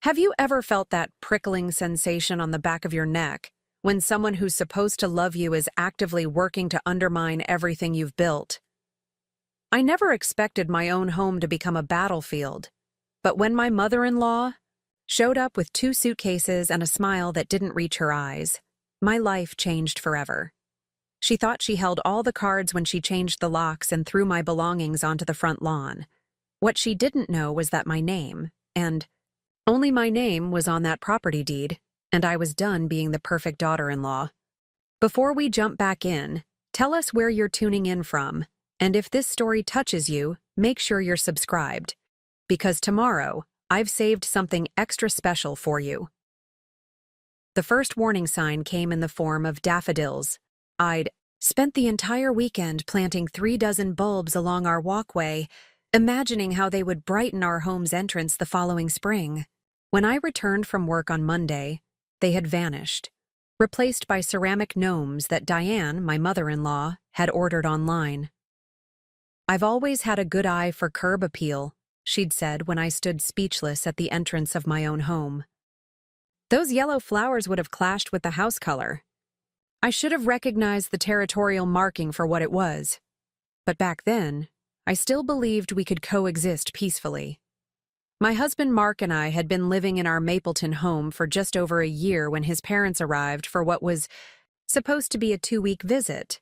Have you ever felt that prickling sensation on the back of your neck when someone who's supposed to love you is actively working to undermine everything you've built? I never expected my own home to become a battlefield, but when my mother-in-law showed up with 2 suitcases and a smile that didn't reach her eyes, my life changed forever. She thought she held all the cards when she changed the locks and threw my belongings onto the front lawn. What she didn't know was that my name, and only my name, was on that property deed, and I was done being the perfect daughter-in-law. Before we jump back in, tell us where you're tuning in from, and if this story touches you, make sure you're subscribed, because tomorrow, I've saved something extra special for you. The first warning sign came in the form of daffodils. I'd spent the entire weekend planting 3 dozen bulbs along our walkway, imagining how they would brighten our home's entrance the following spring. When I returned from work on Monday, they had vanished, replaced by ceramic gnomes that Diane, my mother-in-law, had ordered online. "I've always had a good eye for curb appeal," she'd said when I stood speechless at the entrance of my own home. "Those yellow flowers would have clashed with the house color. I should have recognized the territorial marking for what it was. But back then, I still believed we could coexist peacefully." My husband Mark and I had been living in our Mapleton home for just over a year when his parents arrived for what was supposed to be a 2-week visit.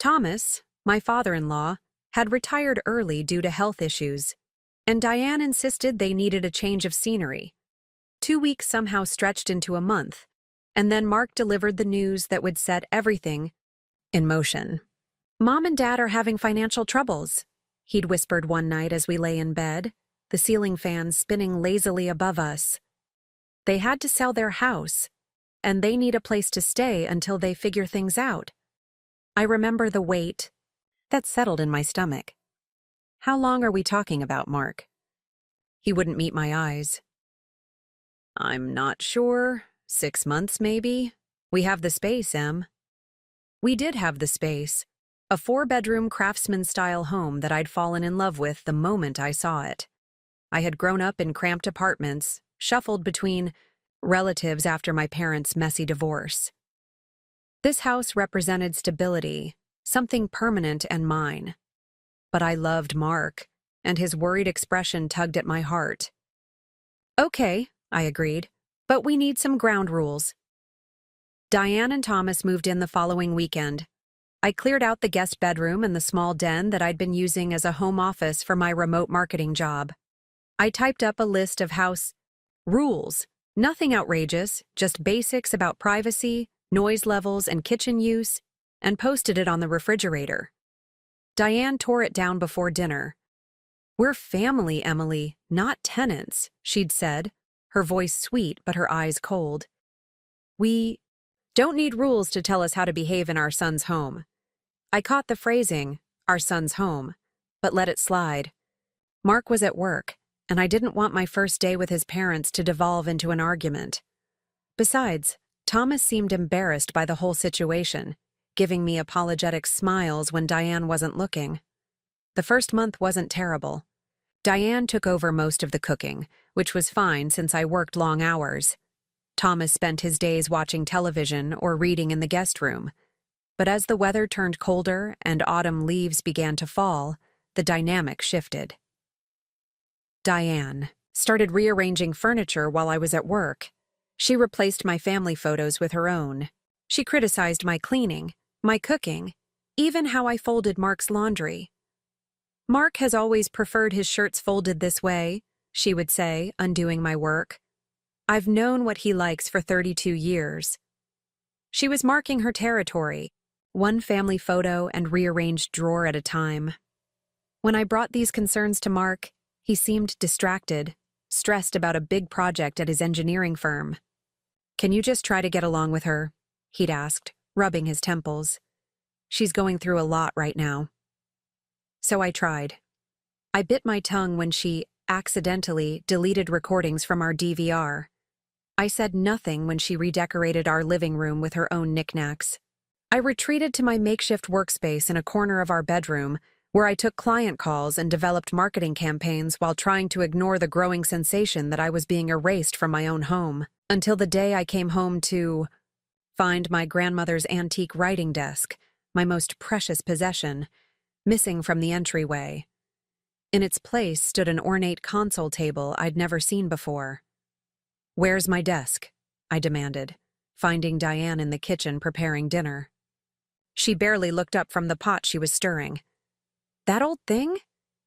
Thomas, my father-in-law, had retired early due to health issues, and Diane insisted they needed a change of scenery. 2 weeks somehow stretched into a month, and then Mark delivered the news that would set everything in motion. "Mom and Dad are having financial troubles," he'd whispered one night as we lay in bed, the ceiling fan spinning lazily above us. "They had to sell their house, and they need a place to stay until they figure things out." I remember the weight that settled in my stomach. "How long are we talking about, Mark?" He wouldn't meet my eyes. "I'm not sure. 6 months, maybe. We have the space, Em." We did have the space, a 4-bedroom craftsman-style home that I'd fallen in love with the moment I saw it. I had grown up in cramped apartments, shuffled between relatives after my parents' messy divorce. This house represented stability, something permanent and mine. But I loved Mark, and his worried expression tugged at my heart. "Okay," I agreed, "but we need some ground rules." Diane and Thomas moved in the following weekend. I cleared out the guest bedroom and the small den that I'd been using as a home office for my remote marketing job. I typed up a list of house rules, nothing outrageous, just basics about privacy, noise levels, and kitchen use, and posted it on the refrigerator. Diane tore it down before dinner. "We're family, Emily, not tenants," she'd said, her voice sweet but her eyes cold. "We don't need rules to tell us how to behave in our son's home." I caught the phrasing, "our son's home," but let it slide. Mark was at work, and I didn't want my first day with his parents to devolve into an argument. Besides, Thomas seemed embarrassed by the whole situation, giving me apologetic smiles when Diane wasn't looking. The first month wasn't terrible. Diane took over most of the cooking, which was fine since I worked long hours. Thomas spent his days watching television or reading in the guest room. But as the weather turned colder and autumn leaves began to fall, the dynamic shifted. Diane started rearranging furniture while I was at work. She replaced my family photos with her own. She criticized my cleaning, my cooking, even how I folded Mark's laundry. "Mark has always preferred his shirts folded this way," she would say, undoing my work. "I've known what he likes for 32 years. She was marking her territory, one family photo and rearranged drawer at a time. When I brought these concerns to Mark, he seemed distracted, stressed about a big project at his engineering firm. "Can you just try to get along with her?" he'd asked, rubbing his temples. "She's going through a lot right now." So I tried. I bit my tongue when she accidentally deleted recordings from our DVR. I said nothing when she redecorated our living room with her own knickknacks. I retreated to my makeshift workspace in a corner of our bedroom, where I took client calls and developed marketing campaigns while trying to ignore the growing sensation that I was being erased from my own home, until the day I came home to find my grandmother's antique writing desk, my most precious possession, missing from the entryway. In its place stood an ornate console table I'd never seen before. "Where's my desk?" I demanded, finding Diane in the kitchen preparing dinner. She barely looked up from the pot she was stirring. "That old thing?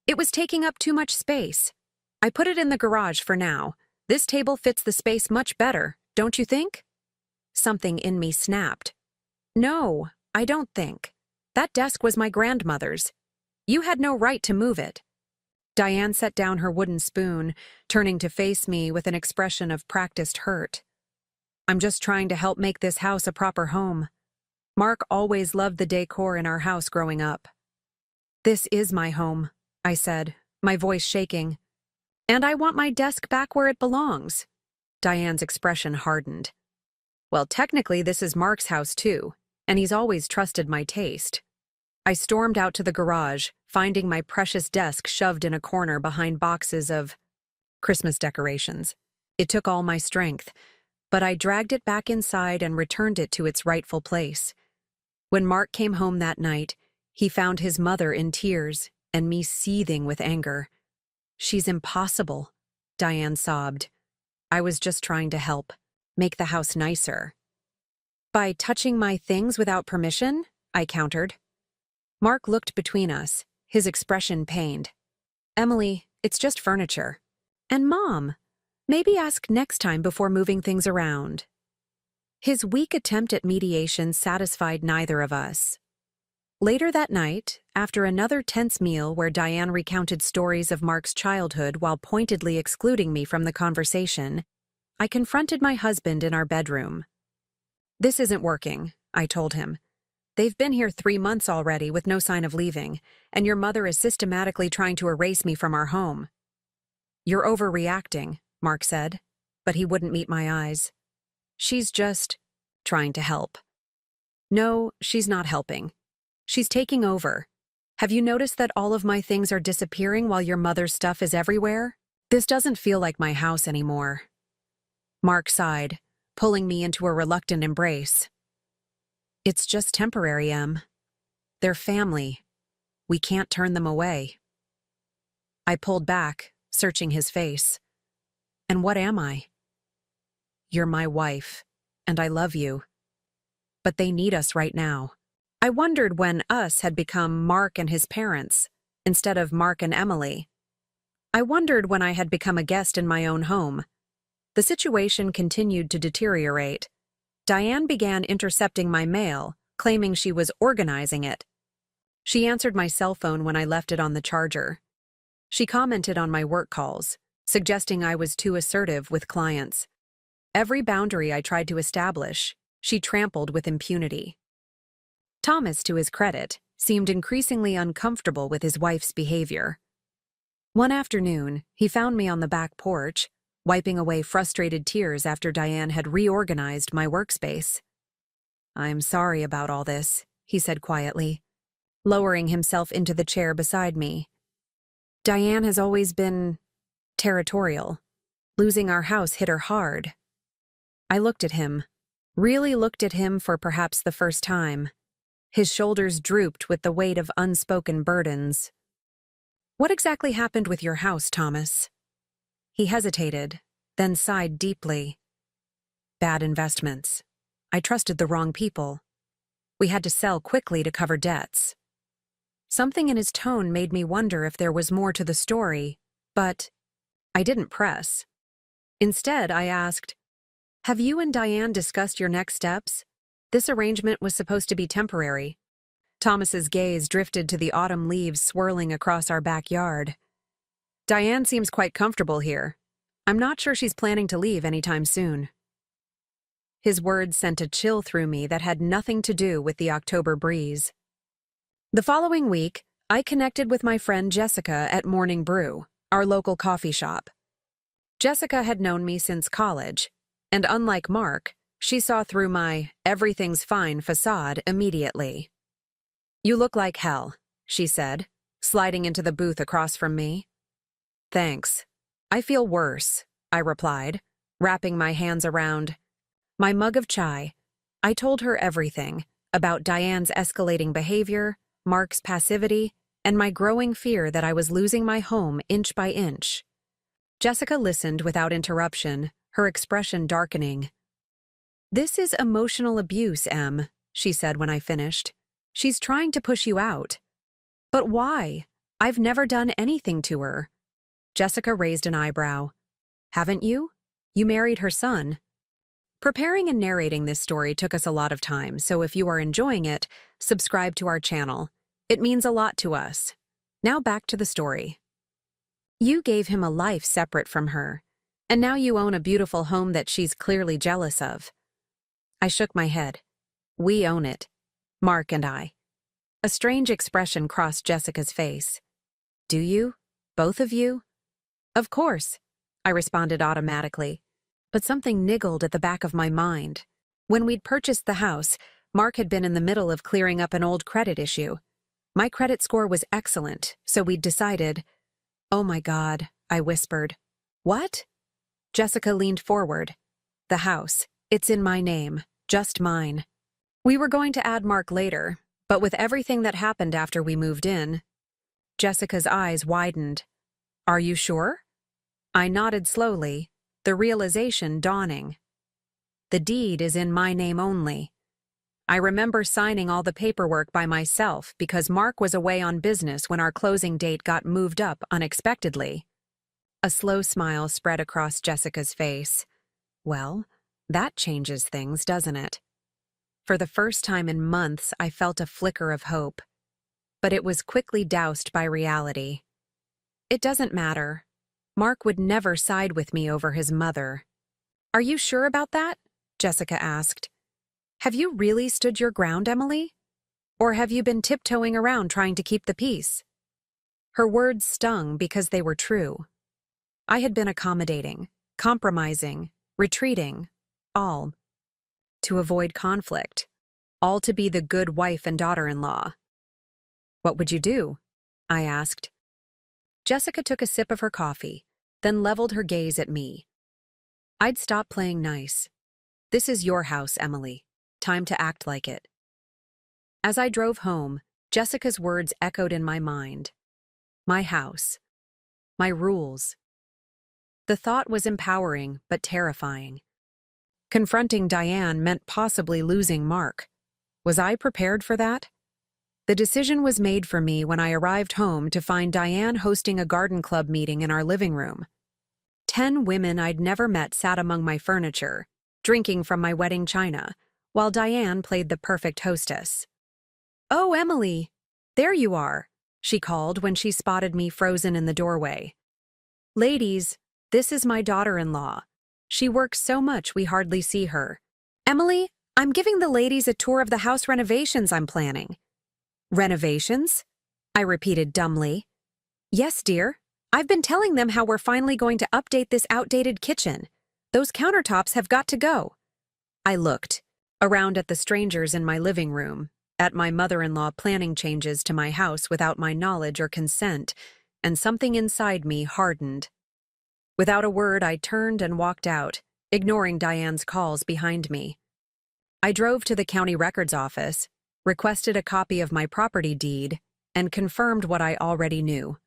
It was taking up too much space. I put it in the garage for now. This table fits the space much better, don't you think?" Something in me snapped. "No, I don't think. That desk was my grandmother's. You had no right to move it." Diane set down her wooden spoon, turning to face me with an expression of practiced hurt. "I'm just trying to help make this house a proper home. Mark always loved the decor in our house growing up." "This is my home," I said, my voice shaking. "And I want my desk back where it belongs." Diane's expression hardened. "Well, technically this is Mark's house too, and he's always trusted my taste." I stormed out to the garage, finding my precious desk shoved in a corner behind boxes of Christmas decorations. It took all my strength, but I dragged it back inside and returned it to its rightful place. When Mark came home that night, he found his mother in tears and me seething with anger. "She's impossible," Diane sobbed. "I was just trying to help, make the house nicer." "By touching my things without permission?" I countered. Mark looked between us, his expression pained. "Emily, it's just furniture." "And Mom, maybe ask next time before moving things around." His weak attempt at mediation satisfied neither of us. Later that night, after another tense meal where Diane recounted stories of Mark's childhood while pointedly excluding me from the conversation, I confronted my husband in our bedroom. "This isn't working," I told him. "They've been here 3 months already with no sign of leaving, and your mother is systematically trying to erase me from our home." "You're overreacting," Mark said, but he wouldn't meet my eyes. "She's just trying to help." "No, she's not helping. She's taking over. Have you noticed that all of my things are disappearing while your mother's stuff is everywhere? This doesn't feel like my house anymore." Mark sighed, pulling me into a reluctant embrace. "It's just temporary, Em. They're family. We can't turn them away." I pulled back, searching his face. "And what am I?" "You're my wife, and I love you. But they need us right now." I wondered when us had become Mark and his parents, instead of Mark and Emily. I wondered when I had become a guest in my own home. The situation continued to deteriorate. Diane began intercepting my mail, claiming she was organizing it. She answered my cell phone when I left it on the charger. She commented on my work calls, suggesting I was too assertive with clients. Every boundary I tried to establish, she trampled with impunity. Thomas, to his credit, seemed increasingly uncomfortable with his wife's behavior. One afternoon, he found me on the back porch, wiping away frustrated tears after Diane had reorganized my workspace. "I'm sorry about all this," he said quietly, lowering himself into the chair beside me. "Diane has always been territorial. Losing our house hit her hard." I looked at him, really looked at him for perhaps the first time. His shoulders drooped with the weight of unspoken burdens. "What exactly happened with your house, Thomas?" He hesitated, then sighed deeply. "Bad investments. I trusted the wrong people. We had to sell quickly to cover debts." Something in his tone made me wonder if there was more to the story, but I didn't press. Instead, I asked, "Have you and Diane discussed your next steps? This arrangement was supposed to be temporary." Thomas's gaze drifted to the autumn leaves swirling across our backyard. "Diane seems quite comfortable here. I'm not sure she's planning to leave anytime soon." His words sent a chill through me that had nothing to do with the October breeze. The following week, I connected with my friend Jessica at Morning Brew, our local coffee shop. Jessica had known me since college, and unlike Mark, she saw through my everything's fine facade immediately. "You look like hell," she said, sliding into the booth across from me. Thanks. I feel worse, I replied, wrapping my hands around my mug of chai. I told her everything about Diane's escalating behavior, Mark's passivity, and my growing fear that I was losing my home inch by inch. Jessica listened without interruption, her expression darkening. "This is emotional abuse, Em," she said when I finished. "She's trying to push you out." "But why? I've never done anything to her." Jessica raised an eyebrow. "Haven't you? You married her son." Preparing and narrating this story took us a lot of time, so if you are enjoying it, subscribe to our channel. It means a lot to us. Now back to the story. You gave him a life separate from her, and now you own a beautiful home that she's clearly jealous of. I shook my head. We own it. Mark and I. A strange expression crossed Jessica's face. Do you? Both of you? Of course, I responded automatically. But something niggled at the back of my mind. When we'd purchased the house, Mark had been in the middle of clearing up an old credit issue. My credit score was excellent, so we'd decided. "Oh my God," I whispered. "What?" Jessica leaned forward. "The house. It's in my name. Just mine." We were going to add Mark later, but with everything that happened after we moved in, Jessica's eyes widened. "Are you sure?" I nodded slowly, the realization dawning. The deed is in my name only. I remember signing all the paperwork by myself because Mark was away on business when our closing date got moved up unexpectedly. A slow smile spread across Jessica's face. Well, that changes things, doesn't it? For the first time in months, I felt a flicker of hope. But it was quickly doused by reality. It doesn't matter. Mark would never side with me over his mother. "Are you sure about that?" Jessica asked. "Have you really stood your ground, Emily? Or have you been tiptoeing around trying to keep the peace?" Her words stung because they were true. I had been accommodating, compromising, retreating, all to avoid conflict, all to be the good wife and daughter-in-law. "What would you do?" I asked. Jessica took a sip of her coffee, then leveled her gaze at me. "I'd stop playing nice. This is your house, Emily. Time to act like it." As I drove home, Jessica's words echoed in my mind. My house. My rules. The thought was empowering, but terrifying. Confronting Diane meant possibly losing Mark. Was I prepared for that? The decision was made for me when I arrived home to find Diane hosting a garden club meeting in our living room. 10 women I'd never met sat among my furniture, drinking from my wedding china, while Diane played the perfect hostess. "Oh, Emily, there you are," she called when she spotted me frozen in the doorway. "Ladies, this is my daughter-in-law. She works so much we hardly see her. Emily, I'm giving the ladies a tour of the house renovations I'm planning." "Renovations?" I repeated dumbly. "Yes, dear. I've been telling them how we're finally going to update this outdated kitchen. Those countertops have got to go." I looked around at the strangers in my living room, at my mother-in-law planning changes to my house without my knowledge or consent, and something inside me hardened. Without a word, I turned and walked out, ignoring Diane's calls behind me. I drove to the county records office, requested a copy of my property deed, and confirmed what I already knew.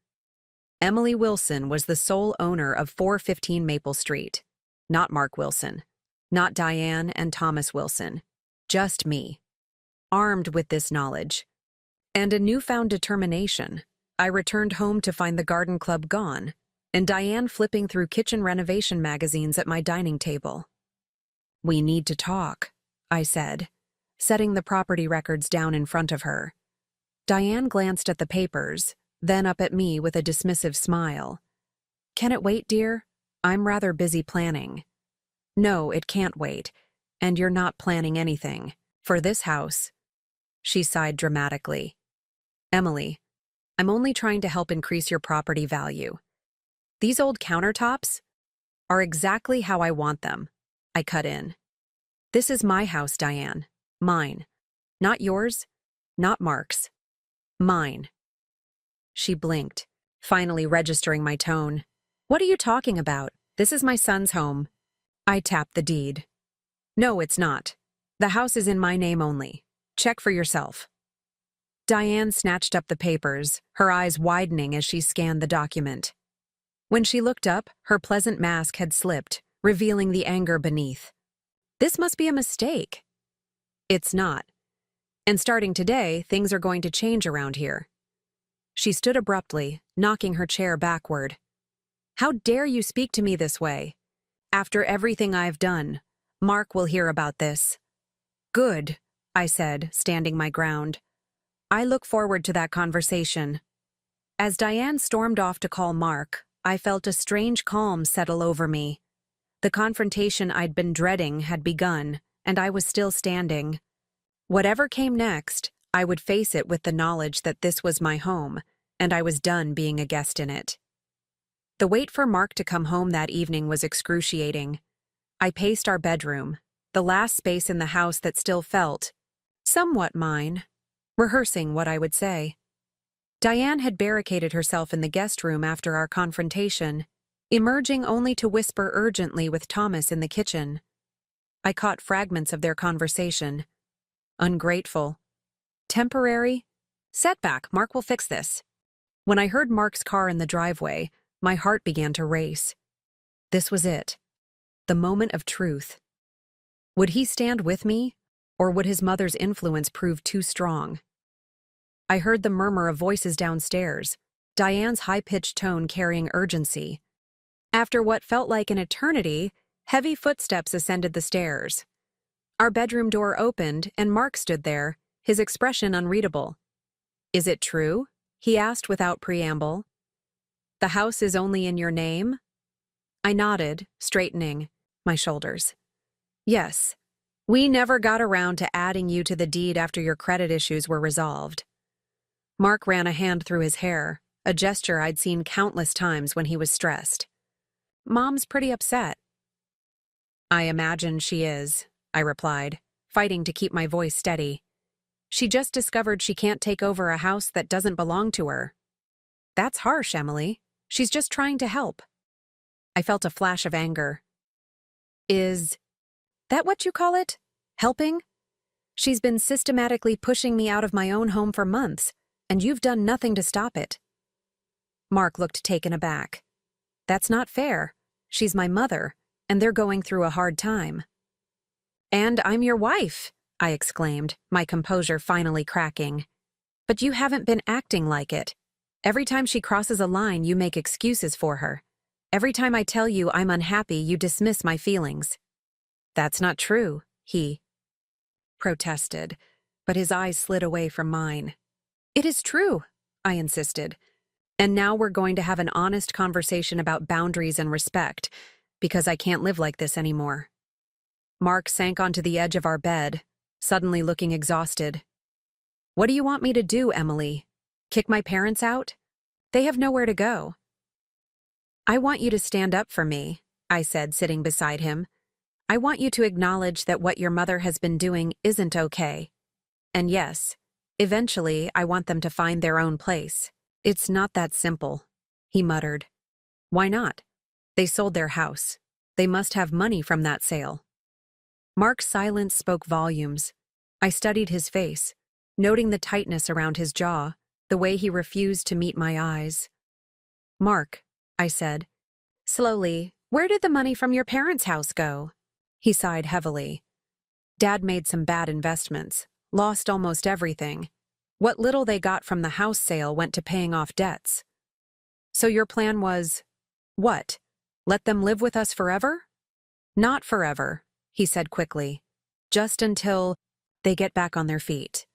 Emily Wilson was the sole owner of 415 Maple Street. Not Mark Wilson. Not Diane and Thomas Wilson. Just me. Armed with this knowledge and a newfound determination, I returned home to find the garden club gone, and Diane flipping through kitchen renovation magazines at my dining table. "We need to talk," I said, setting the property records down in front of her. Diane glanced at the papers, then up at me with a dismissive smile. "Can it wait, dear? I'm rather busy planning." "No, it can't wait, and you're not planning anything. For this house." She sighed dramatically. "Emily, I'm only trying to help increase your property value. These old countertops are exactly how I want them." I cut in. "This is my house, Diane. Mine. Not yours, not Mark's. Mine." She blinked, finally registering my tone. What are you talking about? This is my son's home. I tapped the deed. No, it's not. The house is in my name only. Check for yourself. Diane snatched up the papers, her eyes widening as she scanned the document. When she looked up, her pleasant mask had slipped, revealing the anger beneath. This must be a mistake. It's not. And starting today, things are going to change around here. She stood abruptly, knocking her chair backward. How dare you speak to me this way? After everything I've done, Mark will hear about this. Good, I said, standing my ground. I look forward to that conversation. As Diane stormed off to call Mark, I felt a strange calm settle over me. The confrontation I'd been dreading had begun, and I was still standing. Whatever came next, I would face it with the knowledge that this was my home, and I was done being a guest in it. The wait for Mark to come home that evening was excruciating. I paced our bedroom, the last space in the house that still felt somewhat mine, rehearsing what I would say. Diane had barricaded herself in the guest room after our confrontation, emerging only to whisper urgently with Thomas in the kitchen. I caught fragments of their conversation. Ungrateful. Temporary. Setback, Mark will fix this. When I heard Mark's car in the driveway, my heart began to race. This was it. The moment of truth. Would he stand with me, or would his mother's influence prove too strong? I heard the murmur of voices downstairs, Diane's high-pitched tone carrying urgency. After what felt like an eternity, heavy footsteps ascended the stairs. Our bedroom door opened, and Mark stood there, his expression unreadable. Is it true? He asked without preamble. The house is only in your name? I nodded, straightening my shoulders. Yes. We never got around to adding you to the deed after your credit issues were resolved. Mark ran a hand through his hair, a gesture I'd seen countless times when he was stressed. Mom's pretty upset. I imagine she is, I replied, fighting to keep my voice steady. She just discovered she can't take over a house that doesn't belong to her. That's harsh, Emily. She's just trying to help. I felt a flash of anger. Is that what you call it? Helping? She's been systematically pushing me out of my own home for months, and you've done nothing to stop it. Mark looked taken aback. That's not fair. She's my mother, and they're going through a hard time. And I'm your wife, I exclaimed, my composure finally cracking. But you haven't been acting like it. Every time she crosses a line, you make excuses for her. Every time I tell you I'm unhappy, you dismiss my feelings. That's not true, he protested, but his eyes slid away from mine. It is true, I insisted. And now we're going to have an honest conversation about boundaries and respect, because I can't live like this anymore. Mark sank onto the edge of our bed, suddenly looking exhausted. What do you want me to do, Emily? Kick my parents out? They have nowhere to go. I want you to stand up for me, I said, sitting beside him. I want you to acknowledge that what your mother has been doing isn't okay. And yes, eventually I want them to find their own place. It's not that simple, he muttered. Why not? They sold their house. They must have money from that sale. Mark's silence spoke volumes. I studied his face, noting the tightness around his jaw, the way he refused to meet my eyes. Mark, I said, slowly, where did the money from your parents' house go? He sighed heavily. Dad made some bad investments, lost almost everything. What little they got from the house sale went to paying off debts. So your plan was, what? Let them live with us forever? Not forever, he said quickly. Just until they get back on their feet.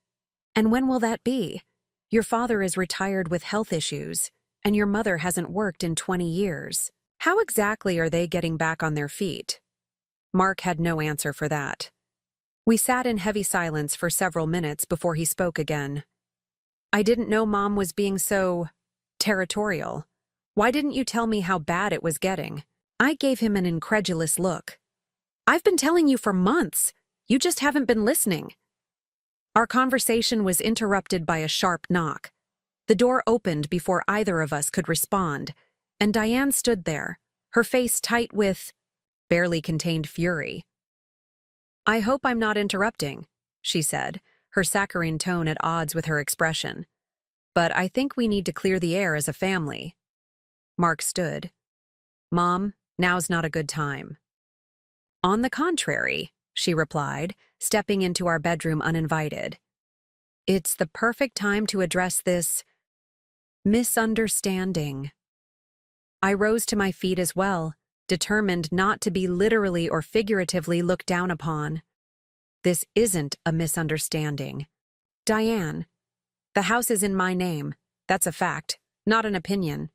And when will that be? Your father is retired with health issues, and your mother hasn't worked in 20 years. How exactly are they getting back on their feet? Mark had no answer for that. We sat in heavy silence for several minutes before he spoke again. I didn't know Mom was being so territorial. Why didn't you tell me how bad it was getting? I gave him an incredulous look. I've been telling you for months. You just haven't been listening. Our conversation was interrupted by a sharp knock. The door opened before either of us could respond, and Diane stood there, her face tight with barely contained fury. "I hope I'm not interrupting," she said, her saccharine tone at odds with her expression. "But I think we need to clear the air as a family." Mark stood. "Mom, now's not a good time." "On the contrary," she replied, stepping into our bedroom uninvited. "It's the perfect time to address this misunderstanding." I rose to my feet as well, determined not to be literally or figuratively looked down upon. "This isn't a misunderstanding. Diane, the house is in my name. That's a fact, not an opinion."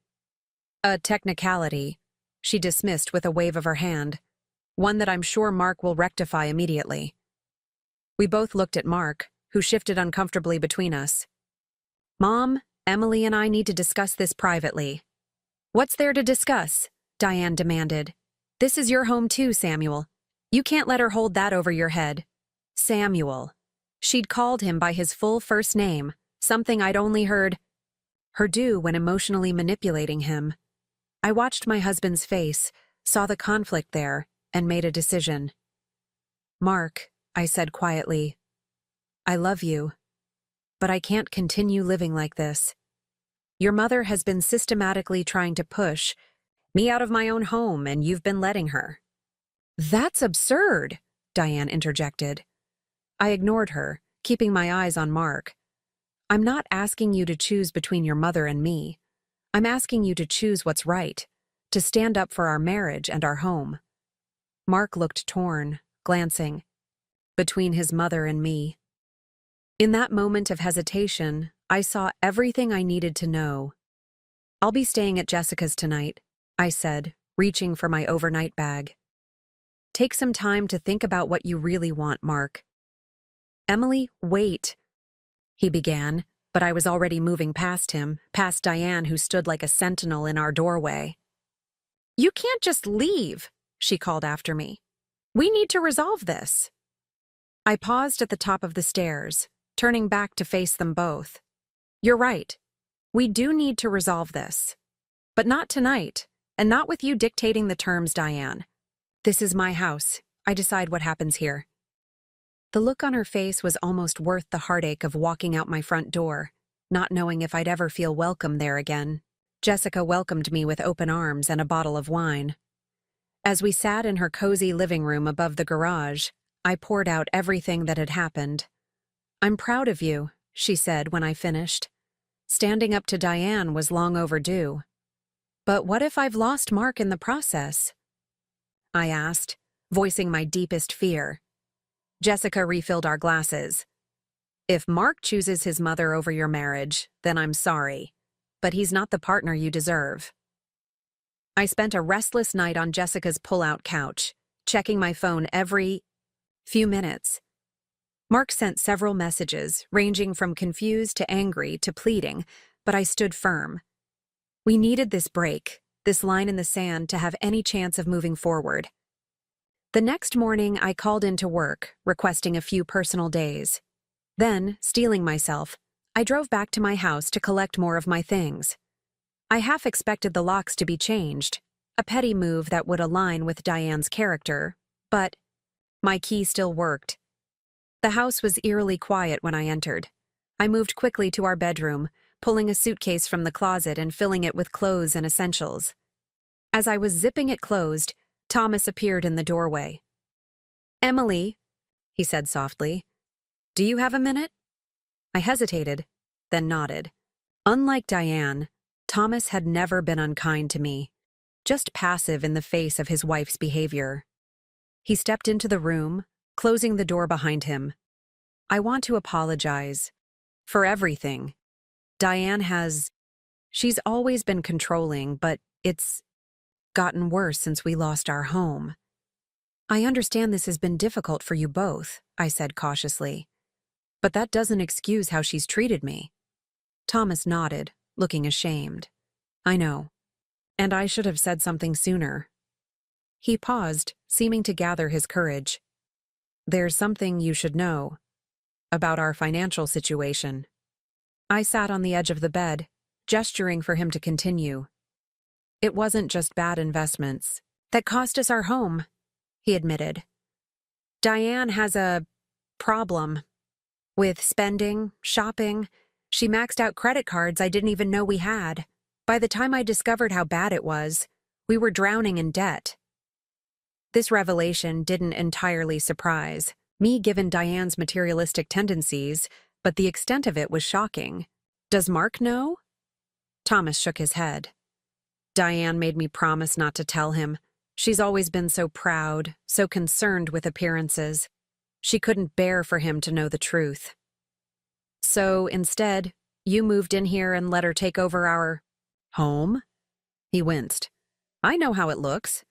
"A technicality," she dismissed with a wave of her hand. "One that I'm sure Mark will rectify immediately." We both looked at Mark, who shifted uncomfortably between us. "Mom, Emily and I need to discuss this privately." "What's there to discuss?" Diane demanded. "This is your home too, Samuel. You can't let her hold that over your head." Samuel. She'd called him by his full first name, something I'd only heard her do when emotionally manipulating him. I watched my husband's face, saw the conflict there, and made a decision. "Mark," I said quietly, "I love you, but I can't continue living like this. Your mother has been systematically trying to push me out of my own home, and you've been letting her." "That's absurd," Diane interjected. I ignored her, keeping my eyes on Mark. "I'm not asking you to choose between your mother and me. I'm asking you to choose what's right, to stand up for our marriage and our home." Mark looked torn, glancing between his mother and me. In that moment of hesitation, I saw everything I needed to know. "I'll be staying at Jessica's tonight," I said, reaching for my overnight bag. "Take some time to think about what you really want, Mark." "Emily, wait," he began, but I was already moving past him, past Diane, who stood like a sentinel in our doorway. "You can't just leave," she called after me. "We need to resolve this." I paused at the top of the stairs, turning back to face them both. "You're right. We do need to resolve this. But not tonight, and not with you dictating the terms, Diane. This is my house. I decide what happens here." The look on her face was almost worth the heartache of walking out my front door, not knowing if I'd ever feel welcome there again. Jessica welcomed me with open arms and a bottle of wine. As we sat in her cozy living room above the garage, I poured out everything that had happened. "I'm proud of you," she said when I finished. "Standing up to Diane was long overdue." "But what if I've lost Mark in the process?" I asked, voicing my deepest fear. Jessica refilled our glasses. "If Mark chooses his mother over your marriage, then I'm sorry. But he's not the partner you deserve." I spent a restless night on Jessica's pull-out couch, checking my phone every few minutes. Mark sent several messages, ranging from confused to angry to pleading, but I stood firm. We needed this break, this line in the sand, to have any chance of moving forward. The next morning, I called into work, requesting a few personal days. Then, steeling myself, I drove back to my house to collect more of my things. I half expected the locks to be changed, a petty move that would align with Diane's character, but my key still worked. The house was eerily quiet when I entered. I moved quickly to our bedroom, pulling a suitcase from the closet and filling it with clothes and essentials. As I was zipping it closed, Thomas appeared in the doorway. "Emily," he said softly, "do you have a minute?" I hesitated, then nodded. Unlike Diane, Thomas had never been unkind to me, just passive in the face of his wife's behavior. He stepped into the room, closing the door behind him. "I want to apologize for everything. She's always been controlling, but it's gotten worse since we lost our home." "I understand this has been difficult for you both," I said cautiously. "But that doesn't excuse how she's treated me." Thomas nodded, looking ashamed. "I know. And I should have said something sooner." He paused, seeming to gather his courage. "There's something you should know about our financial situation." I sat on the edge of the bed, gesturing for him to continue. It wasn't just bad investments that cost us our home, he admitted. Diane has a problem with spending, shopping. She maxed out credit cards I didn't even know we had. By the time I discovered how bad it was, we were drowning in debt. This revelation didn't entirely surprise me given Diane's materialistic tendencies, but the extent of it was shocking. Does Mark know? Thomas shook his head. Diane made me promise not to tell him. She's always been so proud, so concerned with appearances. She couldn't bear for him to know the truth. So instead, you moved in here and let her take over our home? He winced. I know how it looks.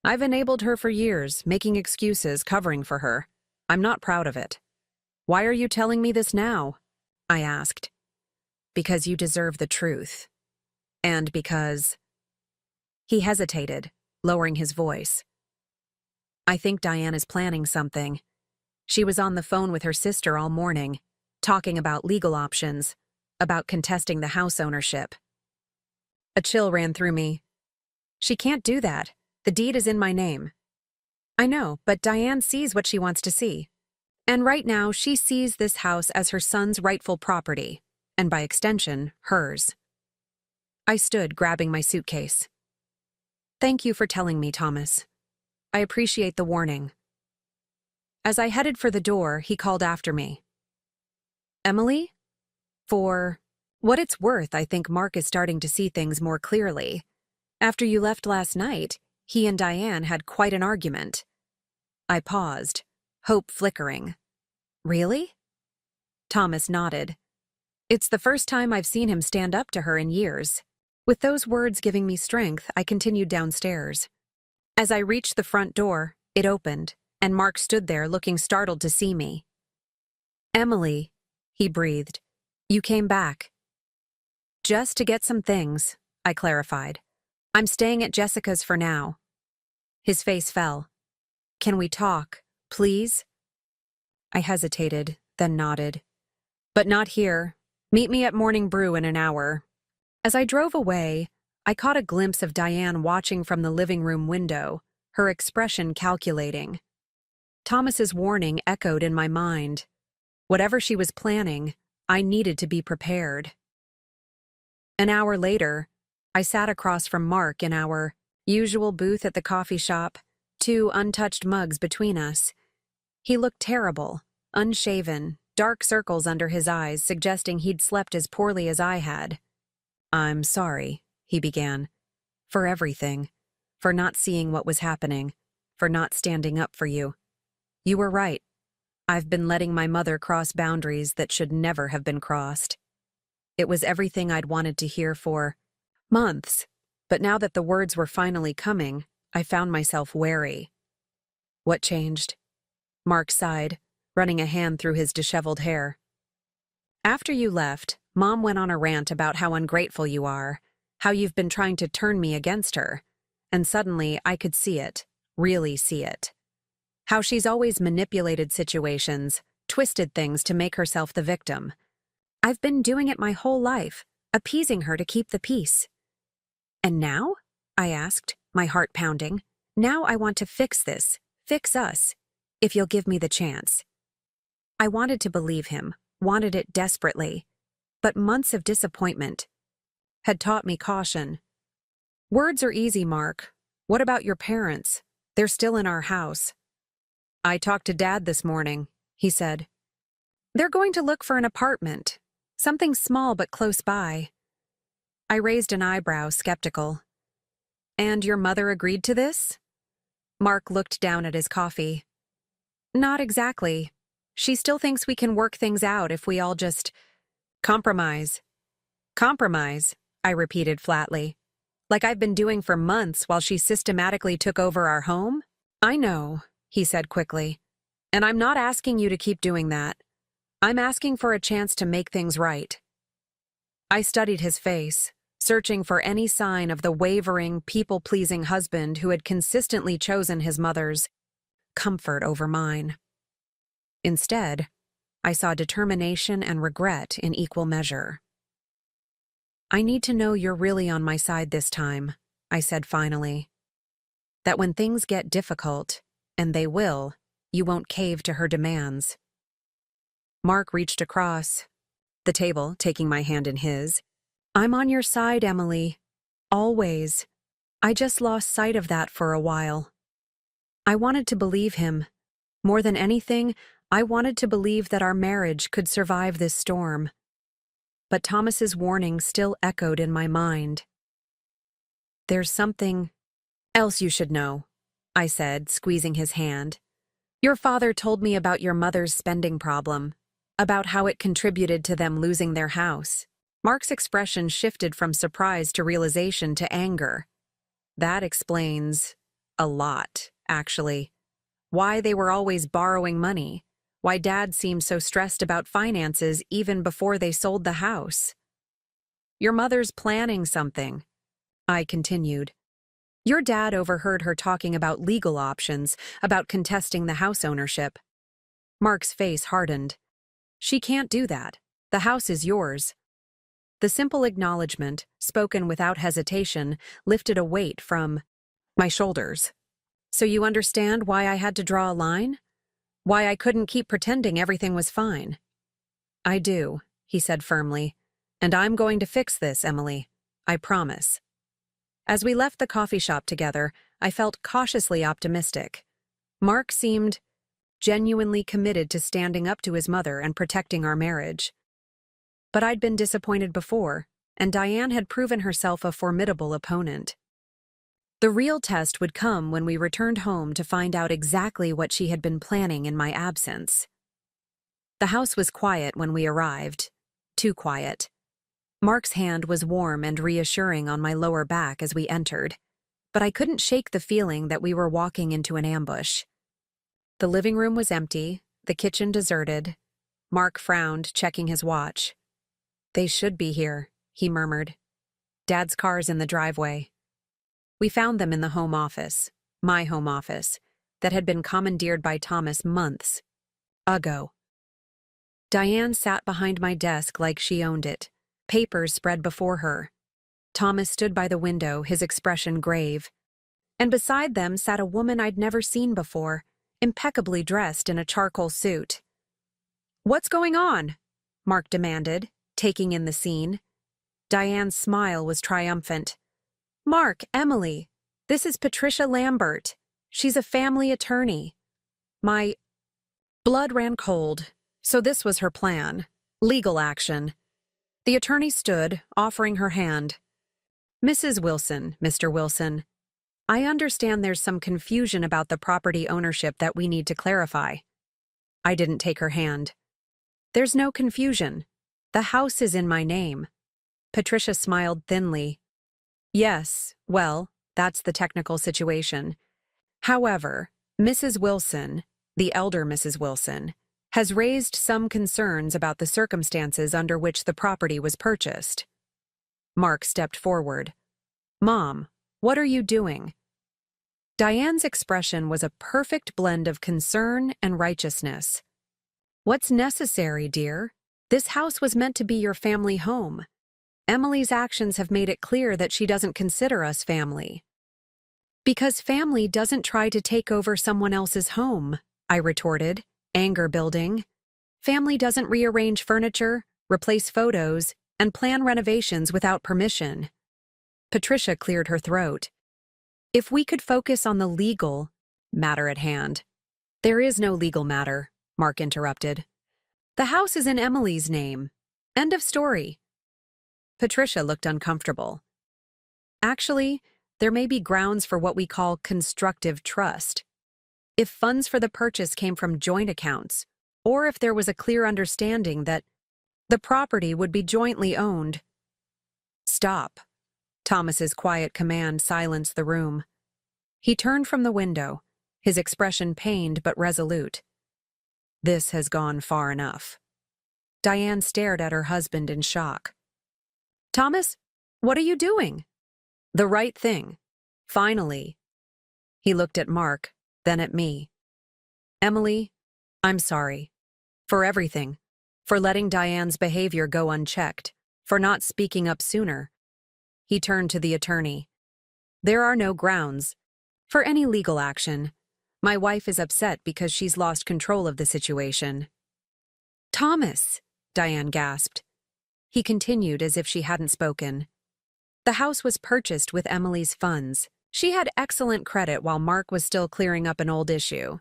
I've enabled her for years, making excuses, covering for her. I'm not proud of it. Why are you telling me this now? I asked. Because you deserve the truth. And because... He hesitated, lowering his voice. I think Diane is planning something. She was on the phone with her sister all morning, talking about legal options, about contesting the house ownership. A chill ran through me. She can't do that. The deed is in my name. I know, but Diane sees what she wants to see. And right now, she sees this house as her son's rightful property, and by extension, hers. I stood, grabbing my suitcase. Thank you for telling me, Thomas. I appreciate the warning. As I headed for the door, he called after me. Emily? For what it's worth, I think Mark is starting to see things more clearly. After you left last night, he and Diane had quite an argument. I paused, hope flickering. Really? Thomas nodded. It's the first time I've seen him stand up to her in years. With those words giving me strength, I continued downstairs. As I reached the front door, it opened, and Mark stood there looking startled to see me. Emily, he breathed, you came back. Just to get some things, I clarified. I'm staying at Jessica's for now. His face fell. Can we talk, please? I hesitated, then nodded. But not here. Meet me at Morning Brew in an hour. As I drove away, I caught a glimpse of Diane watching from the living room window, her expression calculating. Thomas's warning echoed in my mind. Whatever she was planning, I needed to be prepared. An hour later, I sat across from Mark in our usual booth at the coffee shop, 2 untouched mugs between us. He looked terrible, unshaven, dark circles under his eyes suggesting he'd slept as poorly as I had. I'm sorry, he began. For everything. For not seeing what was happening. For not standing up for you. You were right. I've been letting my mother cross boundaries that should never have been crossed. It was everything I'd wanted to hear for months, but now that the words were finally coming, I found myself wary. What changed? Mark sighed, running a hand through his disheveled hair. After you left, Mom went on a rant about how ungrateful you are, how you've been trying to turn me against her, and suddenly I could see it, really see it. How she's always manipulated situations, twisted things to make herself the victim. I've been doing it my whole life, appeasing her to keep the peace. And now? I asked, my heart pounding. Now I want to fix this, fix us, if you'll give me the chance. I wanted to believe him, wanted it desperately. But months of disappointment had taught me caution. Words are easy, Mark. What about your parents? They're still in our house. I talked to Dad this morning, he said. They're going to look for an apartment, something small but close by. I raised an eyebrow, skeptical. And your mother agreed to this? Mark looked down at his coffee. Not exactly. She still thinks we can work things out if we all just... Compromise. Compromise, I repeated flatly. Like I've been doing for months while she systematically took over our home? I know, he said quickly. And I'm not asking you to keep doing that. I'm asking for a chance to make things right. I studied his face, searching for any sign of the wavering, people-pleasing husband who had consistently chosen his mother's comfort over mine. Instead, I saw determination and regret in equal measure. I need to know you're really on my side this time, I said finally. That when things get difficult, and they will, you won't cave to her demands. Mark reached across the table, taking my hand in his. I'm on your side, Emily. Always. I just lost sight of that for a while. I wanted to believe him. More than anything, I wanted to believe that our marriage could survive this storm. But Thomas's warning still echoed in my mind. There's something else you should know, I said, squeezing his hand. Your father told me about your mother's spending problem, about how it contributed to them losing their house. Mark's expression shifted from surprise to realization to anger. That explains a lot, actually. Why they were always borrowing money. Why Dad seemed so stressed about finances even before they sold the house. Your mother's planning something, I continued. Your dad overheard her talking about legal options, about contesting the house ownership. Mark's face hardened. She can't do that. The house is yours. The simple acknowledgement, spoken without hesitation, lifted a weight from my shoulders. So you understand why I had to draw a line? Why I couldn't keep pretending everything was fine? I do, he said firmly. And I'm going to fix this, Emily. I promise. As we left the coffee shop together, I felt cautiously optimistic. Mark seemed genuinely committed to standing up to his mother and protecting our marriage. But I'd been disappointed before, and Diane had proven herself a formidable opponent. The real test would come when we returned home to find out exactly what she had been planning in my absence. The house was quiet when we arrived. Too quiet. Mark's hand was warm and reassuring on my lower back as we entered, but I couldn't shake the feeling that we were walking into an ambush. The living room was empty, the kitchen deserted. Mark frowned, checking his watch. They should be here, he murmured. Dad's car's in the driveway. We found them in the home office, my home office, that had been commandeered by Thomas months ago. Diane sat behind my desk like she owned it, papers spread before her. Thomas stood by the window, his expression grave. And beside them sat a woman I'd never seen before, impeccably dressed in a charcoal suit. What's going on? Mark demanded, taking in the scene. Diane's smile was triumphant. Mark, Emily, this is Patricia Lambert. She's a family attorney. My blood ran cold, so this was her plan. Legal action. The attorney stood, offering her hand. Mrs. Wilson, Mr. Wilson, I understand there's some confusion about the property ownership that we need to clarify. I didn't take her hand. There's no confusion. The house is in my name. Patricia smiled thinly. Yes, well, that's the technical situation. However, Mrs. Wilson, the elder Mrs. Wilson, has raised some concerns about the circumstances under which the property was purchased. Mark stepped forward. Mom, what are you doing? Diane's expression was a perfect blend of concern and righteousness. What's necessary, dear? This house was meant to be your family home. Emily's actions have made it clear that she doesn't consider us family. Because family doesn't try to take over someone else's home, I retorted, anger building. Family doesn't rearrange furniture, replace photos, and plan renovations without permission. Patricia cleared her throat. If we could focus on the legal matter at hand. There is no legal matter, Mark interrupted. The house is in Emily's name. End of story. Patricia looked uncomfortable. Actually, there may be grounds for what we call constructive trust. If funds for the purchase came from joint accounts, or if there was a clear understanding that the property would be jointly owned. Stop. Thomas's quiet command silenced the room. He turned from the window, his expression pained but resolute. This has gone far enough. Diane stared at her husband in shock. Thomas, what are you doing? The right thing. Finally. He looked at Mark, then at me. Emily, I'm sorry. For everything. For letting Diane's behavior go unchecked. for not speaking up sooner. He turned to the attorney. There are no grounds for any legal action. My wife is upset because she's lost control of the situation. Thomas, Diane gasped. He continued as if she hadn't spoken. The house was purchased with Emily's funds. She had excellent credit while Mark was still clearing up an old issue.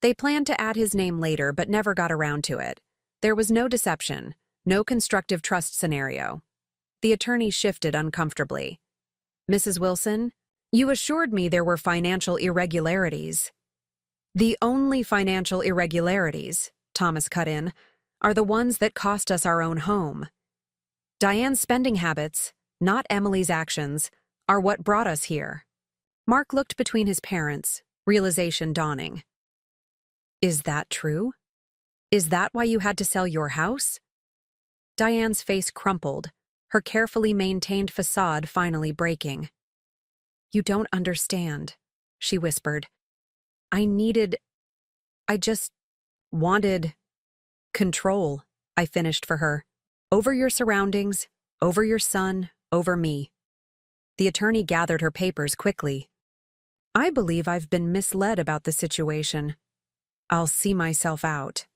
They planned to add his name later but never got around to it. There was no deception, no constructive trust scenario. The attorney shifted uncomfortably. Mrs. Wilson, you assured me there were financial irregularities. The only financial irregularities, Thomas cut in, are the ones that cost us our own home. Diane's spending habits, not Emily's actions, are what brought us here. Mark looked between his parents, realization dawning. Is that true? Is that why you had to sell your house? Diane's face crumpled, her carefully maintained facade finally breaking. You don't understand, she whispered. I just wanted control, I finished for her. Over your surroundings, over your son, over me. The attorney gathered her papers quickly. I believe I've been misled about the situation. I'll see myself out.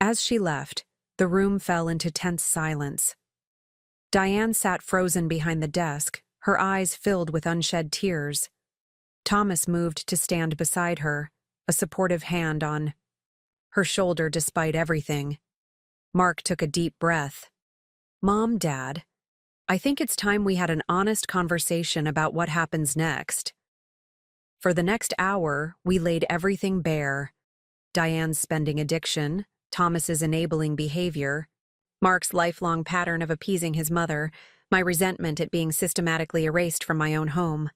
As she left, the room fell into tense silence. Diane sat frozen behind the desk, her eyes filled with unshed tears. Thomas moved to stand beside her, a supportive hand on her shoulder despite everything. Mark took a deep breath. Mom, Dad, I think it's time we had an honest conversation about what happens next. For the next hour, we laid everything bare. Diane's spending addiction, Thomas's enabling behavior, Mark's lifelong pattern of appeasing his mother, my resentment at being systematically erased from my own home.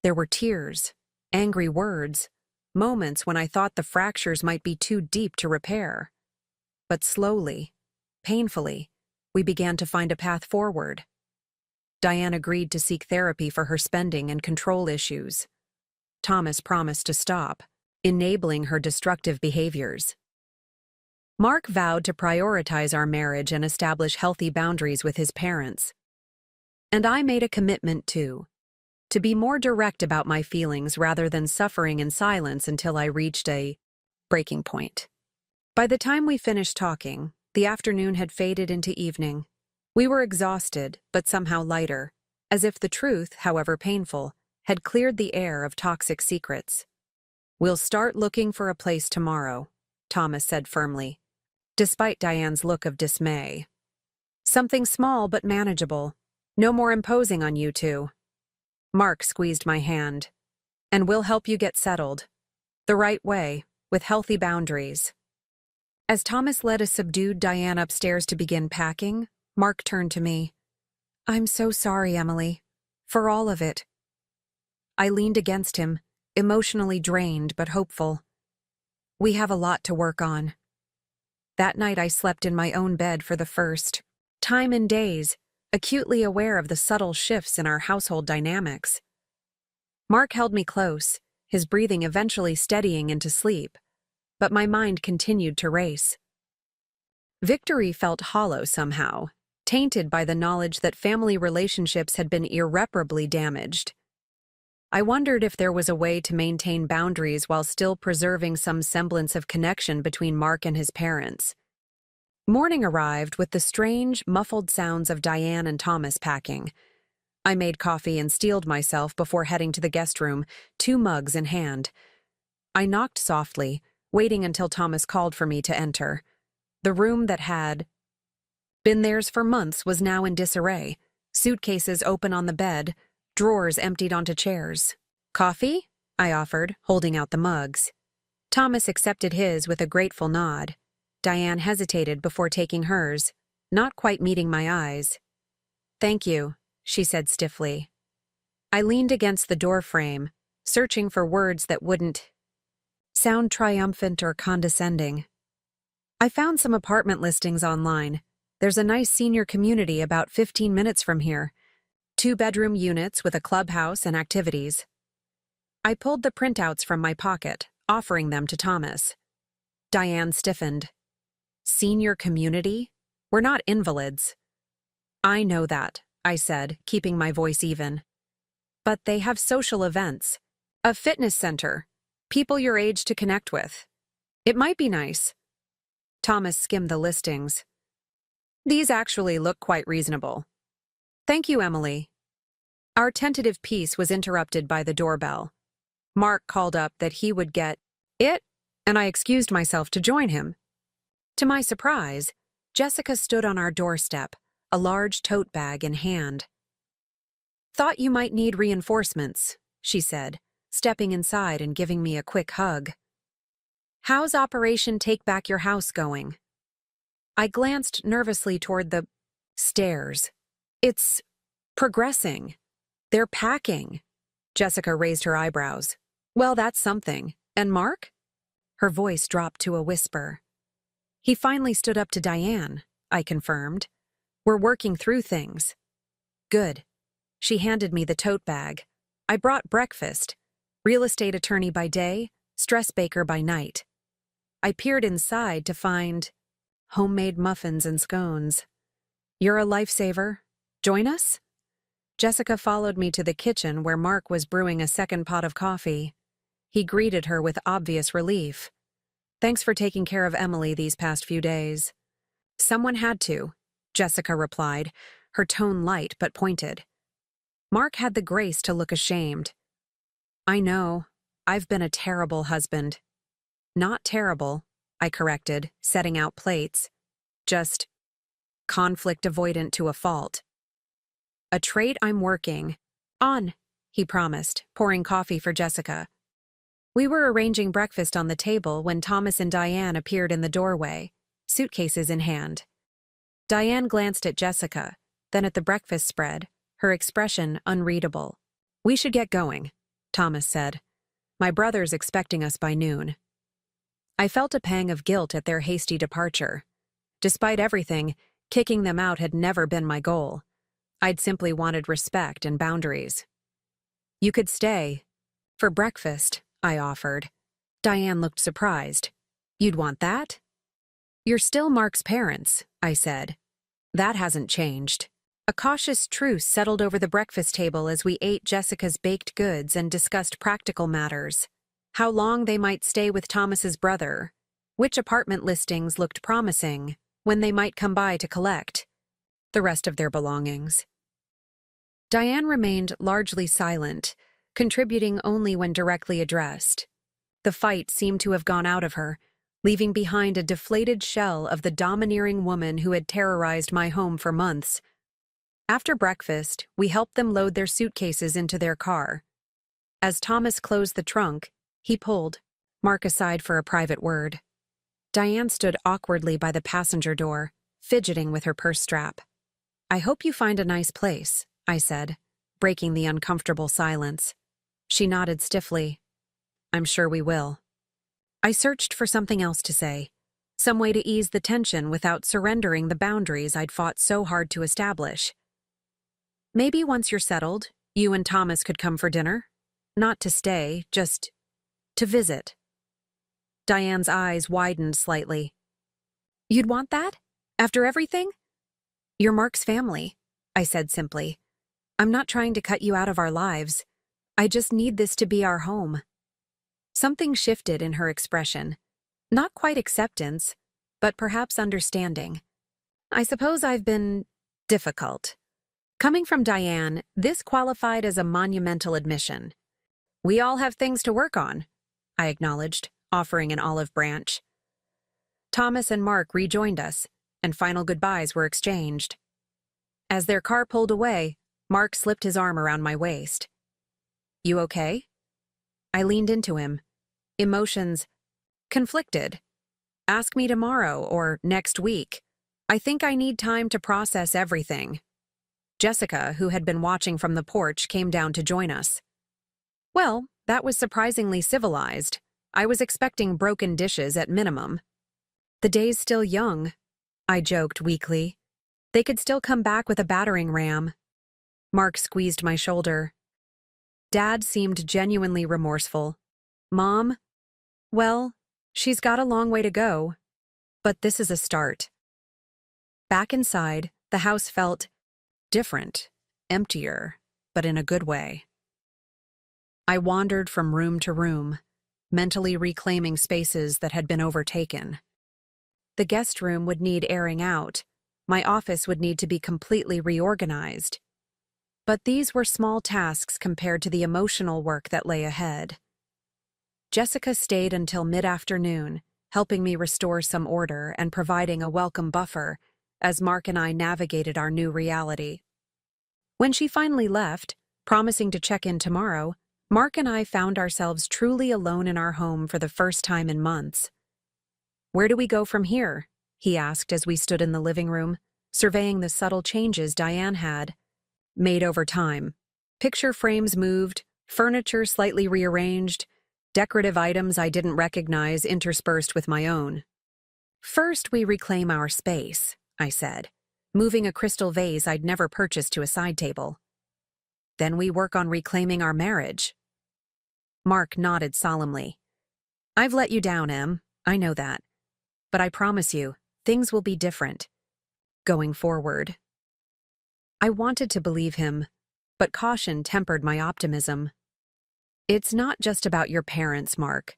There were tears, angry words, moments when I thought the fractures might be too deep to repair. But slowly, painfully, we began to find a path forward. Diane agreed to seek therapy for her spending and control issues. Thomas promised to stop, enabling her destructive behaviors. Mark vowed to prioritize our marriage and establish healthy boundaries with his parents. And I made a commitment to be more direct about my feelings rather than suffering in silence until I reached a breaking point. By the time we finished talking, the afternoon had faded into evening. We were exhausted, but somehow lighter, as if the truth, however painful, had cleared the air of toxic secrets. We'll start looking for a place tomorrow, Thomas said firmly, despite Diane's look of dismay. Something small but manageable, no more imposing on you two. Mark squeezed my hand. And we'll help you get settled. The right way, with healthy boundaries. As Thomas led a subdued Diane upstairs to begin packing, Mark turned to me. I'm so sorry, Emily. For all of it. I leaned against him, emotionally drained but hopeful. We have a lot to work on. That night I slept in my own bed for the first time in days, acutely aware of the subtle shifts in our household dynamics. Mark held me close, his breathing eventually steadying into sleep, but my mind continued to race. Victory felt hollow somehow, tainted by the knowledge that family relationships had been irreparably damaged. I wondered if there was a way to maintain boundaries while still preserving some semblance of connection between Mark and his parents. Morning arrived with the strange, muffled sounds of Diane and Thomas packing. I made coffee and steeled myself before heading to the guest room, 2 mugs in hand. I knocked softly, waiting until Thomas called for me to enter. The room that had been theirs for months was now in disarray, suitcases open on the bed, drawers emptied onto chairs. Coffee? I offered, holding out the mugs. Thomas accepted his with a grateful nod. Diane hesitated before taking hers, not quite meeting my eyes. Thank you, she said stiffly. I leaned against the door frame, searching for words that wouldn't sound triumphant or condescending. I found some apartment listings online. There's a nice senior community about 15 minutes from here. 2-bedroom units with a clubhouse and activities. I pulled the printouts from my pocket, offering them to Thomas. Diane stiffened. Senior community? We're not invalids. I know that, I said, keeping my voice even. But they have social events. A fitness center. People your age to connect with. It might be nice. Thomas skimmed the listings. These actually look quite reasonable. Thank you, Emily. Our tentative peace was interrupted by the doorbell. Mark called up that he would get it, and I excused myself to join him. To my surprise, Jessica stood on our doorstep, a large tote bag in hand. Thought you might need reinforcements, she said, stepping inside and giving me a quick hug. How's Operation Take Back Your House going? I glanced nervously toward the stairs. It's progressing. They're packing. Jessica raised her eyebrows. Well, that's something. And Mark? Her voice dropped to a whisper. He finally stood up to Diane, I confirmed. We're working through things. Good. She handed me the tote bag. I brought breakfast. Real estate attorney by day, stress baker by night. I peered inside to find homemade muffins and scones. You're a lifesaver. Join us? Jessica followed me to the kitchen where Mark was brewing a second pot of coffee. He greeted her with obvious relief. Thanks for taking care of Emily these past few days. Someone had to, Jessica replied, her tone light but pointed. Mark had the grace to look ashamed. I know. I've been a terrible husband. Not terrible, I corrected, setting out plates. Just conflict avoidant to a fault. A trait I'm working on, he promised, pouring coffee for Jessica. We were arranging breakfast on the table when Thomas and Diane appeared in the doorway, suitcases in hand. Diane glanced at Jessica, then at the breakfast spread, her expression unreadable. We should get going, Thomas said. My brother's expecting us by noon. I felt a pang of guilt at their hasty departure. Despite everything, kicking them out had never been my goal. I'd simply wanted respect and boundaries. You could stay. For breakfast, I offered. Diane looked surprised. You'd want that? You're still Mark's parents, I said. That hasn't changed. A cautious truce settled over the breakfast table as we ate Jessica's baked goods and discussed practical matters. How long they might stay with Thomas's brother, which apartment listings looked promising, when they might come by to collect the rest of their belongings. Diane remained largely silent, contributing only when directly addressed. The fight seemed to have gone out of her, leaving behind a deflated shell of the domineering woman who had terrorized my home for months. After breakfast, we helped them load their suitcases into their car. As Thomas closed the trunk, he pulled Mark aside for a private word. Diane stood awkwardly by the passenger door, fidgeting with her purse strap. I hope you find a nice place, I said, breaking the uncomfortable silence. She nodded stiffly. I'm sure we will. I searched for something else to say, some way to ease the tension without surrendering the boundaries I'd fought so hard to establish. Maybe once you're settled, you and Thomas could come for dinner. Not to stay, just to visit. Diane's eyes widened slightly. You'd want that? After everything? You're Mark's family, I said simply. I'm not trying to cut you out of our lives. I just need this to be our home. Something shifted in her expression. Not quite acceptance, but perhaps understanding. I suppose I've been difficult. Coming from Diane, this qualified as a monumental admission. We all have things to work on, I acknowledged, offering an olive branch. Thomas and Mark rejoined us, and final goodbyes were exchanged. As their car pulled away, Mark slipped his arm around my waist. You okay? I leaned into him. Emotions conflicted. Ask me tomorrow or next week. I think I need time to process everything. Jessica, who had been watching from the porch, came down to join us. Well, that was surprisingly civilized. I was expecting broken dishes at minimum. The day's still young, I joked weakly. They could still come back with a battering ram. Mark squeezed my shoulder. Dad seemed genuinely remorseful. Mom? Well, she's got a long way to go. But this is a start. Back inside, the house felt Different, emptier, but in a good way. I wandered from room to room, mentally reclaiming spaces that had been overtaken. The guest room would need airing out. My office would need to be completely reorganized. But these were small tasks compared to the emotional work that lay ahead. Jessica stayed until mid-afternoon, helping me restore some order and providing a welcome buffer as Mark and I navigated our new reality. When she finally left, promising to check in tomorrow, Mark and I found ourselves truly alone in our home for the first time in months. "Where do we go from here?" he asked as we stood in the living room, surveying the subtle changes Diane had made over time. Picture frames moved, furniture slightly rearranged, decorative items I didn't recognize interspersed with my own. "First, we reclaim our space," I said, moving a crystal vase I'd never purchased to a side table. "Then we work on reclaiming our marriage." Mark nodded solemnly. "I've let you down, Em. I know that. But I promise you, things will be different. Going forward." I wanted to believe him, but caution tempered my optimism. "It's not just about your parents, Mark.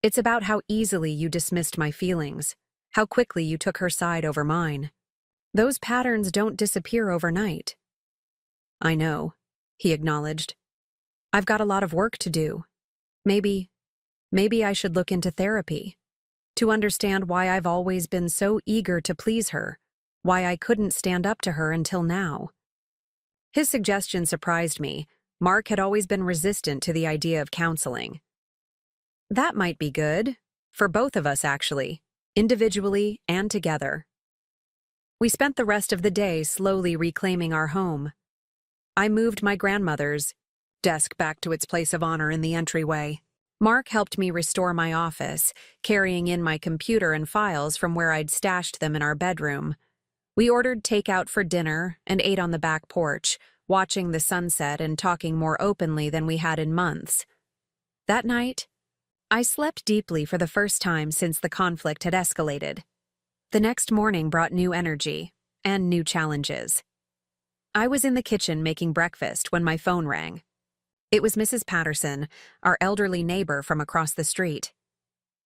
It's about how easily you dismissed my feelings, how quickly you took her side over mine. Those patterns don't disappear overnight." "I know," he acknowledged. "I've got a lot of work to do. Maybe I should look into therapy, to understand why I've always been so eager to please her, why I couldn't stand up to her until now." His suggestion surprised me. Mark had always been resistant to the idea of counseling. "That might be good. For both of us, actually. Individually and together." We spent the rest of the day slowly reclaiming our home. I moved my grandmother's desk back to its place of honor in the entryway. Mark helped me restore my office, carrying in my computer and files from where I'd stashed them in our bedroom. We ordered takeout for dinner and ate on the back porch, watching the sunset and talking more openly than we had in months. That night, I slept deeply for the first time since the conflict had escalated. The next morning brought new energy and new challenges. I was in the kitchen making breakfast when my phone rang. It was Mrs. Patterson, our elderly neighbor from across the street.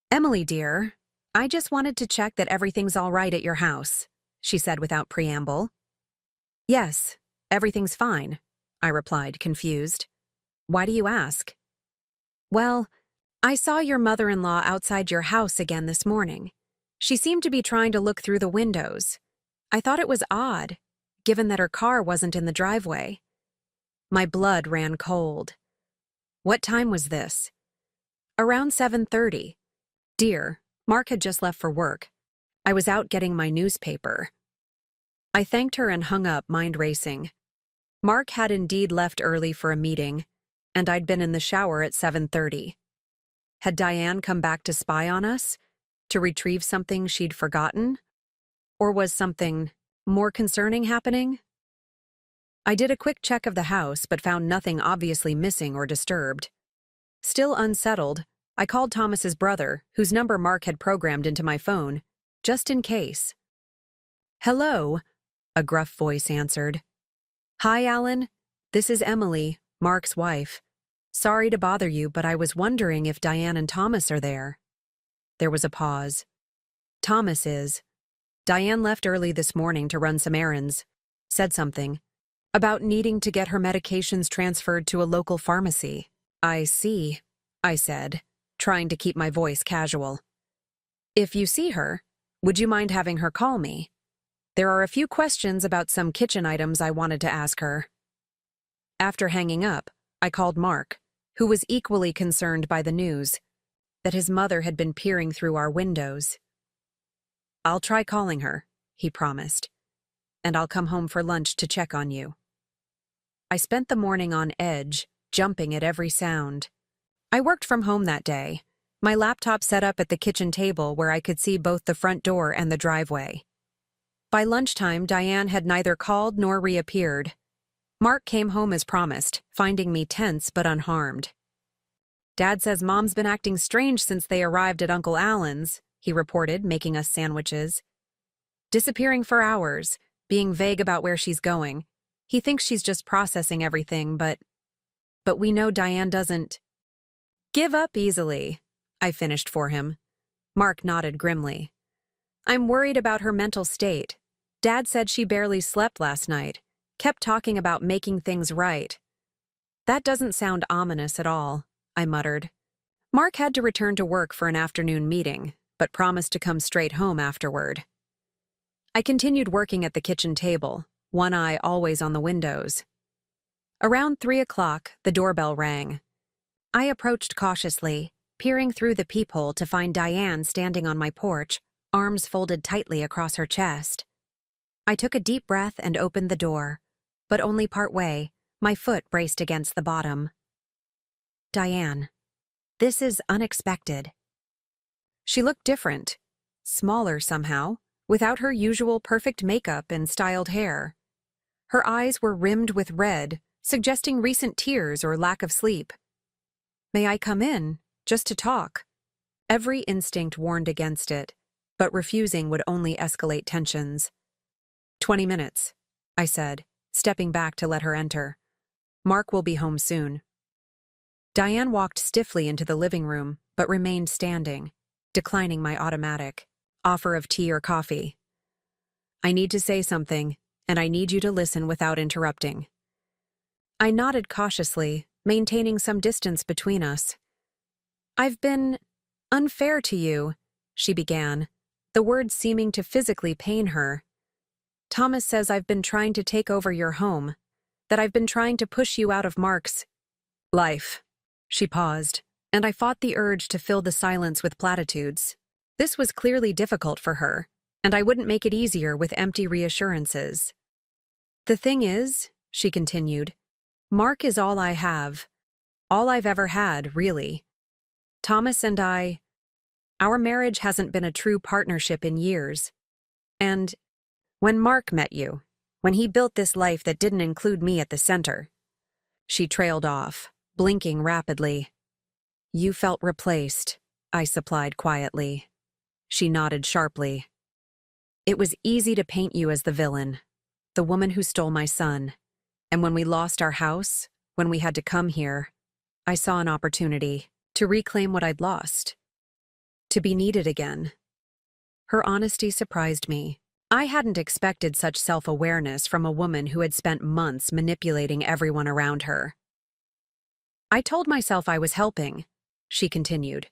"Emily, dear, I just wanted to check that everything's all right at your house," she said without preamble. "Yes, everything's fine," I replied, confused. "Why do you ask?" "Well, I saw your mother-in-law outside your house again this morning. She seemed to be trying to look through the windows. I thought it was odd, given that her car wasn't in the driveway." My blood ran cold. "What time was this?" "Around 7:30. Dear, Mark had just left for work. I was out getting my newspaper." I thanked her and hung up, mind racing. Mark had indeed left early for a meeting, and I'd been in the shower at 7:30. Had Diane come back to spy on us? To retrieve something she'd forgotten? Or was something more concerning happening? I did a quick check of the house, but found nothing obviously missing or disturbed. Still unsettled, I called Thomas's brother, whose number Mark had programmed into my phone, just in case. "Hello," a gruff voice answered. "Hi, Alan. This is Emily, Mark's wife. Sorry to bother you, but I was wondering if Diane and Thomas are there." There was a pause. "Thomas is. Diane left early this morning to run some errands. Said something about needing to get her medications transferred to a local pharmacy." "I see," I said, trying to keep my voice casual. "If you see her, would you mind having her call me? There are a few questions about some kitchen items I wanted to ask her." After hanging up, I called Mark, who was equally concerned by the news that his mother had been peering through our windows. "I'll try calling her," he promised, "and I'll come home for lunch to check on you." I spent the morning on edge, jumping at every sound. I worked from home that day, my laptop set up at the kitchen table where I could see both the front door and the driveway. By lunchtime, Diane had neither called nor reappeared. Mark came home as promised, finding me tense but unharmed. "Dad says Mom's been acting strange since they arrived at Uncle Alan's," he reported, making us sandwiches. "Disappearing for hours, being vague about where she's going. He thinks she's just processing everything, but we know Diane doesn't give up easily, I finished for him. Mark nodded grimly. I'm worried about her mental state. Dad said she barely slept last night, kept talking about making things right. That doesn't sound ominous at all, I muttered. Mark had to return to work for an afternoon meeting, but promised to come straight home afterward. I continued working at the kitchen table, one eye always on the windows. Around 3 o'clock, the doorbell rang. I approached cautiously, peering through the peephole to find Diane standing on my porch, arms folded tightly across her chest. I took a deep breath and opened the door, but only part way, my foot braced against the bottom. Diane, this is unexpected. She looked different, smaller somehow, without her usual perfect makeup and styled hair. Her eyes were rimmed with red, suggesting recent tears or lack of sleep. May I come in, just to talk? Every instinct warned against it, but refusing would only escalate tensions. 20 minutes, I said, stepping back to let her enter. Mark will be home soon. Diane walked stiffly into the living room, but remained standing, declining my automatic offer of tea or coffee. I need to say something, and I need you to listen without interrupting. I nodded cautiously, maintaining some distance between us. I've been unfair to you, she began, the words seeming to physically pain her. Thomas says I've been trying to take over your home, that I've been trying to push you out of Mark's life. She paused, and I fought the urge to fill the silence with platitudes. This was clearly difficult for her, and I wouldn't make it easier with empty reassurances. The thing is, she continued, Mark is all I have. All I've ever had, really. Thomas and our marriage hasn't been a true partnership in years. And when Mark met you, when he built this life that didn't include me at the center. She trailed off, blinking rapidly. You felt replaced, I supplied quietly. She nodded sharply. It was easy to paint you as the villain, the woman who stole my son. And when we lost our house, when we had to come here, I saw an opportunity to reclaim what I'd lost, to be needed again. Her honesty surprised me. I hadn't expected such self-awareness from a woman who had spent months manipulating everyone around her. I told myself I was helping, she continued,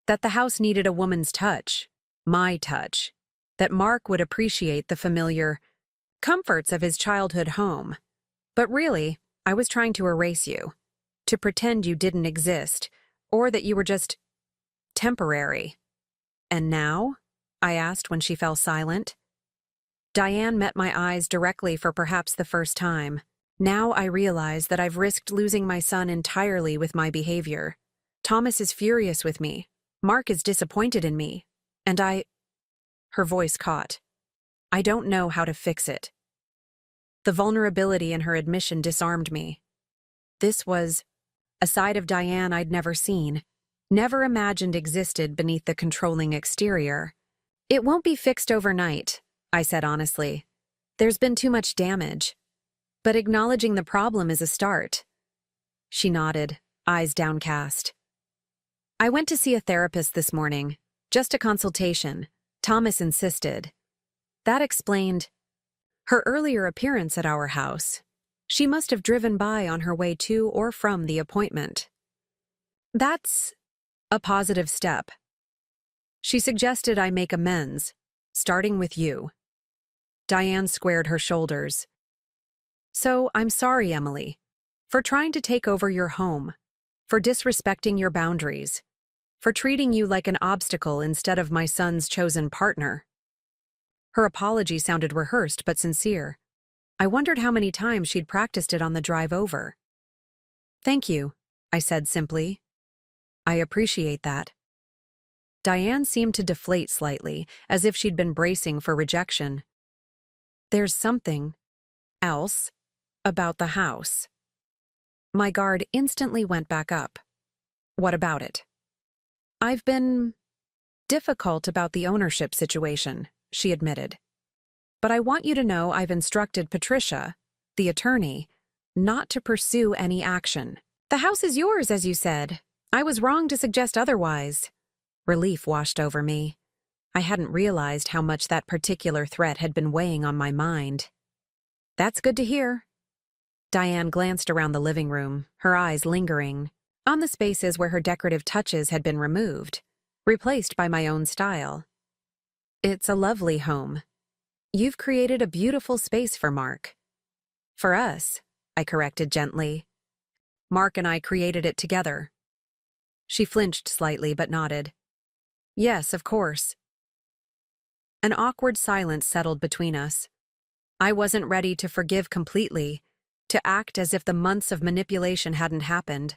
that the house needed a woman's touch, my touch, that Mark would appreciate the familiar comforts of his childhood home. But really, I was trying to erase you, to pretend you didn't exist, or that you were just temporary. And now? I asked when she fell silent. Diane met my eyes directly for perhaps the first time. Now I realize that I've risked losing my son entirely with my behavior. Thomas is furious with me. Mark is disappointed in me. And Her voice caught. I don't know how to fix it. The vulnerability in her admission disarmed me. This was a side of Diane I'd never seen, never imagined existed beneath the controlling exterior. It won't be fixed overnight, I said honestly. There's been too much damage. But acknowledging the problem is a start. She nodded, eyes downcast. I went to see a therapist this morning, just a consultation. Thomas insisted. That explained her earlier appearance at our house. She must have driven by on her way to or from the appointment. That's a positive step. She suggested I make amends, starting with you. Diane squared her shoulders. So I'm sorry, Emily, for trying to take over your home, for disrespecting your boundaries, for treating you like an obstacle instead of my son's chosen partner. Her apology sounded rehearsed but sincere. I wondered how many times she'd practiced it on the drive over. Thank you, I said simply. I appreciate that. Diane seemed to deflate slightly, as if she'd been bracing for rejection. There's something else about the house. My guard instantly went back up. What about it? I've been difficult about the ownership situation, she admitted. But I want you to know I've instructed Patricia, the attorney, not to pursue any action. The house is yours, as you said. I was wrong to suggest otherwise. Relief washed over me. I hadn't realized how much that particular threat had been weighing on my mind. That's good to hear. Diane glanced around the living room, her eyes lingering on the spaces where her decorative touches had been removed, replaced by my own style. It's a lovely home. You've created a beautiful space for Mark. For us, I corrected gently. Mark and I created it together. She flinched slightly but nodded. Yes, of course. An awkward silence settled between us. I wasn't ready to forgive completely, to act as if the months of manipulation hadn't happened.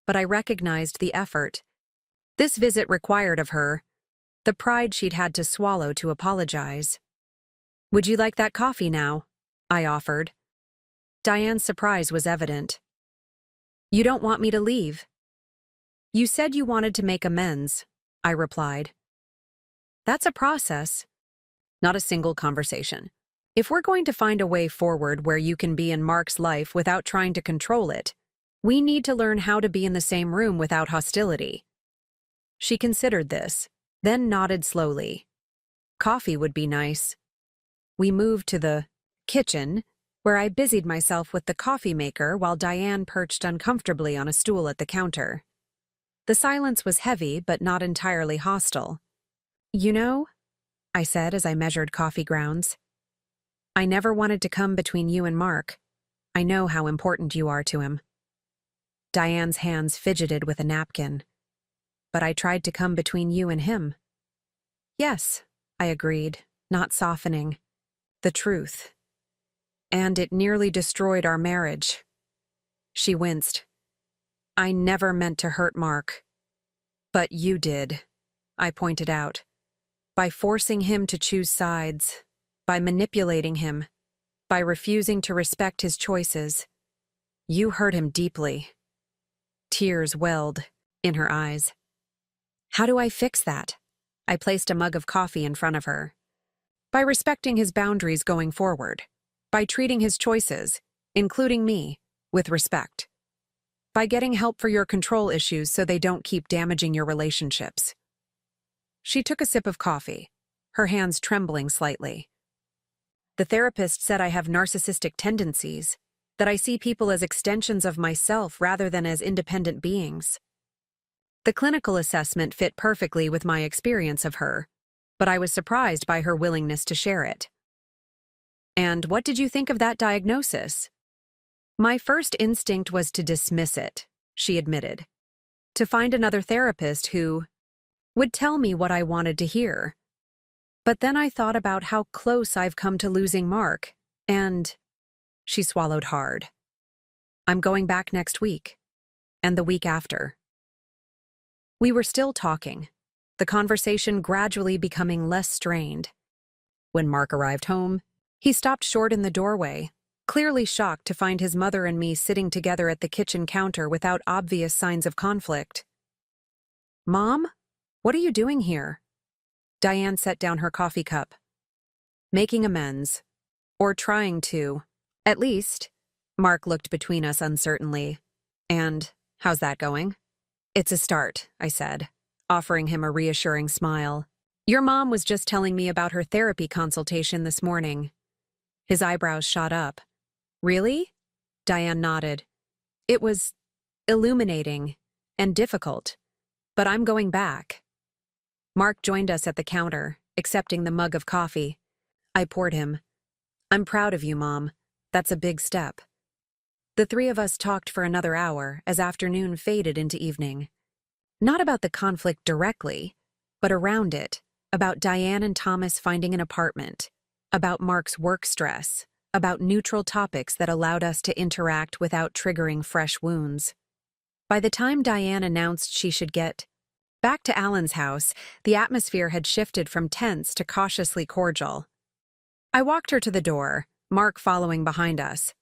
But I recognized the effort this visit required of her, the pride she'd had to swallow to apologize. Would you like that coffee now? I offered. Diane's surprise was evident. You don't want me to leave? You said you wanted to make amends, I replied. That's a process, not a single conversation. If we're going to find a way forward where you can be in Mark's life without trying to control it, we need to learn how to be in the same room without hostility. She considered this, then nodded slowly. Coffee would be nice. We moved to the kitchen, where I busied myself with the coffee maker while Diane perched uncomfortably on a stool at the counter. The silence was heavy but not entirely hostile. You know, I said as I measured coffee grounds, I never wanted to come between you and Mark. I know how important you are to him. Diane's hands fidgeted with a napkin. But I tried to come between you and him. Yes, I agreed, not softening. The truth. And it nearly destroyed our marriage. She winced. I never meant to hurt Mark. But you did, I pointed out. By forcing him to choose sides, by manipulating him, by refusing to respect his choices. You hurt him deeply. Tears welled in her eyes. How do I fix that? I placed a mug of coffee in front of her. By respecting his boundaries going forward. By treating his choices, including me, with respect. By getting help for your control issues so they don't keep damaging your relationships. She took a sip of coffee, her hands trembling slightly. The therapist said I have narcissistic tendencies, that I see people as extensions of myself rather than as independent beings. The clinical assessment fit perfectly with my experience of her, but I was surprised by her willingness to share it. And what did you think of that diagnosis? My first instinct was to dismiss it, she admitted. To find another therapist who would tell me what I wanted to hear. But then I thought about how close I've come to losing Mark, and she swallowed hard. I'm going back next week, and the week after. We were still talking, the conversation gradually becoming less strained. When Mark arrived home, he stopped short in the doorway, clearly shocked to find his mother and me sitting together at the kitchen counter without obvious signs of conflict. Mom, what are you doing here? Diane set down her coffee cup. Making amends. Or trying to. At least. Mark looked between us uncertainly. And, how's that going? It's a start, I said, offering him a reassuring smile. Your mom was just telling me about her therapy consultation this morning. His eyebrows shot up. Really? Diane nodded. It was illuminating and difficult, but I'm going back. Mark joined us at the counter, accepting the mug of coffee. I poured him. I'm proud of you, Mom. That's a big step. The three of us talked for another hour as afternoon faded into evening. Not about the conflict directly, but around it, about Diane and Thomas finding an apartment, about Mark's work stress, about neutral topics that allowed us to interact without triggering fresh wounds. By the time Diane announced she should get back to Alan's house, the atmosphere had shifted from tense to cautiously cordial. I walked her to the door, Mark following behind us.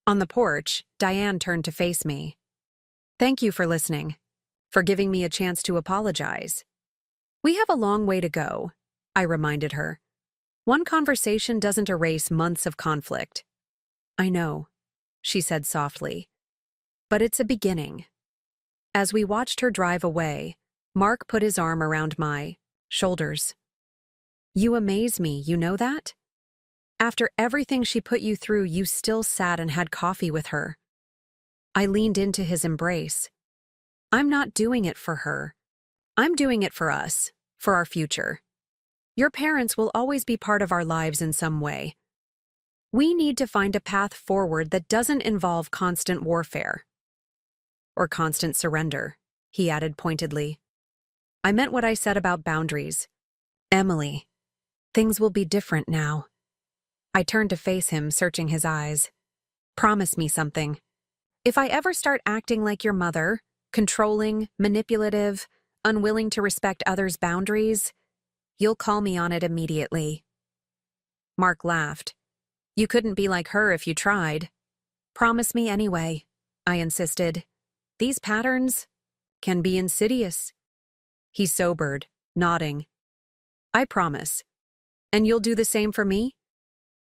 On the porch, Diane turned to face me. Thank you for listening, for giving me a chance to apologize. We have a long way to go, I reminded her. One conversation doesn't erase months of conflict. I know, she said softly, but it's a beginning. As we watched her drive away, Mark put his arm around my shoulders. You amaze me, you know that? After everything she put you through, you still sat and had coffee with her. I leaned into his embrace. I'm not doing it for her. I'm doing it for us, for our future. Your parents will always be part of our lives in some way. We need to find a path forward that doesn't involve constant warfare. Or constant surrender, he added pointedly. I meant what I said about boundaries. Emily, things will be different now. I turned to face him, searching his eyes. Promise me something. If I ever start acting like your mother, controlling, manipulative, unwilling to respect others' boundaries, you'll call me on it immediately. Mark laughed. You couldn't be like her if you tried. Promise me anyway, I insisted. These patterns can be insidious. He sobered, nodding. I promise. And you'll do the same for me?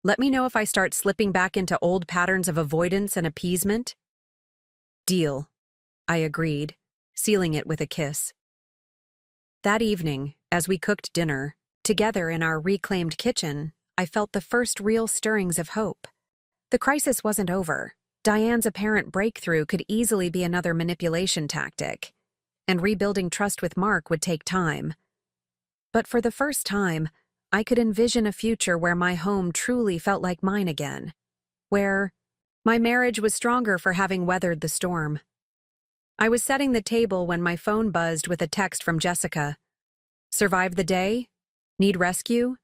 Let me know if I start slipping back into old patterns of avoidance and appeasement. Deal, I agreed, sealing it with a kiss. That evening, as we cooked dinner, together in our reclaimed kitchen, I felt the first real stirrings of hope. The crisis wasn't over. Diane's apparent breakthrough could easily be another manipulation tactic, and rebuilding trust with Mark would take time. But for the first time, I could envision a future where my home truly felt like mine again, where my marriage was stronger for having weathered the storm. I was setting the table when my phone buzzed with a text from Jessica. Survived the day? Need rescue?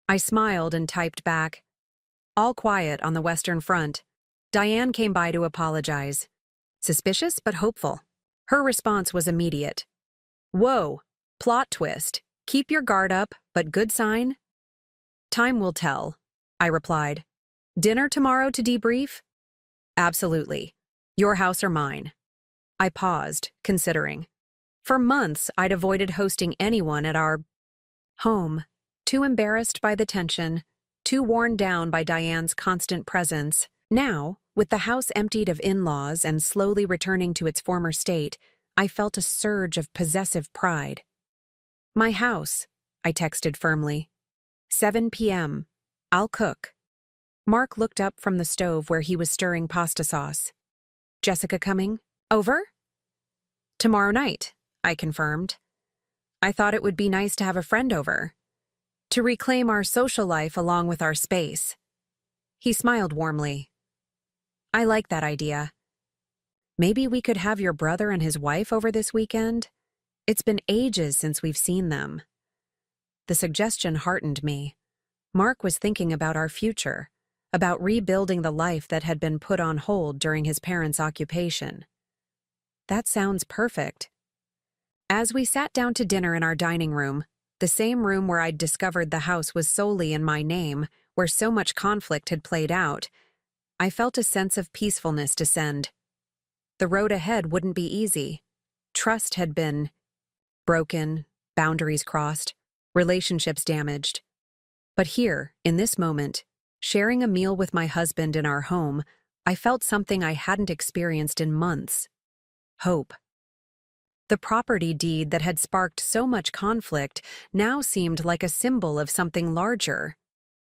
I smiled and typed back. All quiet on the Western Front. Diane came by to apologize. Suspicious but hopeful. Her response was immediate. Whoa, plot twist. Keep your guard up, but good sign? Time will tell, I replied. Dinner tomorrow to debrief? Absolutely. Your house or mine? I paused, considering. For months, I'd avoided hosting anyone at our home, too embarrassed by the tension, too worn down by Diane's constant presence. Now, with the house emptied of in-laws and slowly returning to its former state, I felt a surge of possessive pride. My house, I texted firmly. 7 p.m. I'll cook. Mark looked up from the stove where he was stirring pasta sauce. Jessica coming? Over? Tomorrow night, I confirmed. I thought it would be nice to have a friend over. To reclaim our social life along with our space. He smiled warmly. I like that idea. Maybe we could have your brother and his wife over this weekend? It's been ages since we've seen them. The suggestion heartened me. Mark was thinking about our future, about rebuilding the life that had been put on hold during his parents' occupation. That sounds perfect. As we sat down to dinner in our dining room, the same room where I'd discovered the house was solely in my name, where so much conflict had played out, I felt a sense of peacefulness descend. The road ahead wouldn't be easy. Trust had been broken, boundaries crossed, relationships damaged. But here, in this moment, sharing a meal with my husband in our home, I felt something I hadn't experienced in months. Hope. The property deed that had sparked so much conflict now seemed like a symbol of something larger.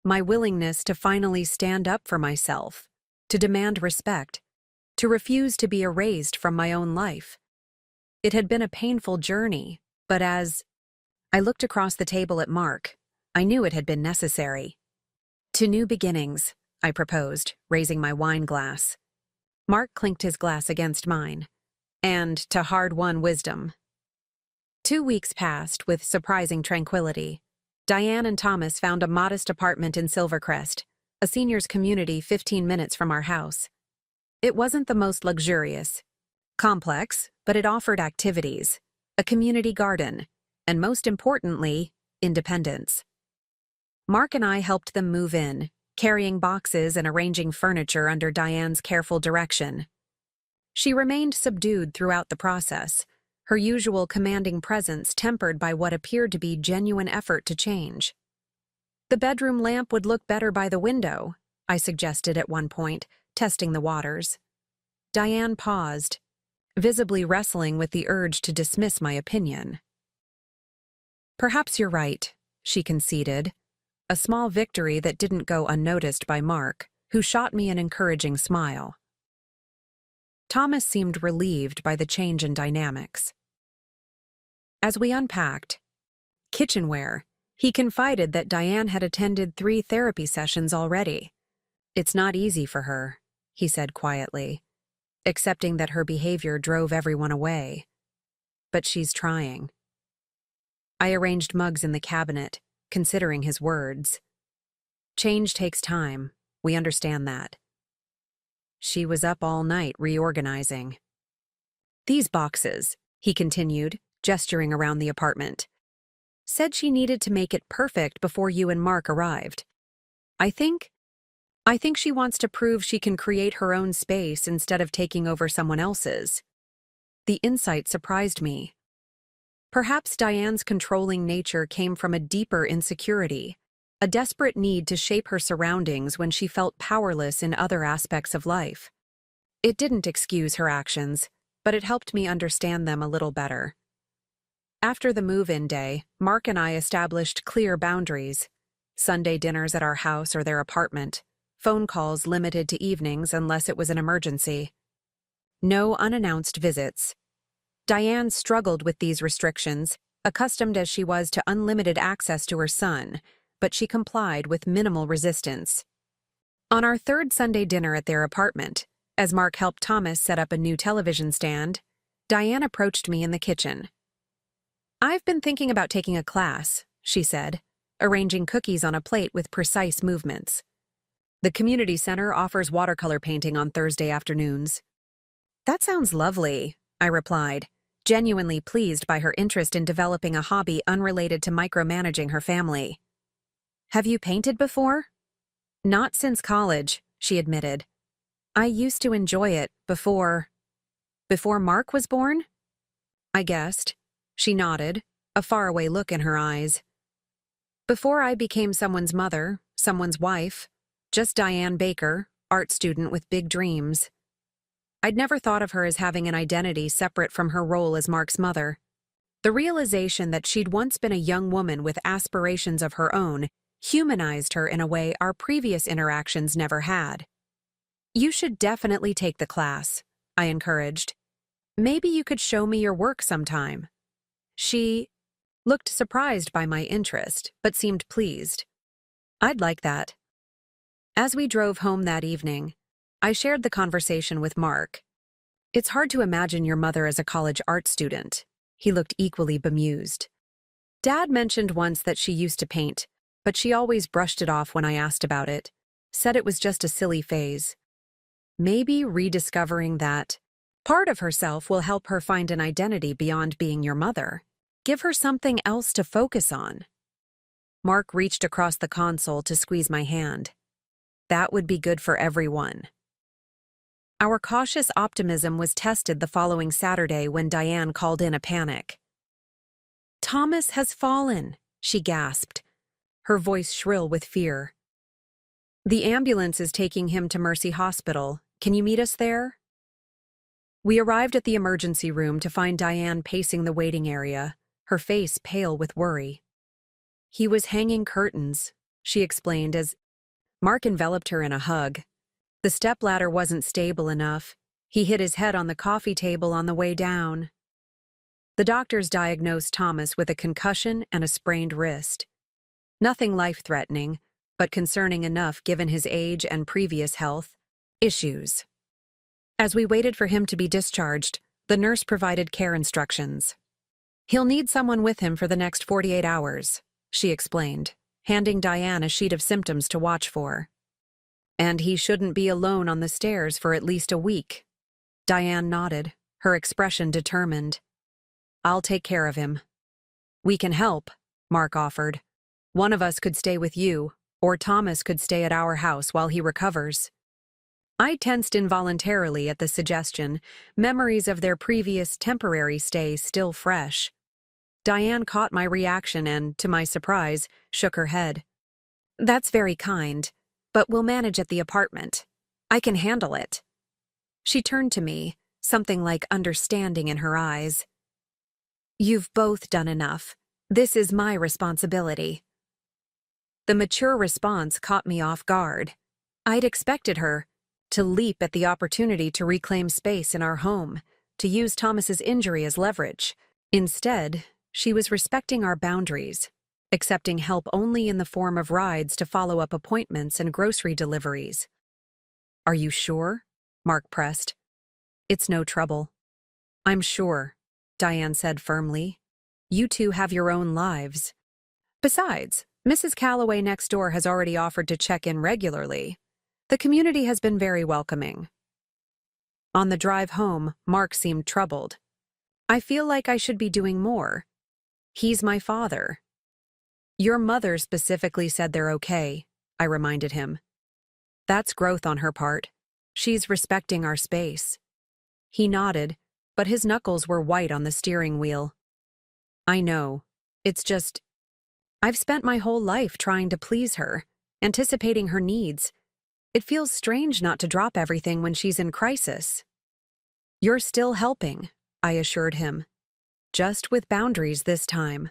My willingness to finally stand up for myself, to demand respect, to refuse to be erased from my own life. It had been a painful journey, but as I looked across the table at Mark, I knew it had been necessary. To new beginnings, I proposed, raising my wine glass. Mark clinked his glass against mine. And to hard-won wisdom. 2 weeks passed with surprising tranquility. Diane and Thomas found a modest apartment in Silvercrest, a seniors' community 15 minutes from our house. It wasn't the most luxurious, complex, but it offered activities, a community garden, and most importantly, independence. Mark and I helped them move in, carrying boxes and arranging furniture under Diane's careful direction. She remained subdued throughout the process, her usual commanding presence tempered by what appeared to be genuine effort to change. The bedroom lamp would look better by the window, I suggested at one point, testing the waters. Diane paused, visibly wrestling with the urge to dismiss my opinion. Perhaps you're right, she conceded, a small victory that didn't go unnoticed by Mark, who shot me an encouraging smile. Thomas seemed relieved by the change in dynamics. As we unpacked kitchenware, he confided that Diane had attended 3 therapy sessions already. It's not easy for her, he said quietly, accepting that her behavior drove everyone away. But she's trying. I arranged mugs in the cabinet, considering his words. Change takes time, we understand that. She was up all night reorganizing. These boxes, he continued, gesturing around the apartment, said she needed to make it perfect before you and Mark arrived. I think she wants to prove she can create her own space instead of taking over someone else's. The insight surprised me. Perhaps Diane's controlling nature came from a deeper insecurity, a desperate need to shape her surroundings when she felt powerless in other aspects of life. It didn't excuse her actions, but it helped me understand them a little better. After the move-in day, Mark and I established clear boundaries: Sunday dinners at our house or their apartment, phone calls limited to evenings unless it was an emergency. No unannounced visits. Diane struggled with these restrictions, accustomed as she was to unlimited access to her son, but she complied with minimal resistance. On our 3rd Sunday dinner at their apartment, as Mark helped Thomas set up a new television stand, Diane approached me in the kitchen. I've been thinking about taking a class, she said, arranging cookies on a plate with precise movements. The community center offers watercolor painting on Thursday afternoons. That sounds lovely, I replied, genuinely pleased by her interest in developing a hobby unrelated to micromanaging her family. Have you painted before? Not since college, she admitted. I used to enjoy it before Mark was born? I guessed. She nodded, a faraway look in her eyes. Before I became someone's mother, someone's wife, just Diane Baker, art student with big dreams. I'd never thought of her as having an identity separate from her role as Mark's mother. The realization that she'd once been a young woman with aspirations of her own humanized her in a way our previous interactions never had. You should definitely take the class, I encouraged. Maybe you could show me your work sometime. She looked surprised by my interest, but seemed pleased. I'd like that. As we drove home that evening, I shared the conversation with Mark. It's hard to imagine your mother as a college art student. He looked equally bemused. Dad mentioned once that she used to paint, but she always brushed it off when I asked about it, said it was just a silly phase. Maybe rediscovering that part of herself will help her find an identity beyond being your mother. Give her something else to focus on. Mark reached across the console to squeeze my hand. That would be good for everyone. Our cautious optimism was tested the following Saturday when Diane called in a panic. Thomas has fallen, she gasped, her voice shrill with fear. The ambulance is taking him to Mercy Hospital. Can you meet us there? We arrived at the emergency room to find Diane pacing the waiting area, her face pale with worry. He was hanging curtains, she explained as Mark enveloped her in a hug. The stepladder wasn't stable enough. He hit his head on the coffee table on the way down. The doctors diagnosed Thomas with a concussion and a sprained wrist. Nothing life-threatening, but concerning enough given his age and previous health issues. As we waited for him to be discharged, the nurse provided care instructions. He'll need someone with him for the next 48 hours, she explained, handing Diane a sheet of symptoms to watch for. And he shouldn't be alone on the stairs for at least a week. Diane nodded, her expression determined. I'll take care of him. We can help, Mark offered. One of us could stay with you, or Thomas could stay at our house while he recovers. I tensed involuntarily at the suggestion, memories of their previous temporary stay still fresh. Diane caught my reaction and, to my surprise, shook her head. That's very kind. but we'll manage at the apartment. I can handle it. She turned to me, something like understanding in her eyes. You've both done enough. This is my responsibility. The mature response caught me off guard. I'd expected her to leap at the opportunity to reclaim space in our home, to use Thomas's injury as leverage. Instead, she was respecting our boundaries, accepting help only in the form of rides to follow up appointments and grocery deliveries. Are you sure? Mark pressed. It's no trouble. I'm sure, Diane said firmly. You two have your own lives. Besides, Mrs. Calloway next door has already offered to check in regularly. The community has been very welcoming. On the drive home, Mark seemed troubled. I feel like I should be doing more. He's my father. Your mother specifically said they're okay, I reminded him. That's growth on her part. She's respecting our space. He nodded, but his knuckles were white on the steering wheel. I know. It's just, I've spent my whole life trying to please her, anticipating her needs. It feels strange not to drop everything when she's in crisis. You're still helping, I assured him. Just with boundaries this time.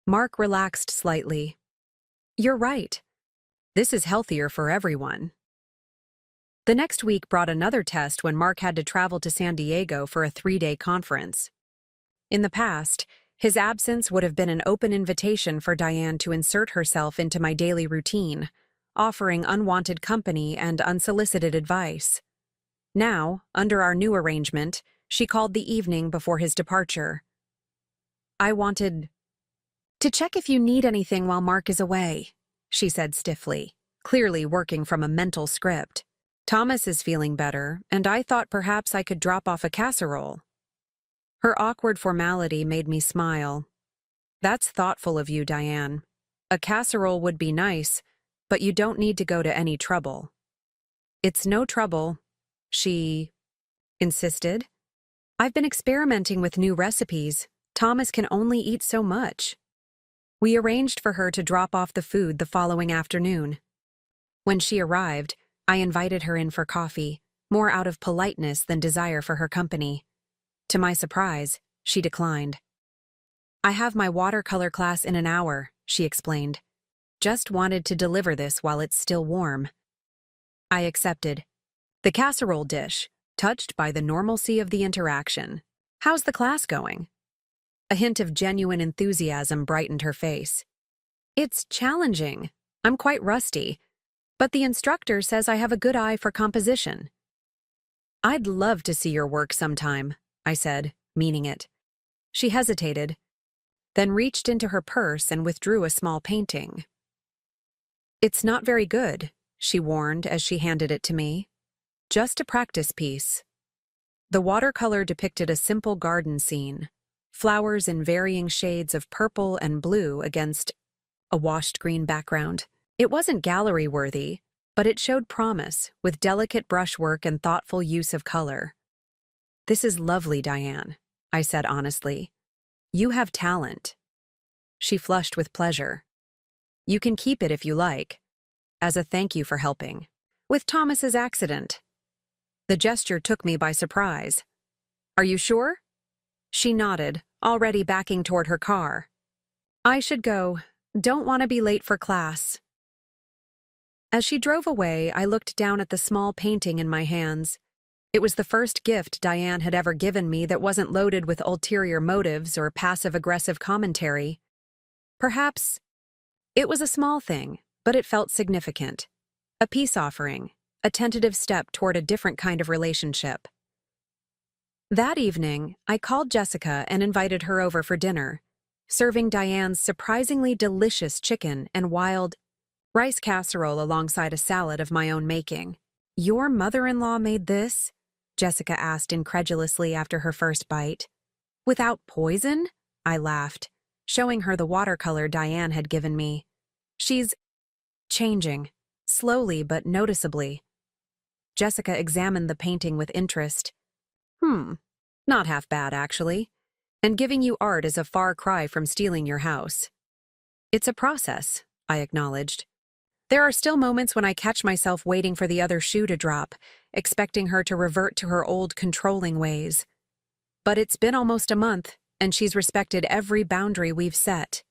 Mark relaxed slightly. You're right. This is healthier for everyone. The next week brought another test when Mark had to travel to San Diego for a 3-day conference. In the past, his absence would have been an open invitation for Diane to insert herself into my daily routine, offering unwanted company and unsolicited advice. Now, under our new arrangement, she called the evening before his departure. I wanted to check if you need anything while Mark is away, she said stiffly, clearly working from a mental script. Thomas is feeling better, and I thought perhaps I could drop off a casserole. Her awkward formality made me smile. That's thoughtful of you, Diane. A casserole would be nice, but you don't need to go to any trouble. It's no trouble, she insisted. I've been experimenting with new recipes. Thomas can only eat so much. We arranged for her to drop off the food the following afternoon. When she arrived, I invited her in for coffee, more out of politeness than desire for her company. To my surprise, she declined. I have my watercolor class in an hour, she explained. Just wanted to deliver this while it's still warm. I accepted. The casserole dish, touched by the normalcy of the interaction. How's the class going? A hint of genuine enthusiasm brightened her face. It's challenging. I'm quite rusty, but the instructor says I have a good eye for composition. I'd love to see your work sometime, I said, meaning it. She hesitated, then reached into her purse and withdrew a small painting. It's not very good, she warned as she handed it to me. Just a practice piece. The watercolor depicted a simple garden scene, flowers in varying shades of purple and blue against a washed green background. It wasn't gallery-worthy, but it showed promise, with delicate brushwork and thoughtful use of color. This is lovely, Diane, I said honestly. You have talent. She flushed with pleasure. You can keep it if you like, as a thank you for helping. With Thomas's accident. The gesture took me by surprise. Are you sure? She nodded, already backing toward her car. I should go. Don't want to be late for class. As she drove away, I looked down at the small painting in my hands. It was the first gift Diane had ever given me that wasn't loaded with ulterior motives or passive-aggressive commentary. Perhaps it was a small thing, but it felt significant. A peace offering, a tentative step toward a different kind of relationship. That evening, I called Jessica and invited her over for dinner, serving Diane's surprisingly delicious chicken and wild rice casserole alongside a salad of my own making. Your mother-in-law made this? Jessica asked incredulously after her first bite. Without poison? I laughed, showing her the watercolor Diane had given me. She's changing, slowly but noticeably. Jessica examined the painting with interest. Not half bad, actually. And giving you art is a far cry from stealing your house. It's a process, I acknowledged. There are still moments when I catch myself waiting for the other shoe to drop, expecting her to revert to her old controlling ways. But it's been almost a month, and she's respected every boundary we've set.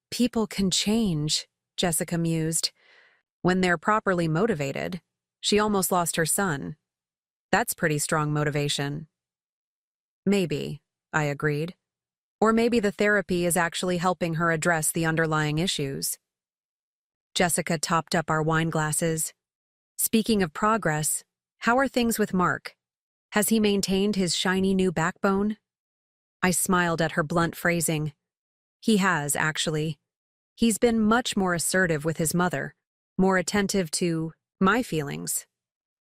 People can change, Jessica mused. When they're properly motivated. She almost lost her son. That's pretty strong motivation. Maybe, I agreed. Or maybe the therapy is actually helping her address the underlying issues. Jessica topped up our wine glasses. Speaking of progress, how are things with Mark? Has he maintained his shiny new backbone? I smiled at her blunt phrasing. He has, actually. He's been much more assertive with his mother, more attentive to my feelings.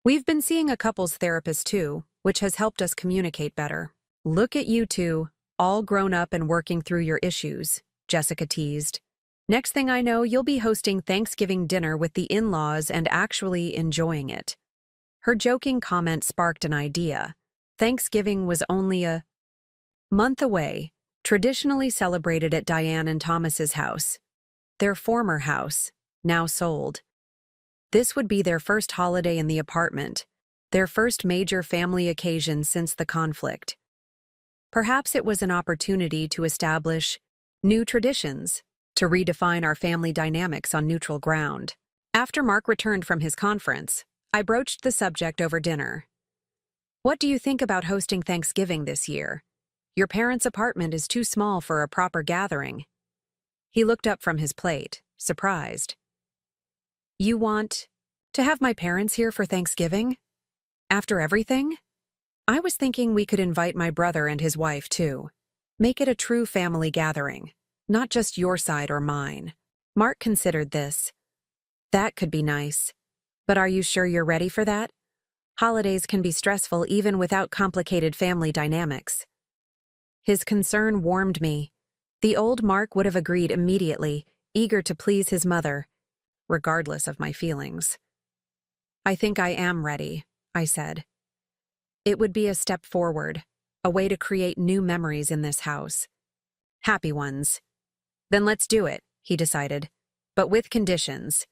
We've been seeing a couples therapist too, which has helped us communicate better. Look at you two, all grown up and working through your issues, Jessica teased. Next thing I know, you'll be hosting Thanksgiving dinner with the in-laws and actually enjoying it. Her joking comment sparked an idea. Thanksgiving was only a month away, traditionally celebrated at Diane and Thomas's house. Their former house, now sold. This would be their first holiday in the apartment, their first major family occasion since the conflict. Perhaps it was an opportunity to establish new traditions, to redefine our family dynamics on neutral ground. After Mark returned from his conference, I broached the subject over dinner. What do you think about hosting Thanksgiving this year? Your parents' apartment is too small for a proper gathering. He looked up from his plate, surprised. You want to have my parents here for Thanksgiving? After everything? I was thinking we could invite my brother and his wife too. Make it a true family gathering, not just your side or mine. Mark considered this. That could be nice. But are you sure you're ready for that? Holidays can be stressful even without complicated family dynamics. His concern warmed me. The old Mark would have agreed immediately, eager to please his mother, regardless of my feelings. I think I am ready, I said. It would be a step forward, a way to create new memories in this house. Happy ones. Then let's do it, he decided, but with conditions.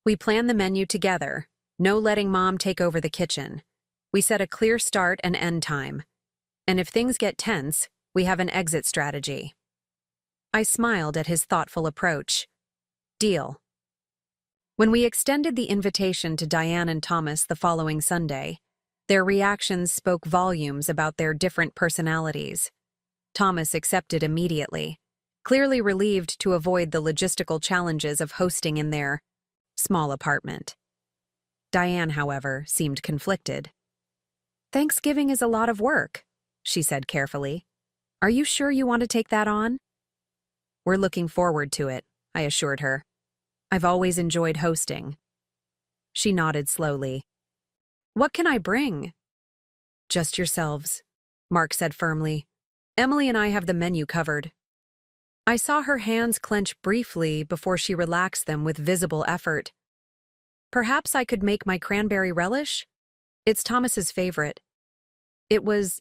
We plan the menu together, no letting Mom take over the kitchen. We set a clear start and end time. And if things get tense, we have an exit strategy. I smiled at his thoughtful approach. Deal. When we extended the invitation to Diane and Thomas the following Sunday, their reactions spoke volumes about their different personalities. Thomas accepted immediately, clearly relieved to avoid the logistical challenges of hosting in their small apartment. Diane, however, seemed conflicted. Thanksgiving is a lot of work, she said carefully. Are you sure you want to take that on? We're looking forward to it, I assured her. I've always enjoyed hosting. She nodded slowly. What can I bring? Just yourselves, Mark said firmly. Emily and I have the menu covered. I saw her hands clench briefly before she relaxed them with visible effort. Perhaps I could make my cranberry relish? It's Thomas's favorite. It was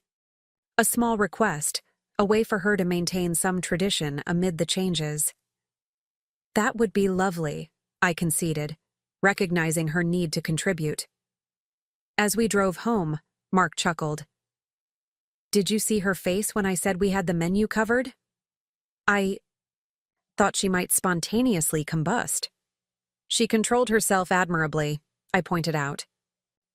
a small request, a way for her to maintain some tradition amid the changes. That would be lovely, I conceded, recognizing her need to contribute. As we drove home, Mark chuckled. Did you see her face when I said we had the menu covered? I thought she might spontaneously combust. She controlled herself admirably, I pointed out.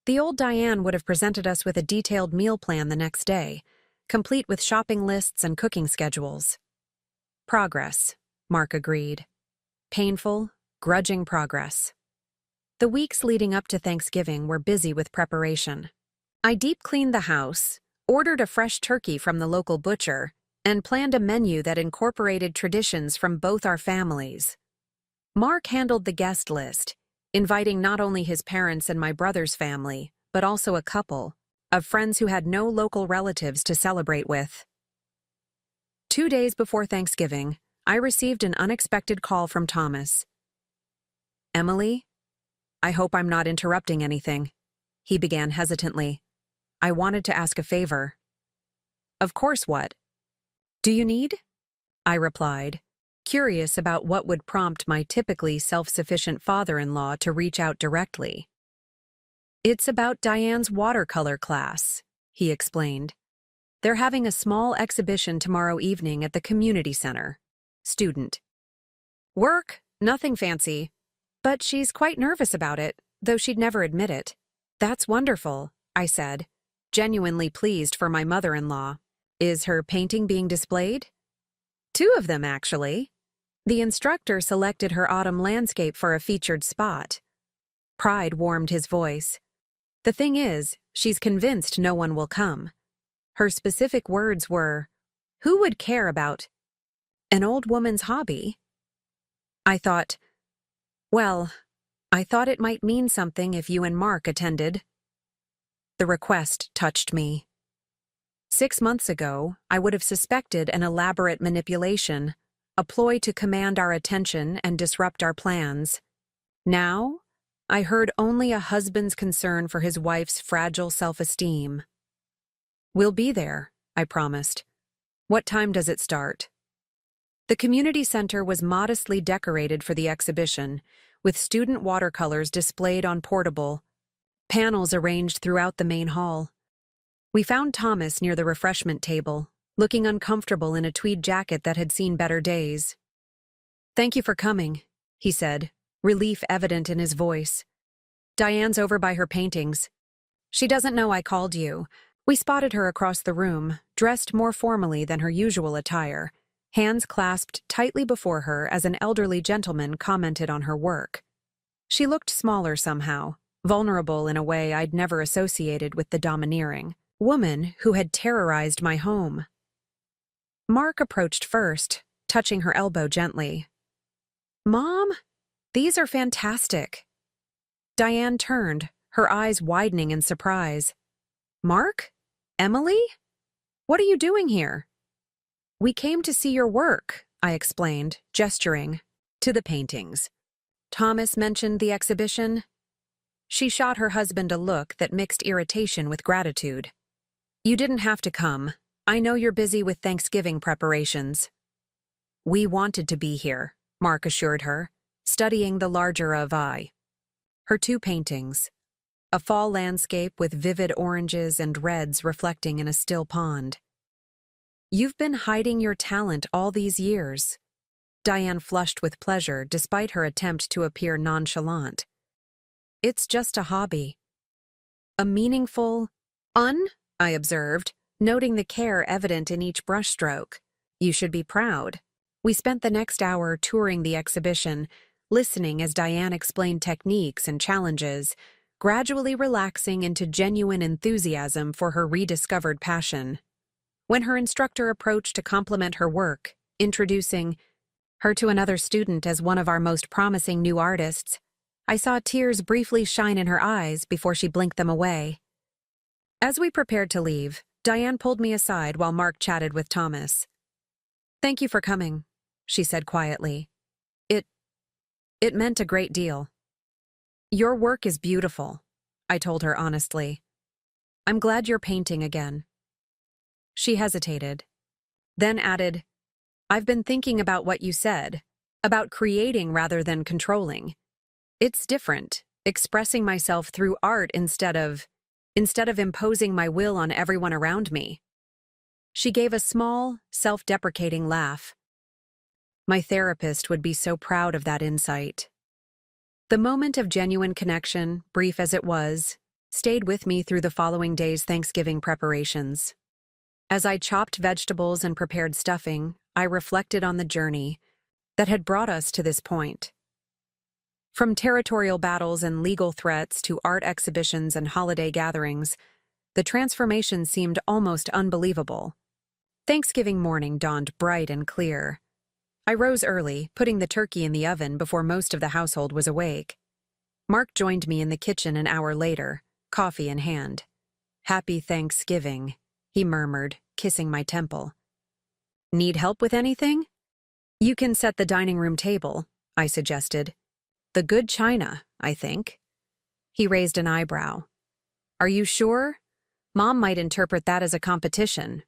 The old Diane would have presented us with a detailed meal plan the next day, complete with shopping lists and cooking schedules. Progress, Mark agreed. Painful, grudging progress. The weeks leading up to Thanksgiving were busy with preparation. I deep-cleaned the house, ordered a fresh turkey from the local butcher, and planned a menu that incorporated traditions from both our families. Mark handled the guest list, inviting not only his parents and my brother's family, but also a couple of friends who had no local relatives to celebrate with. 2 days before Thanksgiving, I received an unexpected call from Thomas. Emily? I hope I'm not interrupting anything, he began hesitantly. I wanted to ask a favor. Of course, what? Do you need? I replied, curious about what would prompt my typically self-sufficient father-in-law to reach out directly. "It's about Diane's watercolor class," he explained. "They're having a small exhibition tomorrow evening at the community center." Student: "Work, nothing fancy. But she's quite nervous about it, though she'd never admit it." "That's wonderful," I said, genuinely pleased for my mother-in-law. "Is her painting being displayed?" "Two of them, actually." The instructor selected her autumn landscape for a featured spot. Pride warmed his voice. "The thing is, she's convinced no one will come." Her specific words were, "Who would care about an old woman's hobby?" I thought, well, I thought it might mean something if you and Mark attended. The request touched me. 6 months ago, I would have suspected an elaborate manipulation, a ploy to command our attention and disrupt our plans. Now, I heard only a husband's concern for his wife's fragile self-esteem. "We'll be there," I promised. "What time does it start?" The community center was modestly decorated for the exhibition, with student watercolors displayed on portable panels arranged throughout the main hall. We found Thomas near the refreshment table, looking uncomfortable in a tweed jacket that had seen better days. "Thank you for coming," he said, relief evident in his voice. "Diane's over by her paintings. She doesn't know I called you." We spotted her across the room, dressed more formally than her usual attire, hands clasped tightly before her as an elderly gentleman commented on her work. She looked smaller somehow, vulnerable in a way I'd never associated with the domineering woman who had terrorized my home. Mark approached first, touching her elbow gently. "Mom, these are fantastic." Diane turned, her eyes widening in surprise. "Mark? Emily? What are you doing here?" "We came to see your work," I explained, gesturing to the paintings. "Thomas mentioned the exhibition." She shot her husband a look that mixed irritation with gratitude. "You didn't have to come. I know you're busy with Thanksgiving preparations." "We wanted to be here," Mark assured her, studying the larger of her two paintings. A fall landscape with vivid oranges and reds reflecting in a still pond. "You've been hiding your talent all these years." Diane flushed with pleasure despite her attempt to appear nonchalant. "It's just a hobby." "A meaningful I observed, noting the care evident in each brushstroke. "You should be proud." We spent the next hour touring the exhibition, listening as Diane explained techniques and challenges, gradually relaxing into genuine enthusiasm for her rediscovered passion. When her instructor approached to compliment her work, introducing her to another student as one of our most promising new artists, I saw tears briefly shine in her eyes before she blinked them away. As we prepared to leave, Diane pulled me aside while Mark chatted with Thomas. "Thank you for coming," she said quietly. It meant a great deal." "Your work is beautiful," I told her honestly. "I'm glad you're painting again." She hesitated, then added, "I've been thinking about what you said, about creating rather than controlling. It's different, expressing myself through art instead of imposing my will on everyone around me." She gave a small, self-deprecating laugh. My therapist would be so proud of that insight. The moment of genuine connection, brief as it was, stayed with me through the following day's Thanksgiving preparations. As I chopped vegetables and prepared stuffing, I reflected on the journey that had brought us to this point. From territorial battles and legal threats to art exhibitions and holiday gatherings, the transformation seemed almost unbelievable. Thanksgiving morning dawned bright and clear. I rose early, putting the turkey in the oven before most of the household was awake. Mark joined me in the kitchen an hour later, coffee in hand. "Happy Thanksgiving," he murmured, kissing my temple. "Need help with anything?" "You can set the dining room table," I suggested. "The good china, I think." He raised an eyebrow. "Are you sure? Mom might interpret that as a competition."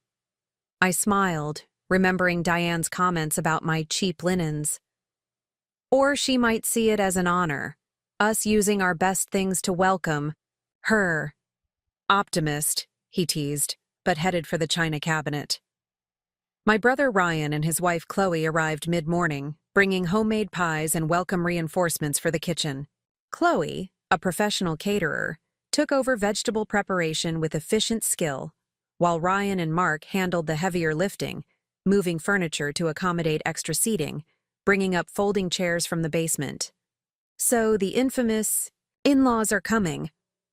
I smiled, remembering Diane's comments about my cheap linens. Or she might see it as an honor, us using our best things to welcome her. Optimist, he teased, but headed for the china cabinet. My brother Ryan and his wife Chloe arrived mid-morning, bringing homemade pies and welcome reinforcements for the kitchen. Chloe, a professional caterer, took over vegetable preparation with efficient skill, while Ryan and Mark handled the heavier lifting, moving furniture to accommodate extra seating, bringing up folding chairs from the basement. So the infamous in-laws are coming,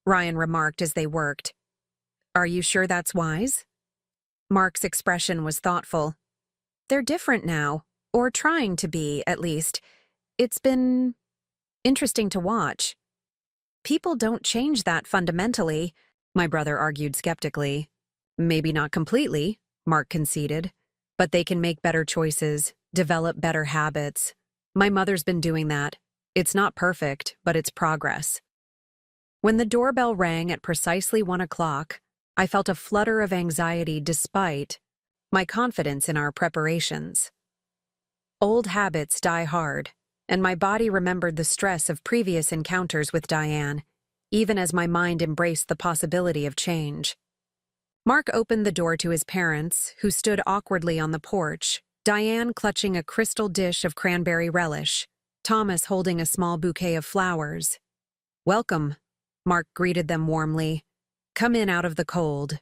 Ryan remarked as they worked. Are you sure that's wise? Mark's expression was thoughtful. They're different now, or trying to be, at least. It's been interesting to watch. People don't change that fundamentally, my brother argued skeptically. Maybe not completely, Mark conceded, but they can make better choices, develop better habits. My mother's been doing that. It's not perfect, but it's progress. When the doorbell rang at precisely 1 o'clock, I felt a flutter of anxiety despite my confidence in our preparations. Old habits die hard, and my body remembered the stress of previous encounters with Diane, even as my mind embraced the possibility of change. Mark opened the door to his parents, who stood awkwardly on the porch, Diane clutching a crystal dish of cranberry relish, Thomas holding a small bouquet of flowers. Welcome, Mark greeted them warmly. Come in out of the cold.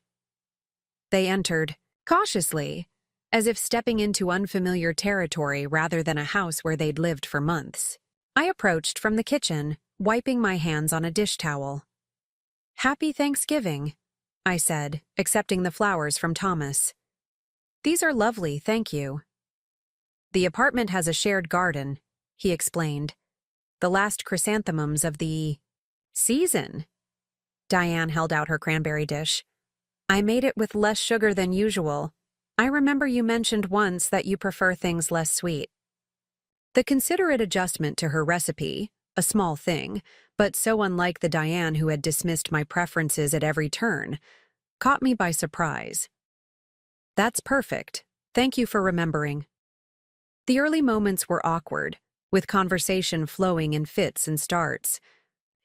They entered, cautiously, as if stepping into unfamiliar territory rather than a house where they'd lived for months. I approached from the kitchen, wiping my hands on a dish towel. Happy Thanksgiving, I said, accepting the flowers from Thomas. These are lovely, thank you. The apartment has a shared garden, he explained. The last chrysanthemums of the season. Diane held out her cranberry dish. I made it with less sugar than usual. I remember you mentioned once that you prefer things less sweet. The considerate adjustment to her recipe, a small thing, but so unlike the Diane who had dismissed my preferences at every turn, caught me by surprise. That's perfect. Thank you for remembering. The early moments were awkward, with conversation flowing in fits and starts.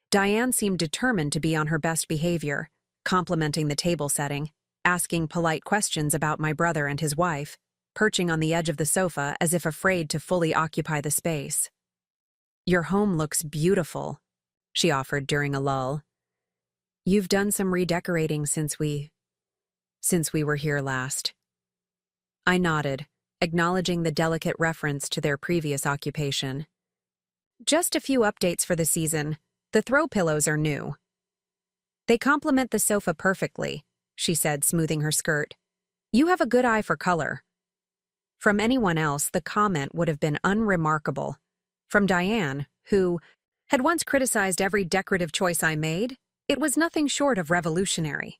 Diane seemed determined to be on her best behavior, complimenting the table setting, asking polite questions about my brother and his wife, perching on the edge of the sofa as if afraid to fully occupy the space. Your home looks beautiful, she offered during a lull. You've done some redecorating since we were here last. I nodded, acknowledging the delicate reference to their previous occupation. Just a few updates for the season. The throw pillows are new. They complement the sofa perfectly, she said, smoothing her skirt. You have a good eye for color. From anyone else, the comment would have been unremarkable. From Diane, who had once criticized every decorative choice I made, it was nothing short of revolutionary.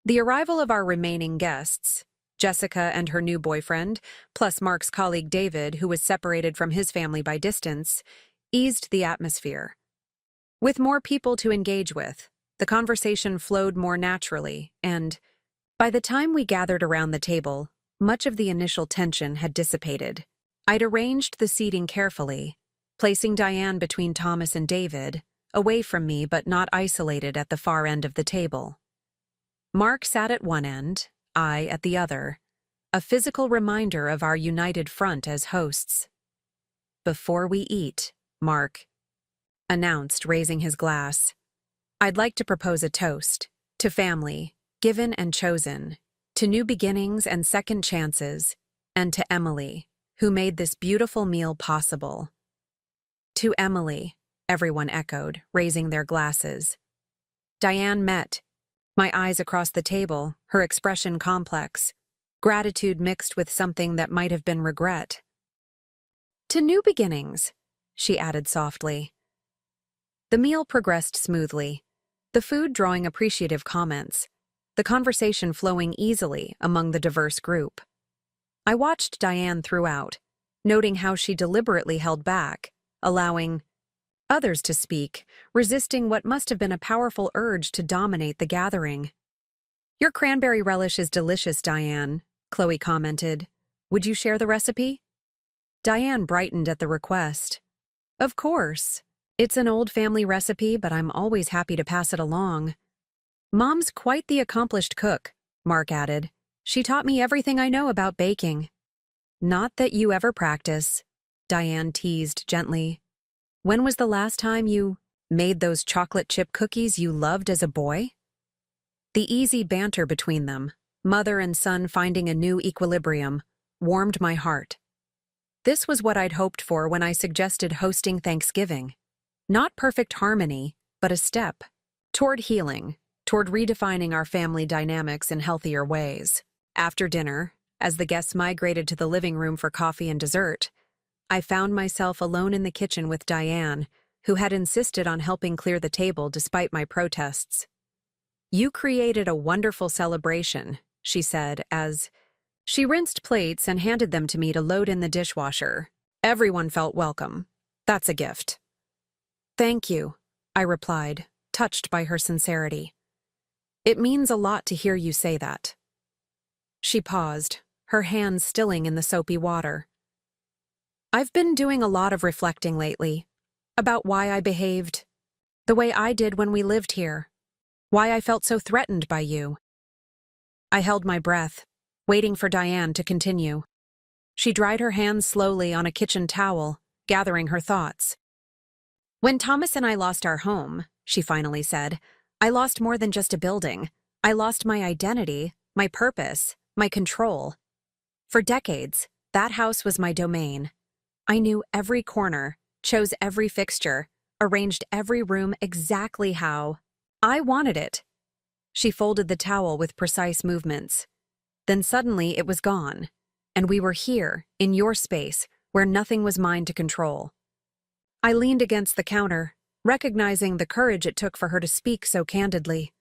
The arrival of our remaining guests, Jessica and her new boyfriend, plus Mark's colleague David, who was separated from his family by distance, eased the atmosphere. With more people to engage with, the conversation flowed more naturally, and by the time we gathered around the table, much of the initial tension had dissipated. I'd arranged the seating carefully, placing Diane between Thomas and David, away from me but not isolated at the far end of the table. Mark sat at one end, I at the other, a physical reminder of our united front as hosts. Before we eat, Mark announced, raising his glass, I'd like to propose a toast to family, given and chosen, to new beginnings and second chances, and to Emily, who made this beautiful meal possible. To Emily, everyone echoed, raising their glasses. Diane met, my eyes across the table, her expression complex, gratitude mixed with something that might have been regret. To new beginnings, she added softly. The meal progressed smoothly, the food drawing appreciative comments, the conversation flowing easily among the diverse group. I watched Diane throughout, noting how she deliberately held back, allowing others to speak, resisting what must have been a powerful urge to dominate the gathering. Your cranberry relish is delicious, Diane, Chloe commented, Would you share the recipe? Diane brightened at the request. Of course. It's an old family recipe, but I'm always happy to pass it along. Mom's quite the accomplished cook, Mark added. She taught me everything I know about baking. Not that you ever practice, Diane teased gently. When was the last time you made those chocolate chip cookies you loved as a boy? The easy banter between them, mother and son finding a new equilibrium, warmed my heart. This was what I'd hoped for when I suggested hosting Thanksgiving. Not perfect harmony, but a step toward healing, toward redefining our family dynamics in healthier ways. After dinner, as the guests migrated to the living room for coffee and dessert, I found myself alone in the kitchen with Diane, who had insisted on helping clear the table despite my protests. You created a wonderful celebration, she said as she rinsed plates and handed them to me to load in the dishwasher. Everyone felt welcome. That's a gift. Thank you, I replied, touched by her sincerity. It means a lot to hear you say that. She paused, her hands stilling in the soapy water. I've been doing a lot of reflecting lately, about why I behaved the way I did when we lived here, why I felt so threatened by you. I held my breath, waiting for Diane to continue. She dried her hands slowly on a kitchen towel, gathering her thoughts. When Thomas and I lost our home, she finally said, I lost more than just a building. I lost my identity, my purpose, my control. For decades, that house was my domain. I knew every corner, chose every fixture, arranged every room exactly how I wanted it. She folded the towel with precise movements. Then suddenly it was gone, and we were here, in your space, where nothing was mine to control. I leaned against the counter, recognizing the courage it took for her to speak so candidly.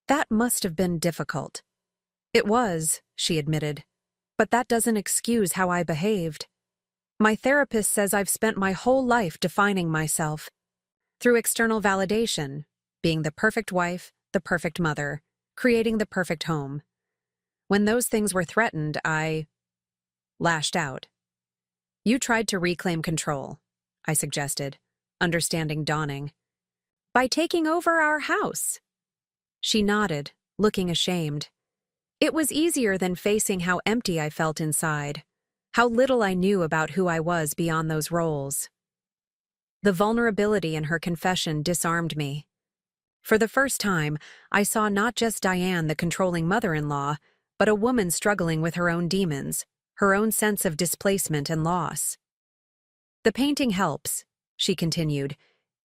That must have been difficult. It was, she admitted, but that doesn't excuse how I behaved. My therapist says I've spent my whole life defining myself through external validation, being the perfect wife, the perfect mother, creating the perfect home. When those things were threatened, I lashed out. You tried to reclaim control, I suggested, understanding dawning. By taking over our house. She nodded, looking ashamed. It was easier than facing how empty I felt inside, how little I knew about who I was beyond those roles. The vulnerability in her confession disarmed me. For the first time, I saw not just Diane, the controlling mother-in-law, but a woman struggling with her own demons, her own sense of displacement and loss. The painting helps, she continued.